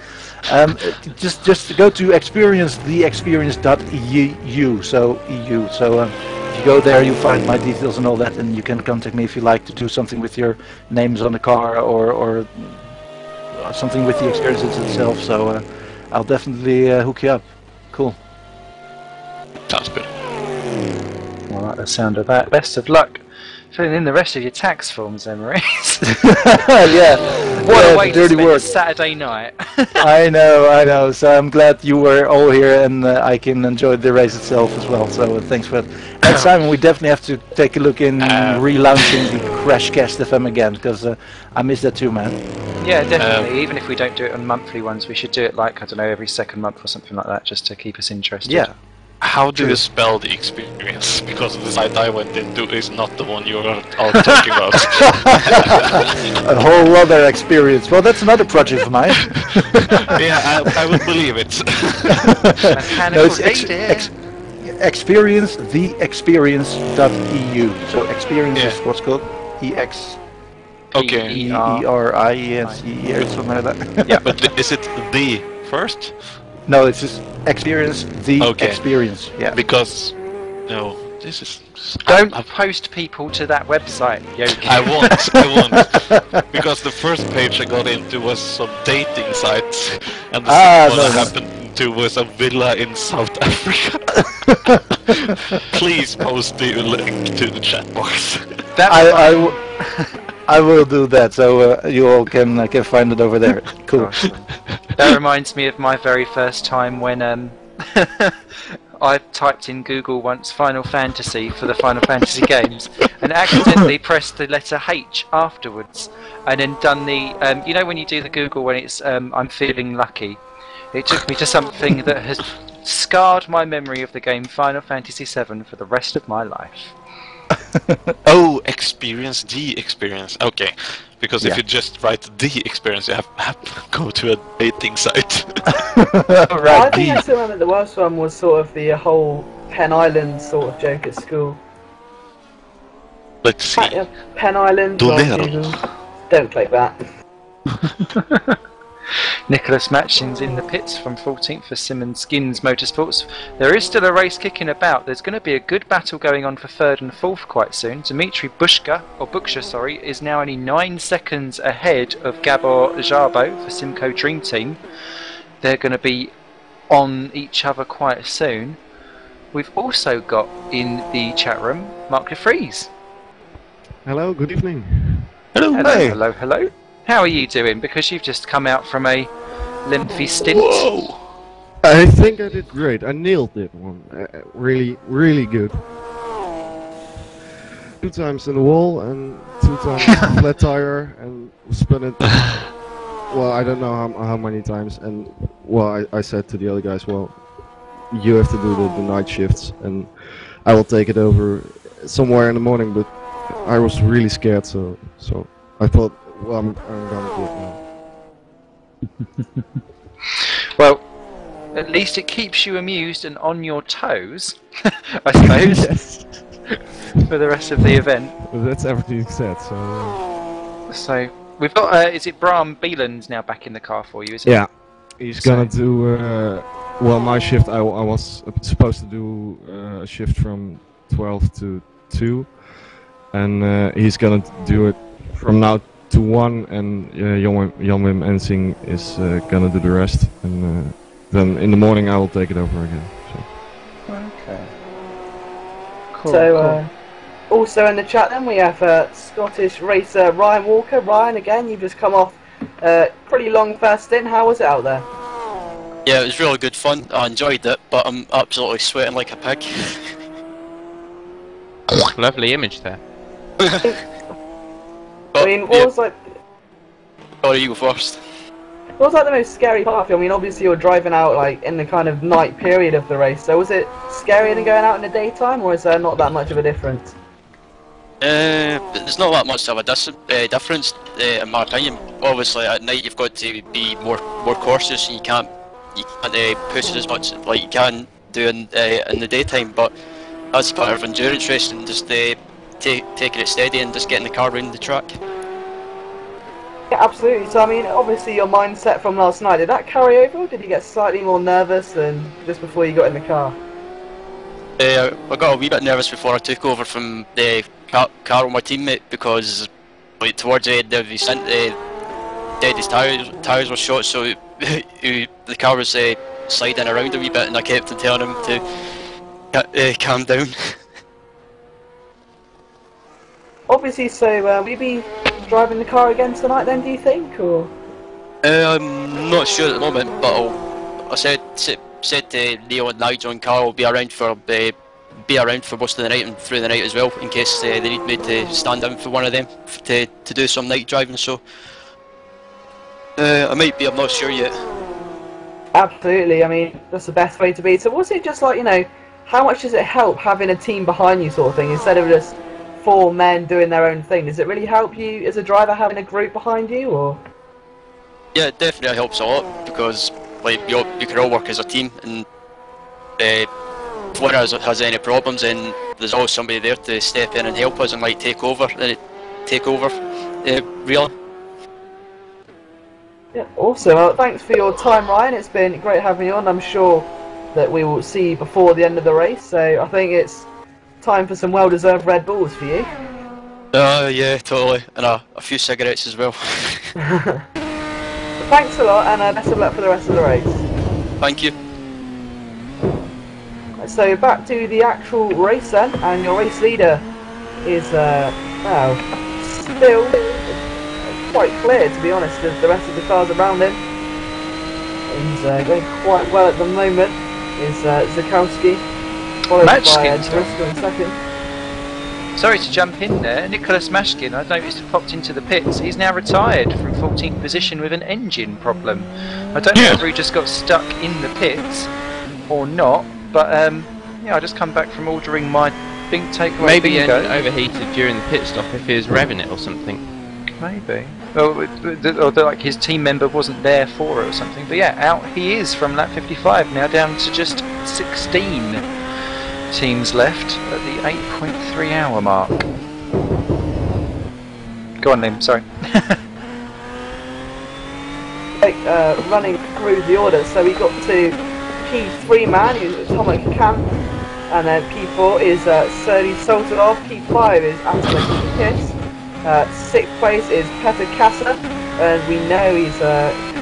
Speaker 12: just go to experiencetheexperience.eu. So EU. So if you go there, you find my details and all that, and you can contact me if you like to do something with your names on the car or something with the experiences itself. So. I'll definitely hook you up. Cool.
Speaker 1: Sounds good.
Speaker 13: I like the sound of that. Best of luck filling in the rest of your tax forms, Emery.
Speaker 12: Yeah.
Speaker 13: What a way to spend a Saturday night.
Speaker 12: I know. So I'm glad you were all here, and I can enjoy the race itself as well. So thanks for that. Next time we definitely have to take a look in relaunching the Crashcast FM again, because I miss that too, man.
Speaker 13: Yeah, definitely. Even if we don't do it on monthly ones, we should do it like, I don't know, every second month or something like that, just to keep us interested.
Speaker 12: Yeah.
Speaker 1: How do you spell the experience? Because the site I went into is not the one you're all talking about.
Speaker 12: A whole other experience. Well, that's another project of mine.
Speaker 1: Yeah, I would believe it.
Speaker 12: No, it's experience, theexperience.eu. So experience is what's called EX.
Speaker 1: Okay.
Speaker 12: ERIENCE or something like that.
Speaker 1: Yeah, but is it the first?
Speaker 12: No, it's just experience, the experience. Yeah.
Speaker 1: Because, no, this is...
Speaker 6: Don't post people to that website, Yogi.
Speaker 1: I won't. Because the first page I got into was some dating sites, and the second one I happened to was a villa in South Africa. Please post the link to the chat box.
Speaker 12: I will do that, so you all can find it over there. Cool.
Speaker 6: That reminds me of my very first time when I typed in Google once Final Fantasy for the Final Fantasy games and accidentally pressed the letter H afterwards, and then done the you know when you do the Google when it's I'm feeling lucky. It took me to something that has scarred my memory of the game Final Fantasy VII for the rest of my life.
Speaker 1: Oh, experience, the experience. Okay, because if you just write the experience, you have to go to a dating site.
Speaker 2: I think I still remember the worst one was sort of the whole Penn Island sort of joke at school.
Speaker 1: Let's see.
Speaker 2: Penn Island. Don't click that.
Speaker 6: Nicholas Matchins in the pits from 14th for Simmons Skins Motorsports. There is still a race kicking about. There's going to be a good battle going on for 3rd and 4th quite soon. Dmitry Bushka, is now only 9 seconds ahead of Gabor Jarbo for Simcoe Dream Team. They're going to be on each other quite soon. We've also got in the chat room Mark DeFries.
Speaker 14: Hello, good evening.
Speaker 6: Hello, hello, hello. How are you doing? Because you've just come out from a lengthy stint.
Speaker 14: Whoa! I think I did great. I nailed that one. Really, really good. 2 times in the wall and 2 times flat tire and spun it. Well, I don't know how many times. And well, I said to the other guys, well, you have to do the night shifts and I will take it over somewhere in the morning. But I was really scared, so I thought. Well, I'm going to do it now.
Speaker 6: Well, at least it keeps you amused and on your toes, I suppose,
Speaker 14: Yes.
Speaker 6: for the rest of the event.
Speaker 14: Well, that's everything said, so...
Speaker 6: So, we've got, is it Bram Beelan's now back in the car for you, isn't
Speaker 14: Yeah, he's gonna do, well, my shift, I was supposed to do a shift from 12 to 2, and he's gonna do it from now to 1, and Jan Wim Ensing is gonna do the rest, and then in the morning I will take it over again. So.
Speaker 6: Okay. Cool.
Speaker 2: So, also in the chat then we have Scottish racer Ryan Walker. Ryan, again, you've just come off pretty long first stint. How was it out there?
Speaker 15: Yeah, it was really good fun. I enjoyed it, but I'm absolutely sweating like a pig.
Speaker 5: Lovely image there.
Speaker 2: I mean, what was like...
Speaker 15: Sorry, you go first.
Speaker 2: What was like the most scary part? I mean, obviously you're driving out like in the kind of night period of the race. So was it scarier than going out in the daytime, or is there not that much of a difference?
Speaker 15: There's not that much of a difference, in my opinion. Obviously, at night you've got to be more cautious, and you can't push it as much like you can do in the daytime. But that's part of endurance racing, just taking it steady and just getting the car around the track.
Speaker 2: Yeah, absolutely. So I mean, obviously your mindset from last night, did that carry over, or did you get slightly more nervous than just before you got in the car?
Speaker 15: I got a wee bit nervous before I took over from Carl, my teammate, because like, towards the end of the stint, his tyres were shot, so the car was sliding around a wee bit, and I kept on telling him to calm down.
Speaker 2: Obviously, so will you be driving the car again tonight then, do you think, or?
Speaker 15: I'm not sure at the moment, but I said to Leo and Nigel and Carl will be around for most of the night and through the night as well, in case they need me to stand in for one of them to do some night driving. So I might be. I'm not sure yet.
Speaker 2: Absolutely. I mean, that's the best way to be. So was it just like, you know, how much does it help having a team behind you, sort of thing, instead of just 4 men doing their own thing? Does it really help you as a driver having a group behind you, or?
Speaker 15: Yeah, it definitely helps a lot because like you can all work as a team, and if one of us has any problems, then there's always somebody there to step in and help us and like take over. Really.
Speaker 2: Yeah, awesome. Well, thanks for your time, Ryan. It's been great having you on. I'm sure that we will see you before the end of the race. So I think it's time for some well-deserved Red Bulls for you.
Speaker 15: Yeah, totally, and a few cigarettes as well.
Speaker 2: Thanks a lot, and best of luck for the rest of the race.
Speaker 15: Thank you.
Speaker 2: So back to the actual race then, and your race leader is well, still quite clear, to be honest, of the rest of the cars around him. He's going quite well at the moment. Is Zakowski, followed by Driscoll in second.
Speaker 6: Sorry to jump in there, Nicholas Mashkin, I noticed had popped into the pits. He's now retired from 14th position with an engine problem. I don't know whether he just got stuck in the pits or not, but yeah, I just come back from ordering my big takeaway.
Speaker 5: Maybe
Speaker 6: bingo.
Speaker 5: it overheated during the pit stop if he was revving it or something.
Speaker 6: Maybe. Or like his team member wasn't there for it or something. But yeah, out he is from lap 55, now down to just 16 teams left at the 8.3 hour mark. Go on, Liam, sorry.
Speaker 2: Running through the order, so we got to P3 man, who's Tomek Kamp, and then P4 is Sergey Soltanov, P5 is Anton Kiss, 6th place is Petr Kassa, and we know he's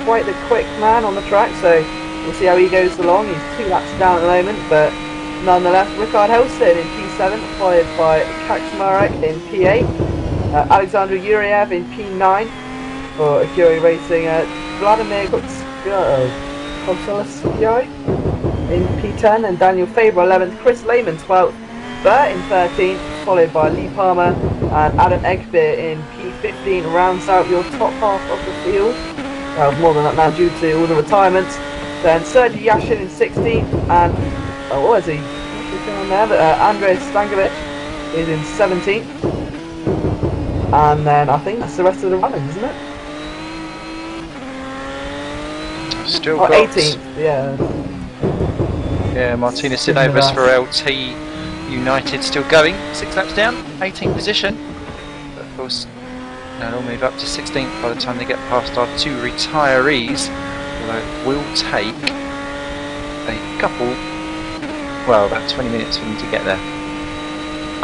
Speaker 2: quite the quick man on the track, so we'll see how he goes along. He's 2 laps down at the moment, but nonetheless, Ricard Helston in P7, followed by Kaczmarek in P8, Alexander Yuriev in P9 for Fury Racing, Vladimir Kosolsky in P10, and Daniel Faber 11th, Chris Lehman 12th, Burt in 13th, followed by Lee Palmer, and Adam Egbert in P15 rounds out your top half of the field. More than that now due to all the retirements. Then Sergei Yashin in 16th, and what is he? What's going on there? But Andrei Stankovic is in 17th. And then I think that's the rest of the runners, isn't it?
Speaker 6: Still
Speaker 2: got
Speaker 6: 18th,
Speaker 2: yeah.
Speaker 6: Yeah, Martina Sinovas for LT United still going. 6 laps down, 18th position. But of course, they'll move up to 16th by the time they get past our 2 retirees. Although it will take a couple, well, about 20 minutes for them to get there.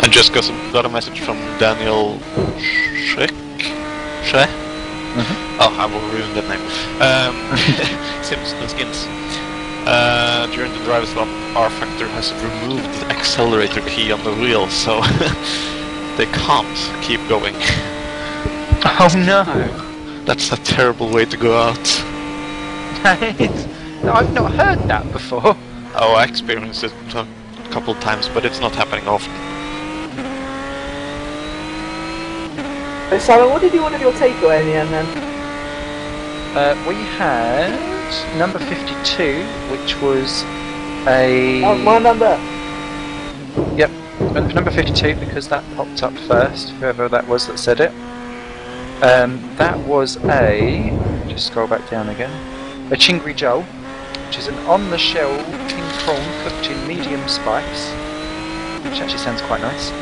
Speaker 1: I just got a message from Daniel Shek? Oh, I will ruin that name. Simpson Skins. During the driver's lap, R-Factor has removed the accelerator key on the wheel, so they can't keep going.
Speaker 6: Oh no!
Speaker 1: That's a terrible way to go out.
Speaker 6: I've not heard that before.
Speaker 1: Oh, I experienced it a couple of times, but it's not happening often.
Speaker 2: So Simon, what did you order your takeaway in the end then?
Speaker 6: We had number 52, which was a...
Speaker 2: That was my number!
Speaker 6: Yep, number 52, because that popped up first, whoever that was that said it. That was a... just scroll back down again. A Chingri Joel, which is an on-the-shell king prawn cooked in medium spice, which actually sounds quite nice.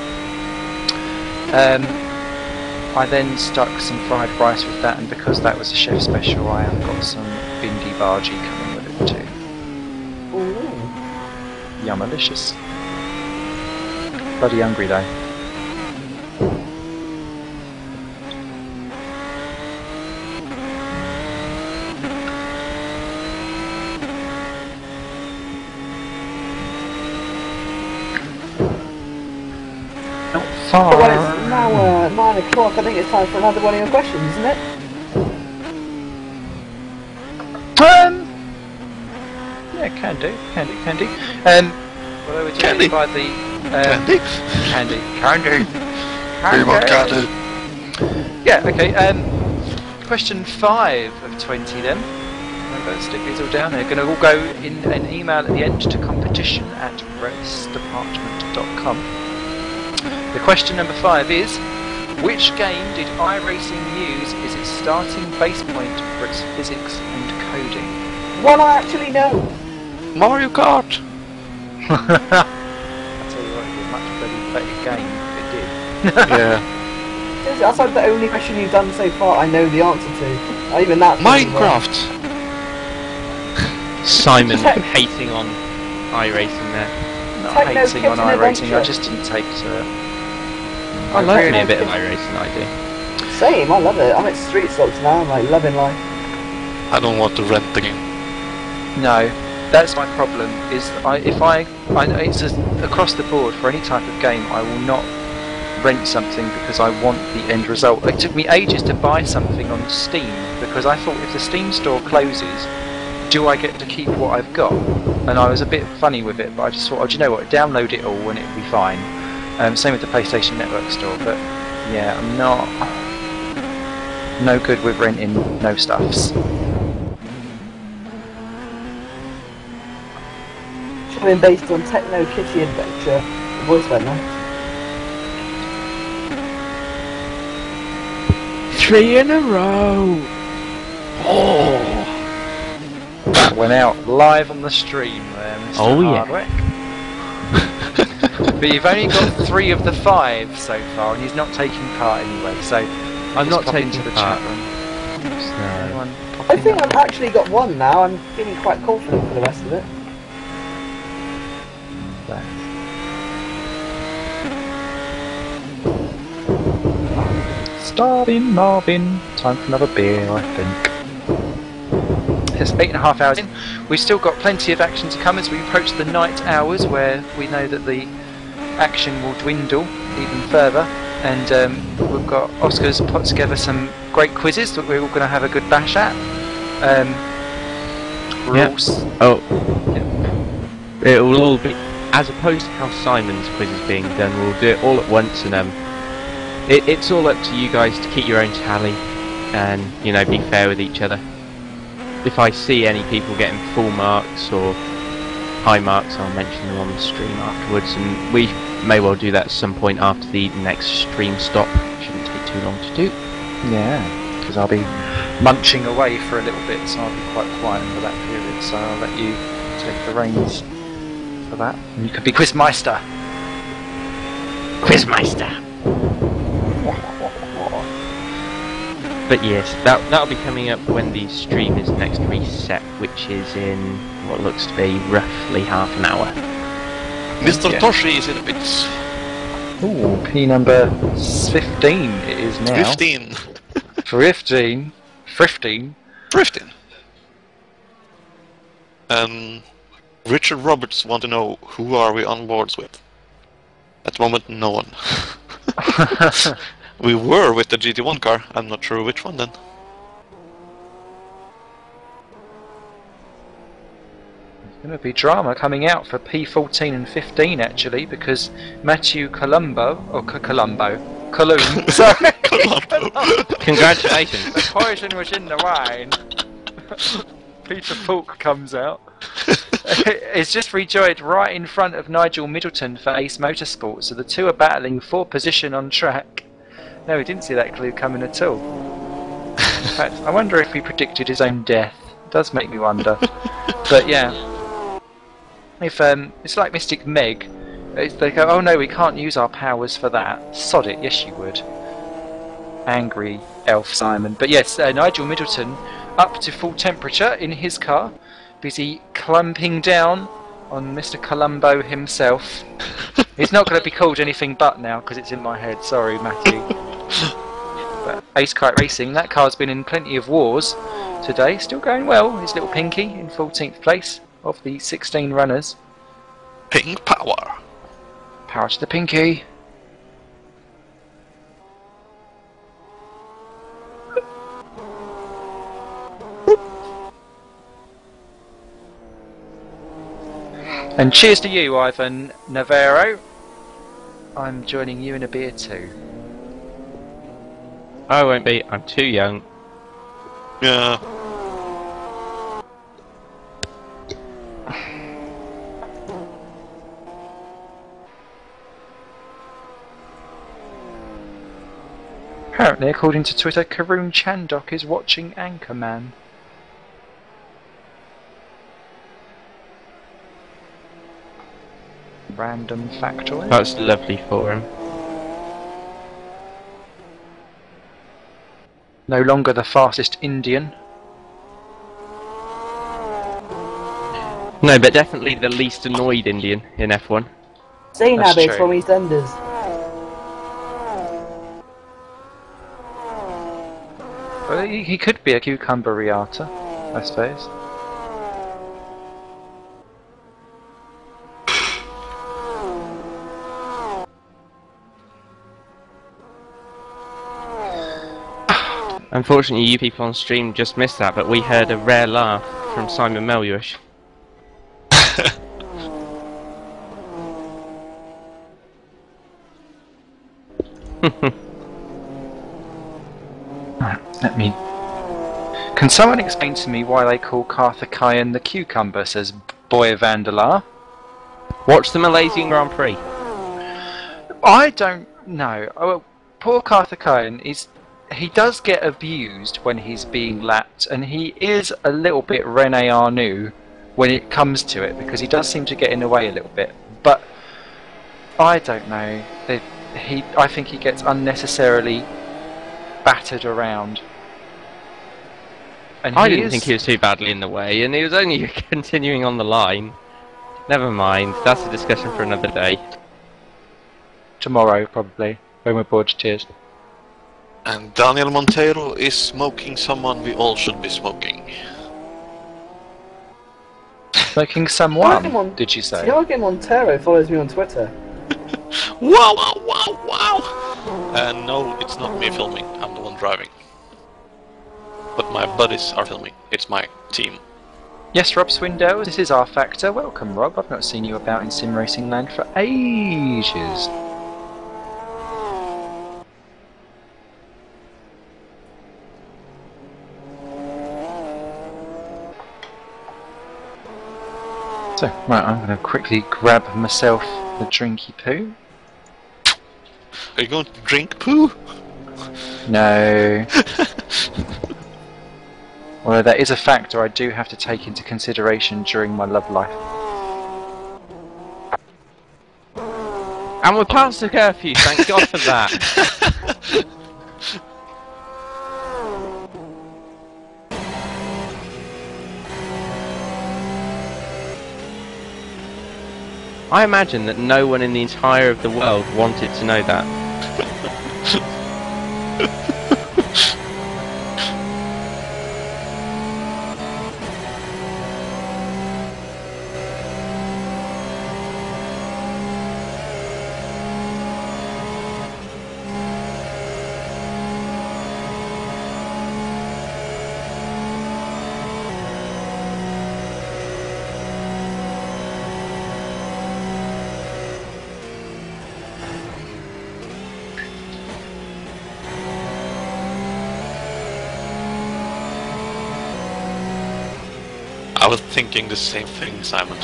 Speaker 6: I then stuck some fried rice with that, and because that was a chef special, I have got some bindi bhaji coming with it too.
Speaker 2: Ooh.
Speaker 6: Yummalicious. Bloody hungry though.
Speaker 2: Well, it's now 9 o'clock. I think it's time for another one of your questions, isn't it?
Speaker 6: Yeah, can do. Although we're doing by the candy. Yeah, okay. Question 5 of 20 then.
Speaker 13: remember, stick these all down. They're going to all go in an email at the end to competition@racedepartment.com. The question number 5 is, which game did iRacing use as its starting base point for its physics and coding?
Speaker 2: One I actually know.
Speaker 1: Mario Kart.
Speaker 13: I'll tell you what, it'd be a much better game if it did.
Speaker 1: Yeah.
Speaker 2: That's like the only question you've done so far I know the answer to. Even that.
Speaker 1: Minecraft.
Speaker 5: Simon hating on iRacing there.
Speaker 13: Not
Speaker 2: Techno
Speaker 13: hating on
Speaker 2: Kitchen
Speaker 13: iRacing, I
Speaker 2: Adventure.
Speaker 13: just didn't take to it.
Speaker 5: I like me a bit of iRacing, I do.
Speaker 2: Same, I love it. I'm at Street Stocks now. I'm like loving life.
Speaker 1: I don't want to rent the game.
Speaker 13: No, that's my problem. Is it's across the board for any type of game. I will not rent something because I want the end result. It took me ages to buy something on Steam because I thought if the Steam store closes, do I get to keep what I've got? And I was a bit funny with it, but I just thought, oh, do you know what? Download it all and it'll be fine. Same with the PlayStation Network store, but yeah, I'm no good with renting no stuffs.
Speaker 2: Should have been based on Techno Kitty Adventure. The voice went nice.
Speaker 5: 3 in a row!
Speaker 13: Oh! That went out live on the stream there, Mr.
Speaker 5: Oh, yeah.
Speaker 13: Hardwick. But you've only got 3 of the 5 so far, and he's not taking part anyway, so
Speaker 5: I'm not
Speaker 13: pop
Speaker 5: taking
Speaker 13: into the
Speaker 5: part.
Speaker 13: chat room. Everyone pop
Speaker 2: I
Speaker 13: in
Speaker 2: think
Speaker 13: there.
Speaker 2: I've actually got one now. I'm feeling quite confident for the rest of it.
Speaker 13: Starving Marvin, time for another beer, I think. It's 8.5 hours in. We've still got plenty of action to come as we approach the night hours, where we know that the action will dwindle even further. And we've got Oscar's put together some great quizzes that we're all going to have a good bash at.
Speaker 5: It will all be, as opposed to how Simon's quiz is being done, we'll do it all at once, and it's all up to you guys to keep your own tally and, you know, be fair with each other. If I see any people getting full marks or high marks, I'll mention them on the stream afterwards, and we may well do that at some point after the next stream stop. Shouldn't take too long to do.
Speaker 13: Yeah, because I'll be munching away for a little bit, so I'll be quite quiet for that period, so I'll let you take the reins for that. And you can be Quizmeister.
Speaker 5: Quizmeister! But yes, that'll be coming up when the stream is next reset, which is in what looks to be roughly half an hour.
Speaker 1: Mr. Toshi is in the bits.
Speaker 13: Ooh, P number 15 it is now.
Speaker 1: 15.
Speaker 13: 15. 15.
Speaker 1: 15. Richard Roberts want to know, who are we on boards with? At the moment, no one. We were with the GT1 car, I'm not sure which one then.
Speaker 13: There's going to be drama coming out for P14 and 15 actually, because Matthew Colombo, Colombo, sorry.
Speaker 5: Congratulations.
Speaker 13: The poison was in the wine. Peter Falk comes out. It's just rejoined right in front of Nigel Middleton for Ace Motorsport, so the two are battling for position on track. No, we didn't see that clue coming at all. In fact, I wonder if he predicted his own death. It does make me wonder. But yeah, if it's like Mystic Meg. They go, oh no, we can't use our powers for that. Sod it, yes you would. Angry Elf Simon. But yes, Nigel Middleton up to full temperature in his car, busy clumping down on Mr. Colombo himself. He's not going to be called anything but now because it's in my head. Sorry, Matthew. But Ace Kite Racing, that car's been in plenty of wars today. Still going well. His little Pinky in 14th place of the 16 runners.
Speaker 1: Pink power.
Speaker 13: Power to the Pinky. And cheers to you, Ivan Navarro. I'm joining you in a beer too.
Speaker 5: I won't be, I'm too young.
Speaker 1: Yeah.
Speaker 13: Apparently, according to Twitter, Karun Chandok is watching Anchorman. Random factoid.
Speaker 5: That's lovely for him.
Speaker 13: No longer the fastest Indian.
Speaker 5: No, but definitely the least annoyed Indian in F1.
Speaker 2: Seen
Speaker 13: That's
Speaker 2: habits
Speaker 13: true.
Speaker 2: from EastEnders.
Speaker 13: Well, he could be a cucumber Riata, I suppose.
Speaker 5: Unfortunately, you people on stream just missed that, but we heard a rare laugh from Simon Meluish.
Speaker 13: Let me... Can someone explain to me why they call Karthikeyan the cucumber, says Boy Vandalar?
Speaker 5: Watch the Malaysian Grand Prix.
Speaker 13: I don't know. Oh, well, poor Karthikeyan is... He does get abused when he's being lapped, and he is a little bit Rene Arnoux when it comes to it, because he does seem to get in the way a little bit. But I don't know. I think he gets unnecessarily battered around. And
Speaker 5: I didn't think he was too badly in the way, and he was only continuing on the line. Never mind, that's a discussion for another day.
Speaker 13: Tomorrow, probably, when we're bored to tears.
Speaker 1: And Daniel Montero is smoking someone we all should be smoking.
Speaker 13: Smoking someone, did you say?
Speaker 2: Tiago Montero follows me on Twitter.
Speaker 1: Wow, wow, wow, wow! No, it's not me filming, I'm the one driving. But my buddies are filming, it's my team.
Speaker 13: Yes, Rob Swindell, this is R Factor. Welcome, Rob. I've not seen you about in Sim Racing Land for ages. So, right, I'm going to quickly grab myself the drinky poo.
Speaker 1: Are you going to drink poo?
Speaker 13: No. Well, that is a factor I do have to take into consideration during my love life.
Speaker 5: And we're past the curfew, thank God for that. I imagine that no one in the entire of the world wanted to know that.
Speaker 1: I was thinking the same thing, Simon.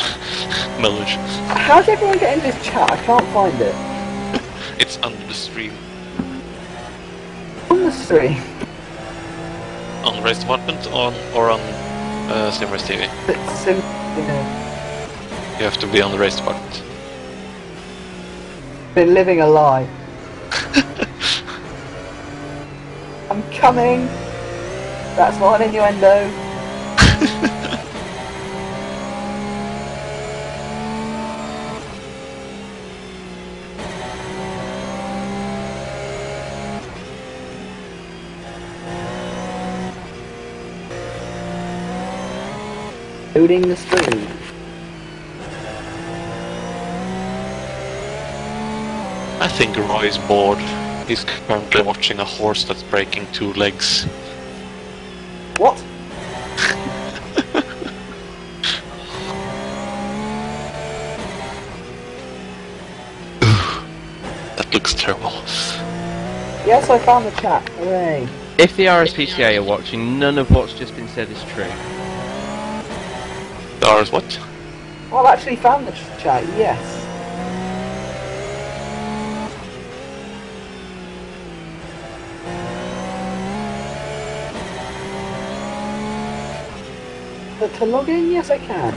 Speaker 1: Millage.
Speaker 2: How did everyone get in this chat? I can't find it.
Speaker 1: It's under the stream.
Speaker 2: On the stream?
Speaker 1: On the race department or on SimRace TV?
Speaker 2: It's yeah.
Speaker 1: You have to be on the race department.
Speaker 2: Been living a lie. I'm coming. That's not an innuendo. Loading the stream.
Speaker 1: I think Roy is bored. He's currently watching a horse that's breaking 2 legs.
Speaker 2: What?
Speaker 1: That looks terrible.
Speaker 2: Yes, I found the chat. Hooray.
Speaker 5: If the RSPCA are watching, none of what's just been said is true.
Speaker 1: The RS what?
Speaker 2: Well, I actually found the chat, yes. to log in? Yes, I can.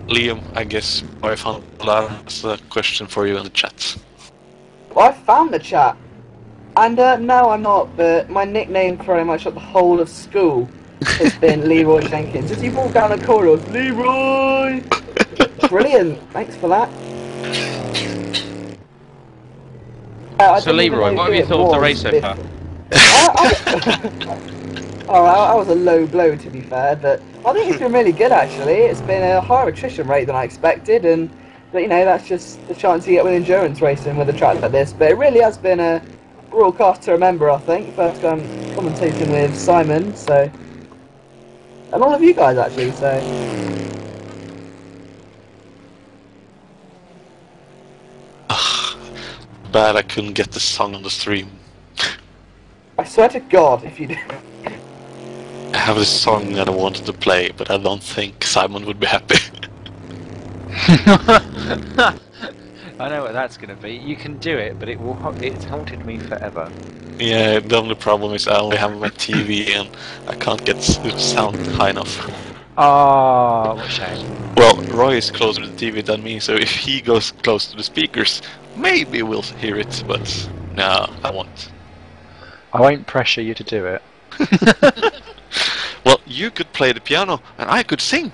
Speaker 1: Liam, I guess I found that's a question for you in the chat.
Speaker 2: Well, I found the chat. And no, I'm not, but my nickname pretty much at the whole of school has been Leroy Jenkins. As you walk down the corridors, Leroy! Brilliant, thanks for that. I
Speaker 8: So
Speaker 2: didn't even
Speaker 8: Leroy,
Speaker 2: know
Speaker 8: what
Speaker 2: who
Speaker 8: have you
Speaker 2: it
Speaker 8: thought of the
Speaker 2: was
Speaker 8: race so far?
Speaker 2: Oh, that was a low blow to be fair, but I think it's been really good actually. It's been a higher attrition rate than I expected, but you know, that's just the chance you get with endurance racing with a track like this. But it really has been a broadcast to remember, I think. First time commentating with Simon, so, and all of you guys actually, so.
Speaker 1: Bad I couldn't get the song on the stream.
Speaker 2: I swear to God, if you do.
Speaker 1: I have a song that I wanted to play, but I don't think Simon would be happy.
Speaker 13: I know what that's going to be. You can do it, but it's haunted me forever.
Speaker 1: Yeah, the only problem is I only have my TV and I can't get the sound high enough.
Speaker 13: Ah, what a shame.
Speaker 1: Well, Roy is closer to the TV than me, so if he goes close to the speakers, maybe we'll hear it, but no, I won't.
Speaker 13: I won't pressure you to do it.
Speaker 1: Well, you could play the piano and I could sing.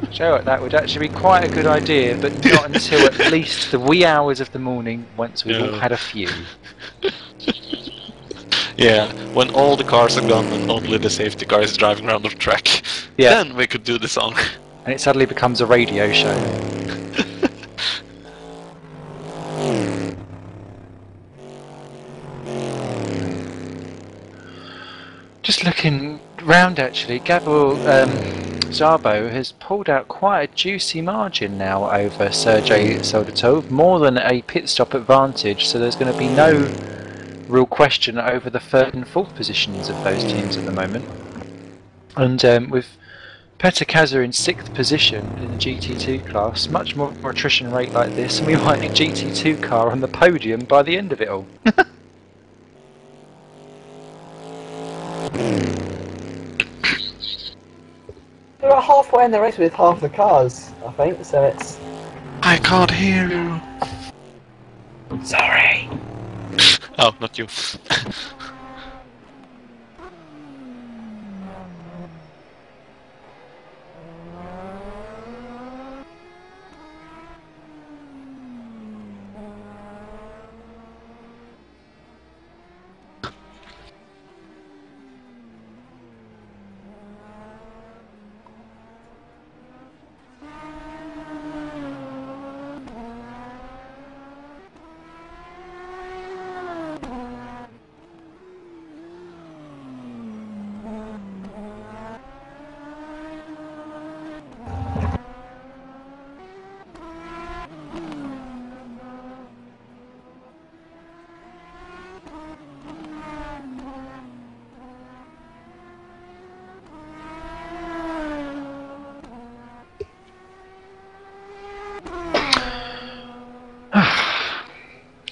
Speaker 13: Joe, that would actually be quite a good idea, but not until at least the wee hours of the morning once we've all had a few.
Speaker 1: Yeah, when all the cars are gone and only the safety car is driving around the track, then we could do the song.
Speaker 13: And it suddenly becomes a radio show. Just looking round actually, Gabriel Szabo has pulled out quite a juicy margin now over Sergei Soldatov, more than a pit stop advantage, so there's going to be no real question over the third and fourth positions of those teams at the moment. And with Petr Kaza in 6th position in the GT2 class, much more attrition rate like this, and we might need a GT2 car on the podium by the end of it all.
Speaker 2: We're about halfway in the race with half the cars, I think, so it's...
Speaker 1: I can't hear you.
Speaker 2: Sorry.
Speaker 1: Oh, not you.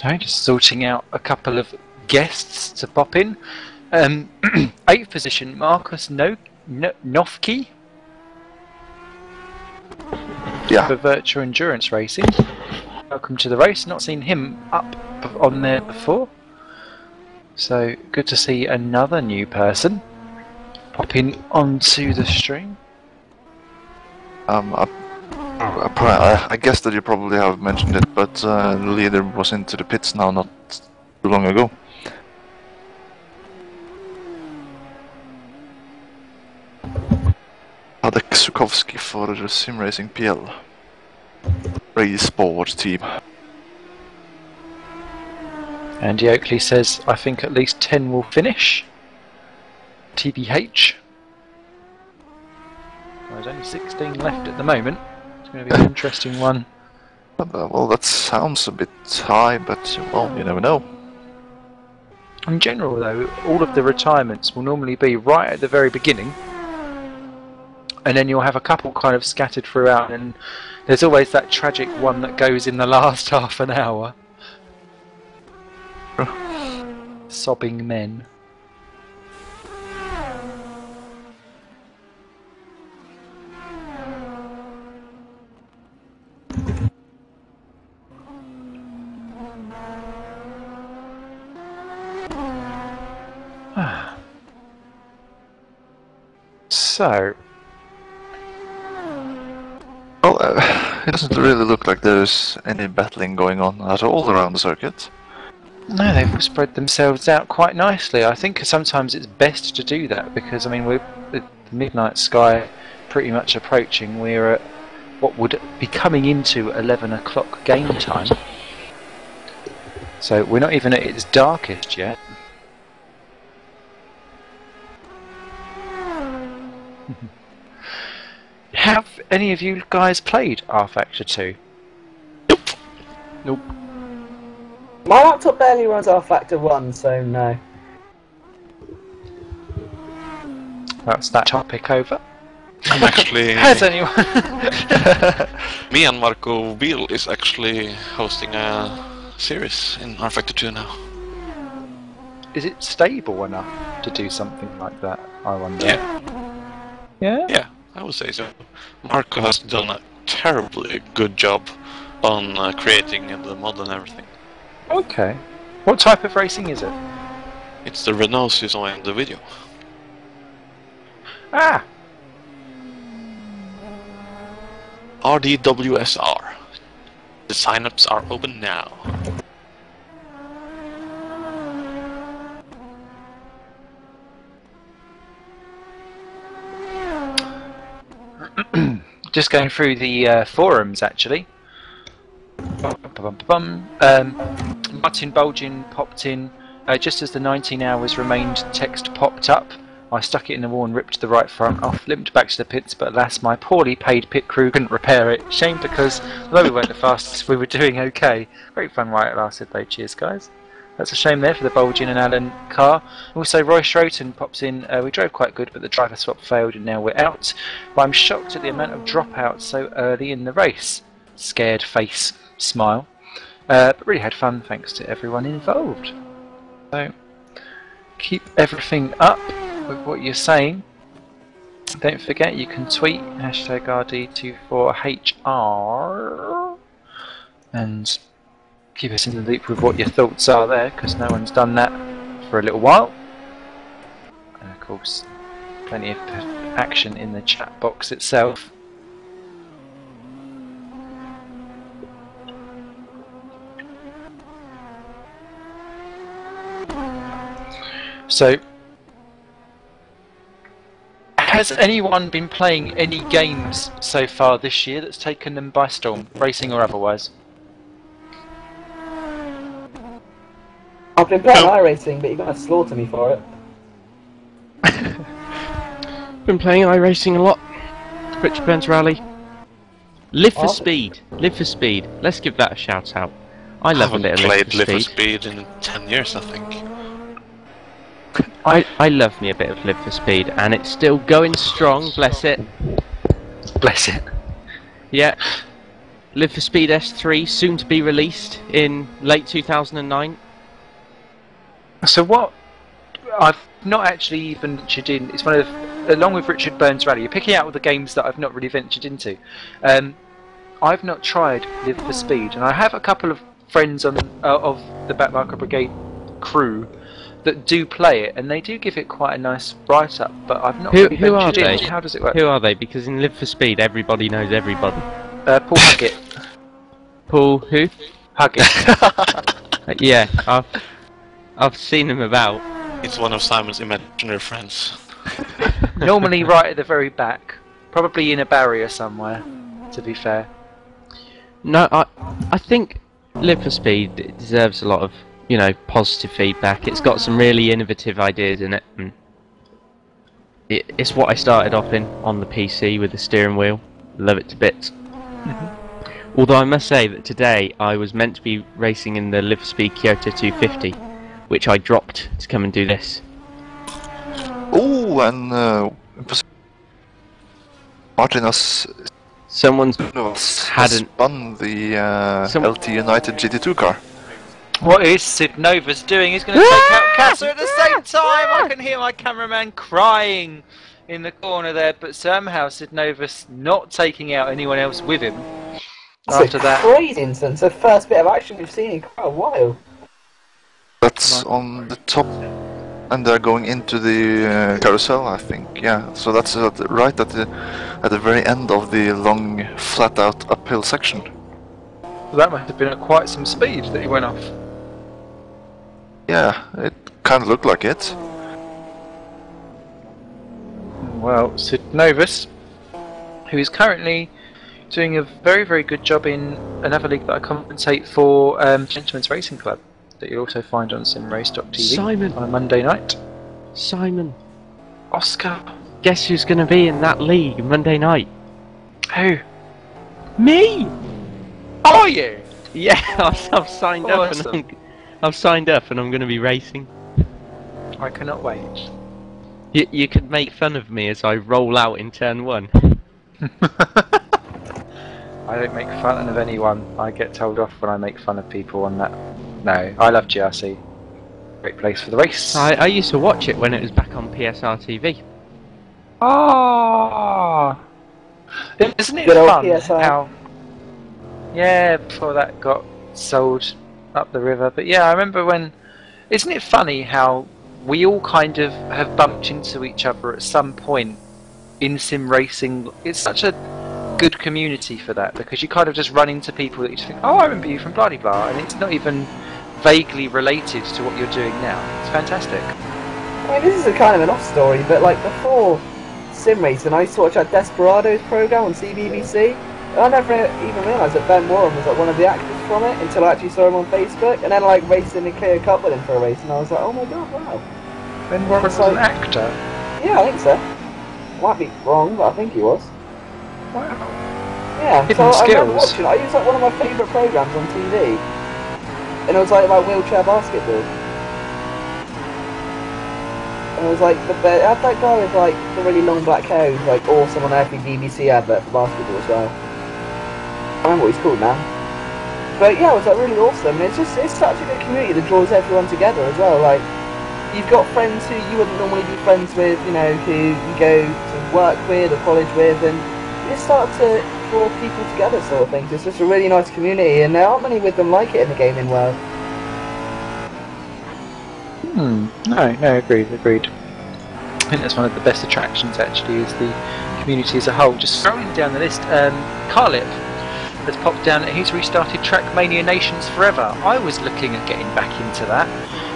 Speaker 13: Okay, just sorting out a couple of guests to pop in. 8th position, Marcus Nofke.
Speaker 4: Yeah.
Speaker 13: For Virtual Endurance Racing. Welcome to the race. Not seen him up on there before. So good to see another new person popping onto the stream.
Speaker 4: I guess that you probably have mentioned it, but the leader was into the pits now not too long ago. Adek Sukovsky for Sim Racing PL. Race Sport team.
Speaker 13: Andy Oakley says, I think at least 10 will finish. TVH. There's only 16 left at the moment. It's going to be an interesting one.
Speaker 4: Well, that sounds a bit high, but well, you never know.
Speaker 13: In general, though, all of the retirements will normally be right at the very beginning, and then you'll have a couple kind of scattered throughout, and there's always that tragic one that goes in the last half an hour. Sobbing men. So,
Speaker 4: well, it doesn't really look like there's any battling going on at all around the circuit.
Speaker 13: no, they've spread themselves out quite nicely. I think sometimes it's best to do that because, I mean, we're the midnight sky pretty much approaching. We're at what would be coming into 11 o'clock game time. So we're not even at its darkest yet. Have any of you guys played R Factor 2? Nope.
Speaker 2: My laptop barely runs R Factor 1, so no.
Speaker 13: That's that topic over.
Speaker 1: I'm actually...
Speaker 13: Has anyone?
Speaker 1: Me and Marco Biel is actually hosting a series in R Factor 2 now.
Speaker 13: Is it stable enough to do something like that, I wonder?
Speaker 1: Yeah.
Speaker 13: Yeah?
Speaker 1: Yeah, I would say so. Marco has done a terribly good job on creating the mod and everything.
Speaker 13: Okay. What type of racing is it?
Speaker 1: It's the Renaults you saw in the video.
Speaker 13: Ah!
Speaker 1: RD24HR. The sign-ups are open now.
Speaker 13: Just going through the forums, actually. Martin Bulgin popped in. Just as the 19 hours remained, text popped up. I stuck it in the wall and ripped the right front off, limped back to the pits, but alas, my poorly paid pit crew couldn't repair it. Shame because, although we weren't the fastest, we were doing okay. Great fun while it lasted though, cheers guys. That's a shame there for the Bulgin and Allen car. Also, Roy Schroten pops in. We drove quite good, but the driver swap failed and now we're out. But I'm shocked at the amount of dropouts so early in the race. Scared face, smile. But really had fun thanks to everyone involved. So, keep everything up with what you're saying. Don't forget you can tweet #RD24HR and keep us in the loop with what your thoughts are there, because no one's done that for a little while. And of course, plenty of action in the chat box itself. So, has anyone been playing any games so far this year that's taken them by storm, racing or otherwise?
Speaker 2: I've been playing iRacing, but you're going to slaughter me for it.
Speaker 5: Been playing iRacing a lot. Richard Burns Rally. Live for Speed. Live for Speed. Let's give that a shout out. I love a bit of
Speaker 1: played
Speaker 5: Live for
Speaker 1: Speed in 10 years, I think.
Speaker 5: I love me a bit of Live for Speed, and it's still going strong, bless it.
Speaker 13: Bless it.
Speaker 5: Yeah. Live for Speed S3, soon to be released in late 2009.
Speaker 13: So what I've not actually even ventured in, it's one of, along with Richard Burns Rally, you're picking out all the games that I've not really ventured into. I've not tried Live for Speed, and I have a couple of friends on of the Backmarker Brigade crew that do play it, and they do give it quite a nice write-up, but I've not really
Speaker 5: Who are
Speaker 13: ventured
Speaker 5: they?
Speaker 13: in. How does it work?
Speaker 5: Who are they? Because in Live for Speed, everybody knows everybody.
Speaker 13: Paul Huggett.
Speaker 5: Paul who?
Speaker 13: Huggett.
Speaker 5: Yeah, I've seen him about.
Speaker 1: It's one of Simon's imaginary friends.
Speaker 13: Normally right at the very back. Probably in a barrier somewhere, to be fair.
Speaker 5: No, I think Live for Speed deserves a lot of, you know, positive feedback. It's got some really innovative ideas in it. And It's what I started off in on the PC with the steering wheel. Love it to bits. Although I must say that today I was meant to be racing in the Live Speed Kyoto 250, which I dropped to come and do this.
Speaker 4: Oh, and Martin has spun the LT United GT2 car.
Speaker 6: What is Sid Novus doing? He's going to take out Casa at the same time! I can hear my cameraman crying in the corner there, but somehow Sid Novus not taking out anyone else with him.
Speaker 2: It's a crazy instance, the first bit of action we've seen in quite a while.
Speaker 4: That's on the top, and they're going into the carousel, I think. Yeah, so that's right at the very end of the long, flat-out uphill section.
Speaker 6: Well, that must have been at quite some speed that he went off.
Speaker 4: Yeah, it kind of looked like it.
Speaker 6: Well, Sid Novus, who is currently doing a very, very good job in another league that I commentate for, Gentlemen's Racing Club, that you'll also find on simrace.tv
Speaker 5: Simon.
Speaker 6: on a Monday night.
Speaker 5: Simon.
Speaker 6: Oscar.
Speaker 5: Guess who's going to be in that league Monday night?
Speaker 6: Who?
Speaker 5: Me!
Speaker 6: Are you?
Speaker 5: Yeah, I've signed up and I've signed up and I'm going to be racing.
Speaker 6: I cannot wait.
Speaker 5: You could make fun of me as I roll out in turn 1.
Speaker 6: I don't make fun of anyone. I get told off when I make fun of people on that. No, I love GRC. Great place for the race.
Speaker 5: I used to watch it when it was back on PSR TV.
Speaker 6: Oh, isn't it
Speaker 2: Good old
Speaker 6: fun
Speaker 2: PSR.
Speaker 6: how? Yeah, before that got sold up the river. But yeah, I remember when. Isn't it funny how we all kind of have bumped into each other at some point in sim racing? It's such a good community for that, because you kind of just run into people that you just think, oh, I remember you from blah blah blah, and it's not even vaguely related to what you're doing now. It's fantastic.
Speaker 2: I mean, this is a kind of an off story, but like before sim racing, I used to watch that Desperados program on CBBC. And I never even realised that Ben Warren was like one of the actors from it until I actually saw him on Facebook, and then like racing and clear a cup with him for a race, and I was like, oh my god, wow.
Speaker 6: Ben Warren was an actor?
Speaker 2: Yeah, I think so. Might be wrong, but I think he was.
Speaker 6: Wow.
Speaker 2: Yeah,
Speaker 6: Hidden
Speaker 2: so I remember
Speaker 6: skills.
Speaker 2: watching it. It was like one of my favourite programmes on TV. And it was like about wheelchair basketball. And it was like, it had that guy with like the really long black hair who's like awesome on every BBC advert for basketball as well. I remember what he's called now. But yeah, it was like really awesome. It's such a good community that draws everyone together as well. Like, you've got friends who you wouldn't normally be friends with, you know, who you go to work with or college with, and you just start to draw people together sort of things. It's just a really nice community, and there aren't many with them like it in the gaming world.
Speaker 6: No, agreed. I think that's one of the best attractions actually, is the community as a whole. Just scrolling down the list, Carlip has popped down that he's restarted Trackmania Nations Forever. I was looking at getting back into that.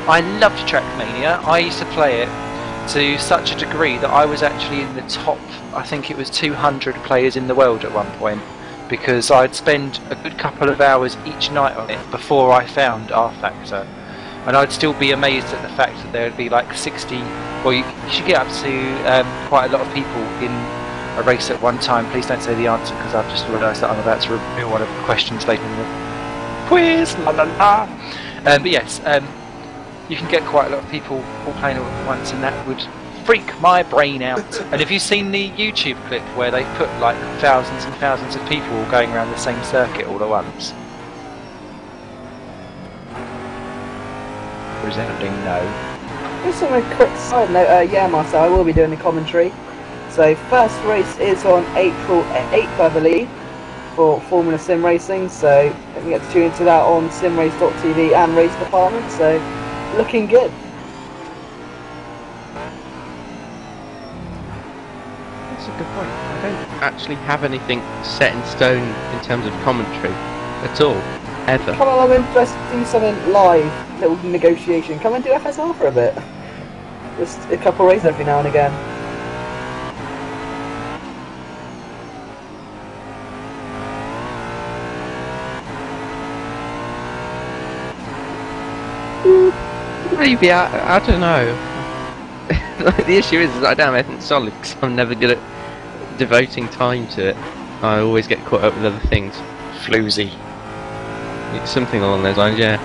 Speaker 6: I loved Trackmania. I used to play it to such a degree that I was actually in the top, I think it was 200 players in the world at one point, because I'd spend a good couple of hours each night on it before I found R Factor. And I'd still be amazed at the fact that there would be like 60, well, you should get up to quite a lot of people in a race at one time. Please don't say the answer, because I've just realised that I'm about to reveal one of the questions later in the quiz. La la la. But yes, you can get quite a lot of people all playing all at once, and that would freak my brain out. And have you seen the YouTube clip where they put like thousands and thousands of people all going around the same circuit all at once? Resounding no.
Speaker 2: Just on a quick side note, yeah, Marcel, I will be doing the commentary. So first race is on April 8th, I believe, for Formula Sim Racing. So you can get to tune into that on simrace.tv and Race Department. So looking good.
Speaker 5: That's a good point. I don't actually have anything set in stone in terms of commentary at all, ever.
Speaker 2: Come on, I'm interested to do something live, little negotiation. Come and do FSR for a bit. Just a couple races every now and again.
Speaker 5: Maybe, I don't know.
Speaker 8: The issue is I don't have anything solid because I'm never good at devoting time to it. I always get caught up with other things.
Speaker 13: Floozy.
Speaker 8: It's something along those lines, yeah.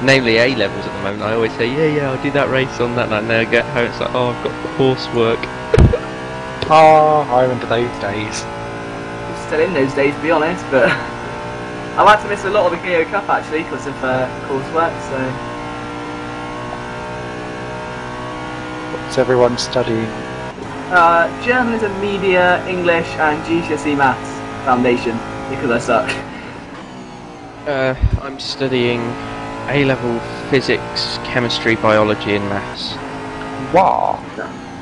Speaker 8: Namely A levels at the moment. I always say, yeah, I'll do that race on that night, and then I get home. It's like, oh, I've got coursework.
Speaker 13: Oh, I remember those days.
Speaker 2: I'm still in those days, to be honest, but I've had to miss a lot of the Geo Cup actually because of coursework. So,
Speaker 13: what's everyone studying?
Speaker 2: journalism, media, English, and GCSE Maths Foundation because I suck.
Speaker 8: I'm studying A-level physics, chemistry, biology, and maths.
Speaker 2: Wow.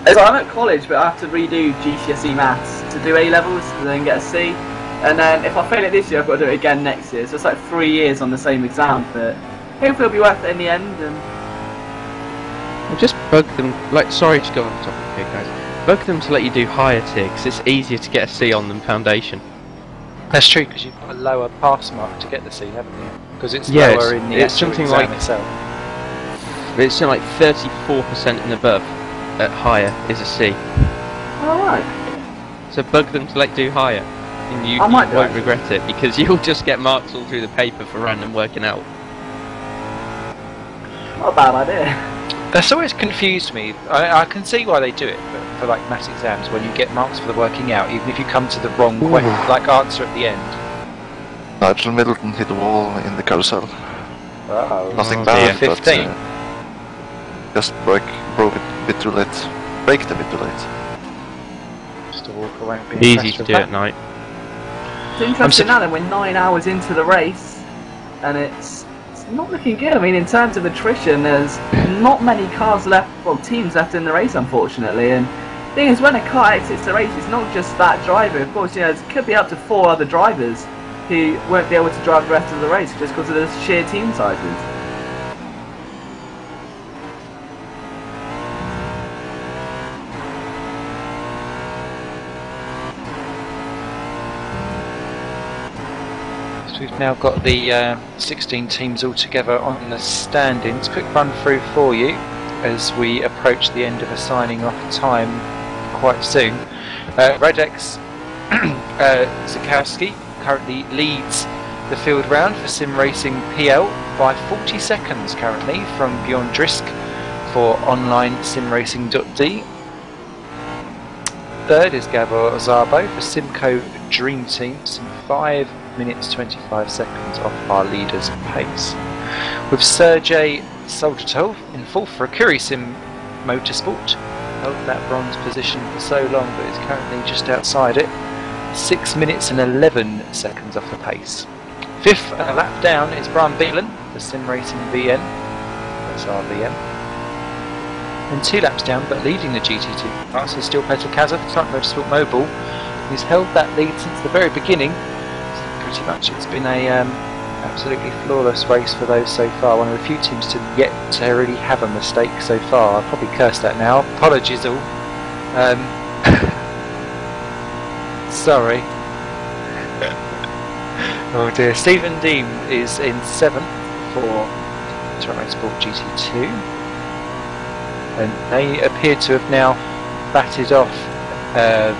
Speaker 2: So I'm at college, but I have to redo GCSE Maths to do A-levels and then get a C. And then if I fail it this year, I've got to do it again next year. So it's like 3 years on the same exam, but hopefully it'll be worth it in the end. And
Speaker 8: I'll just bug them, like, sorry to go off the topic here, guys. Bug them to let you do higher tier, because it's easier to get a C on than foundation.
Speaker 13: That's true, because you've got a lower pass mark to get the C, haven't you? Because it's
Speaker 8: yeah,
Speaker 13: lower in the
Speaker 8: it's
Speaker 13: actual
Speaker 8: something
Speaker 13: exam
Speaker 8: like
Speaker 13: itself.
Speaker 8: It's something like 34% and above at higher is a C.
Speaker 2: alright.
Speaker 8: So bug them to let you do higher, and you
Speaker 2: might do,
Speaker 8: won't
Speaker 2: actually.
Speaker 8: regret it, because you'll just get marks all through the paper for random working out.
Speaker 2: Not a bad idea.
Speaker 13: That's always confused me. I can see why they do it, but for like maths exams, when you get marks for the working out, even if you come to the wrong question, like answer at the end.
Speaker 4: Nigel Middleton hit the wall in the carousel.
Speaker 13: Oh,
Speaker 4: Nothing
Speaker 8: oh
Speaker 4: bad,
Speaker 8: dear.
Speaker 4: but
Speaker 13: 15.
Speaker 4: just broke it a bit too late. Braked a bit too late.
Speaker 13: Mr. Walker won't be
Speaker 8: Easy
Speaker 13: impressed
Speaker 8: to
Speaker 13: with
Speaker 8: do
Speaker 13: that.
Speaker 8: at night.
Speaker 2: It's interesting now that we're 9 hours into the race, and it's not looking good. I mean, in terms of attrition, there's not many cars left, well, teams left in the race, unfortunately. And the thing is, when a car exits the race, it's not just that driver. Of course, it could be up to 4 other drivers who won't be able to drive the rest of the race just because of the sheer team sizes.
Speaker 13: We've now got the 16 teams all together on the standings. Quick run through for you as we approach the end of a signing off time quite soon. Radex Zakowski currently leads the field round for Sim Racing PL by 40 seconds currently from Bjorn Drisk for online simracing.d. Third is Gabor Zabo for Simco Dream Team, some 5 minutes 25 seconds off our leader's pace. With Sergej Soldatov in fourth for Akuri Sim Motorsport, held that bronze position for so long but is currently just outside it, 6 minutes and 11 seconds off the pace. Fifth and a lap down is Brian Beelan for Sim Racing VN, that's our VM. And 2 laps down but leading the GT2 class is still Petr Kaza for Truck Motorsport Mobile. He's held that lead since the very beginning. Pretty much it's been a absolutely flawless race for those so far. One of the few teams to yet to really have a mistake so far. I'll probably curse that now. Apologies all. Sorry. Oh dear. Stephen Deem is in 7th for Toronto Sport GT2. And they appear to have now batted off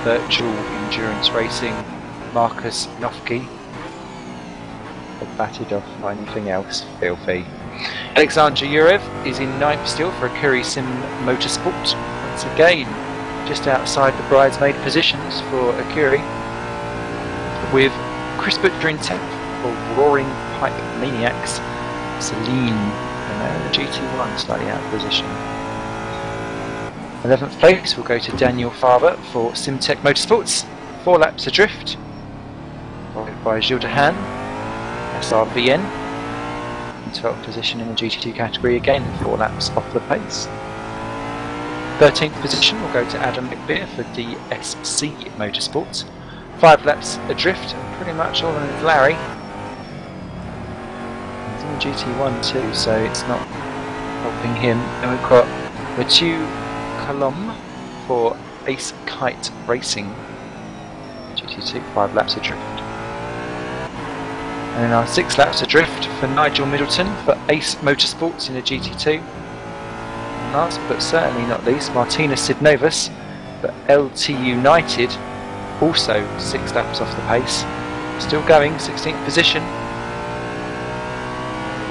Speaker 13: virtual endurance racing Marcus Nofke. Batted off by anything else, filthy. Alexander Yurev is in 9th still for Akuri Sim Motorsport. Once again, just outside the bridesmaid positions for Akuri. With Chris Butcher in 10th for Roaring Pipe Maniacs. Celine, and they're in the GT1, slightly out of position. 11th place will go to Daniel Farber for Simtech Motorsports. 4 laps adrift. Followed by Gilles Dehaene. SRVN in 12th position in the GT2 category again, 4 laps off the pace. 13th position will go to Adam McBeer for DSC Motorsports, 5 laps adrift and pretty much all in his Larry. He's in GT1 too, so it's not helping him. And we've got Mathieu Colombe for Ace Kite Racing GT2, 5 laps adrift. And our 6 laps adrift for Nigel Middleton for Ace Motorsports in the GT2. last but certainly not least, Martina Sidnovus, but LT United also 6 laps off the pace. Still going, 16th position.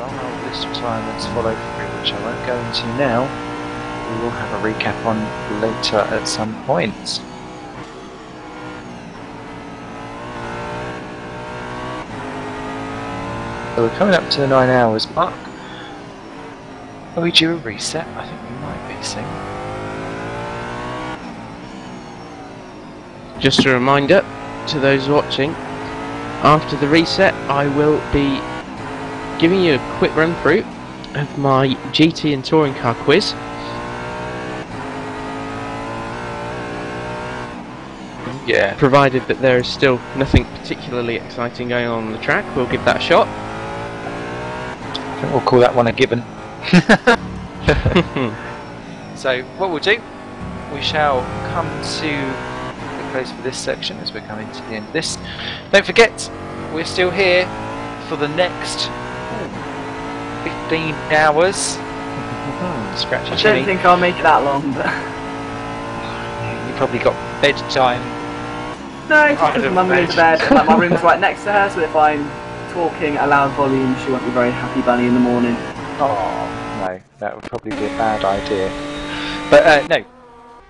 Speaker 13: Long old list of retirements follow through, which I won't go into now. We will have a recap on later at some point. So we're coming up to the 9 hours mark. Are we due a reset? I think we might be soon.
Speaker 8: Just a reminder to those watching, after the reset I will be giving you a quick run through of my GT and touring car quiz.
Speaker 13: Yeah.
Speaker 8: Provided that there is still nothing particularly exciting going on the track, we'll give that a shot.
Speaker 13: I think we'll call that one a given. So what we'll do, we shall come to the close for this section as we're coming to the end of this. Don't forget, we're still here for the next 15 hours. Scratchy
Speaker 2: I don't
Speaker 13: Jimmy.
Speaker 2: think I'll make it that long, but...
Speaker 13: You probably got bedtime.
Speaker 2: No, it's just because Mum goes to bed, and like, my room's right next to her, so if I'm talking at a loud volume, she won't be very happy bunny in the morning.
Speaker 13: Oh, no, that would probably be a bad idea. But no,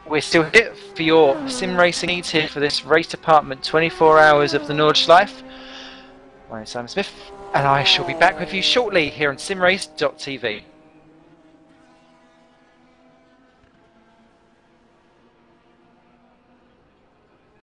Speaker 13: we're still here for your sim racing needs here for this race department 24 hours of the Nordschleife. My name's Simon Smith, and I shall be back with you shortly here on simrace.tv.